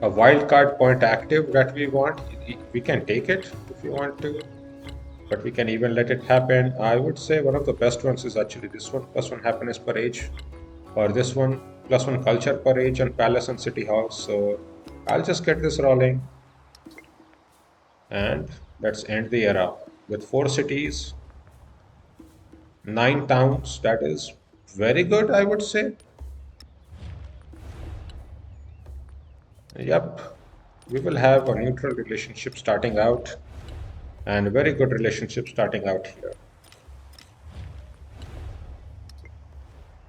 a wildcard point active that we want. We can take it if you want to, but we can even let it happen. I would say one of the best ones is actually this one, +1 happiness per age, or this one, +1 culture per age on palace and city halls. So I'll just get this rolling and let's end the era with 4 cities, 9 towns. That is very good, I would say. Yep, we will have a neutral relationship starting out and a very good relationship starting out here.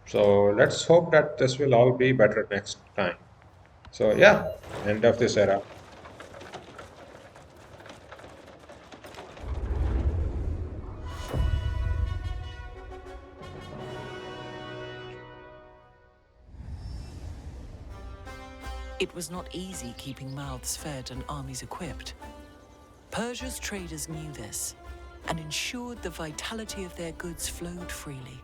So let's hope that this will all be better next time. So yeah, end of this era. It was not easy keeping mouths fed and armies equipped. Persia's traders knew this and ensured the vitality of their goods flowed freely.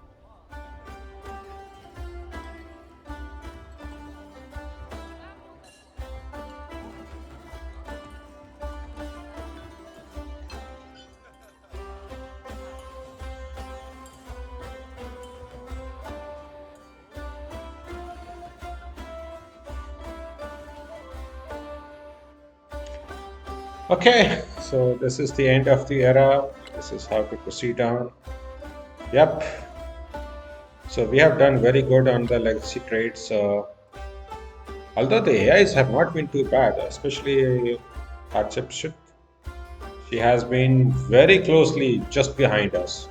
Okay, so this is the end of the era. This is how to proceed on. Yep. So we have done very good on the legacy trades. Although the AIs have not been too bad, especially Hatshepsut. She has been very closely just behind us,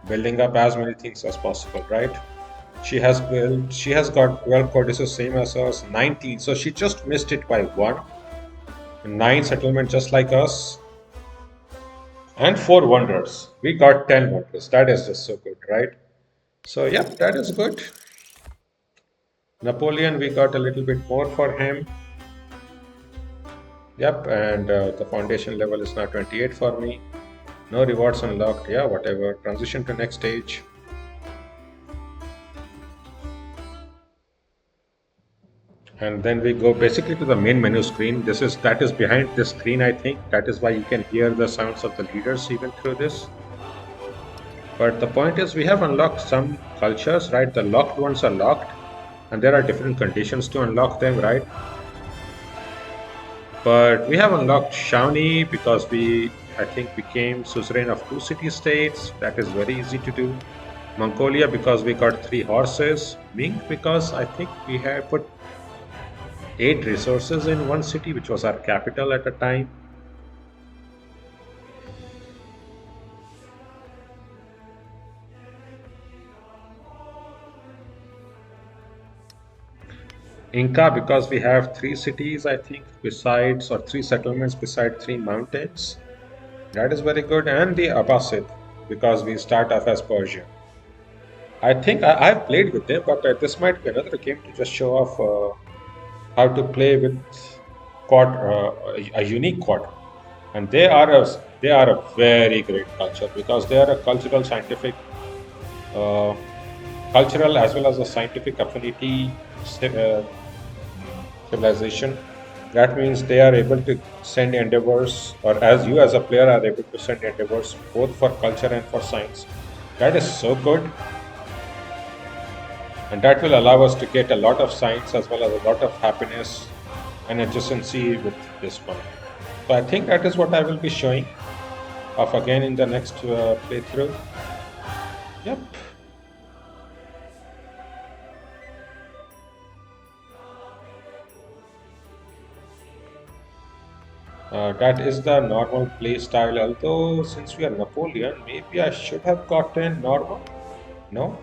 building up as many things as possible, right? She has got 12 codices, same as us, 19. So she just missed it by one. 9 settlement just like us. And 4 wonders. We got 10 wonders. That is just so good, right? So, yep, that is good. Napoleon, we got a little bit more for him. Yep, and the foundation level is now 28 for me. No rewards unlocked. Yeah, whatever. Transition to next stage. And then we go basically to the main menu screen. That is behind this screen, I think. That is why you can hear the sounds of the leaders even through this. But the point is, we have unlocked some cultures, right? The locked ones are locked, and there are different conditions to unlock them, right? But we have unlocked Shawnee because I think, became suzerain of 2 city-states. That is very easy to do. Mongolia because we got 3 horses. Ming because I think we have put 8 resources in one city, which was our capital at the time. Inca because we have 3 cities, I think, besides, or 3 settlements beside 3 mountains. That is very good. And the Abbasid because we start off as Persia. I think I've played with them, but this might be another game to just show off how to play with a unique quad. And they are a very great culture because they are a cultural as well as a scientific affinity civilization. That means they are able to send endeavors, or as you as a player are able to send endeavors both for culture and for science. That is so good. And that will allow us to get a lot of science as well as a lot of happiness and adjacency with this one. So I think that is what I will be showing off again in the next playthrough. Yep. That is the normal play style. Although since we are Napoleon, maybe I should have gotten normal. No?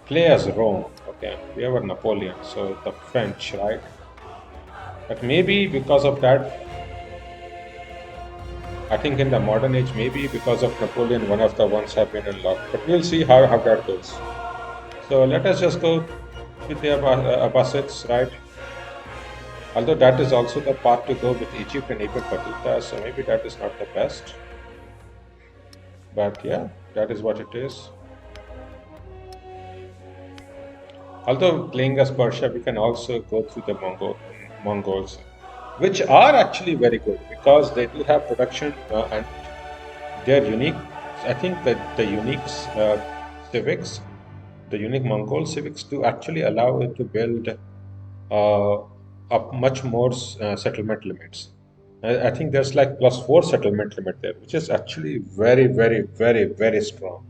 Play as Rome. Okay, we have a Napoleon, so the French, right? But maybe because of that, I think in the modern age, maybe because of Napoleon, one of the ones have been unlocked. But we'll see how that goes. So let us just go with the Abbasids, right? Although that is also the path to go with Egypt and Ibn Battuta, so maybe that is not the best. But yeah, that is what it is. Although playing as Persia, we can also go through the Mongols, which are actually very good because they do have production and they're unique. I think that the unique civics the unique Mongol civics to actually allow it to build uh, up much more settlement limits. I think there's like +4 settlement limit there, which is actually very, very, very, very strong.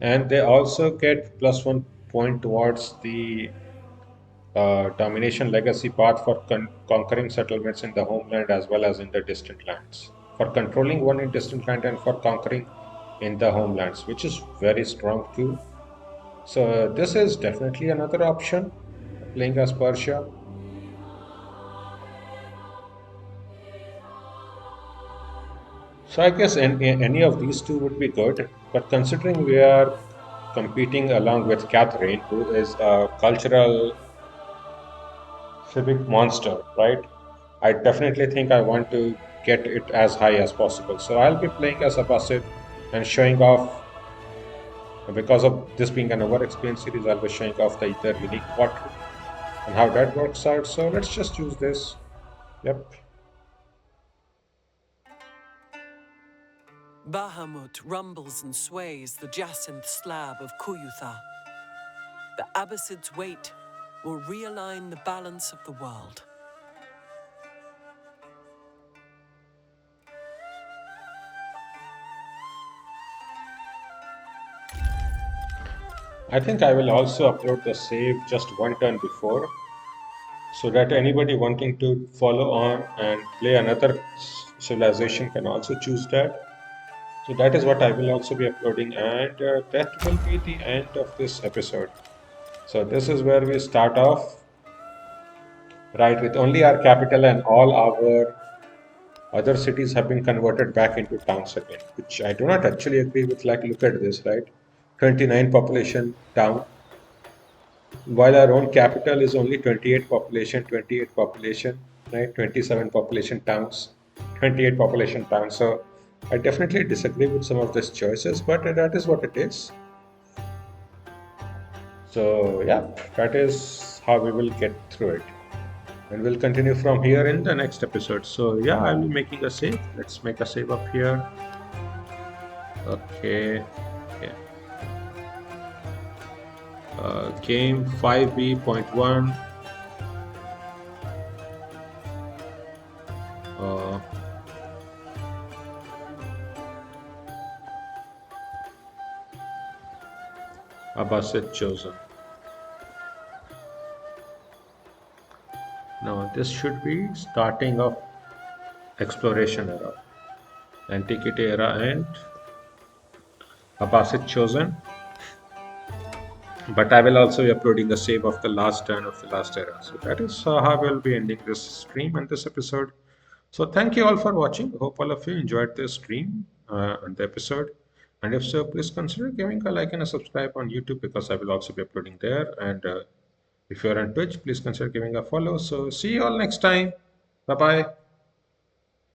And they also get +1 point towards the domination legacy path for conquering settlements in the homeland as well as in the distant lands. For controlling one in distant land and for conquering in the homelands, which is very strong too. So this is definitely another option, playing as Persia. So I guess any of these two would be good. But considering we are competing along with Catherine, who is a cultural civic monster, right? I definitely think I want to get it as high as possible. So I'll be playing as Abbasid and showing off, because of this being an overexplained series, I'll be showing off their unique pottery and how that works out. So let's just use this. Yep. Bahamut rumbles and sways the jacinth slab of Kuyutha. The Abbasid's weight will realign the balance of the world. I think I will also upload the save just one turn before, so that anybody wanting to follow on and play another civilization can also choose that. So that is what I will also be uploading, and that will be the end of this episode. So this is where we start off, right, with only our capital and all our other cities have been converted back into towns again, which I do not actually agree with. Like, look at this, right? 29 population town, while our own capital is only 28 population, right? 27 population towns, 28 population towns. So I definitely disagree with some of these choices, but that is what it is. So yeah, that is how we will get through it. And we'll continue from here in the next episode. So yeah, I'll be making a save. Let's make a save up here. Okay. Yeah. Game 5B.1. Uh, Abbasid chosen. Now this should be starting of exploration era, Antiquity era, and Abbasid chosen. But I will also be uploading a save of the last turn of the last era. So that is how we'll be ending this stream and this episode. So thank you all for watching. Hope all of you enjoyed the stream and the episode. And if so, please consider giving a like and a subscribe on YouTube, because I will also be uploading there. And if you're on Twitch, please consider giving a follow. So see you all next time. Bye bye.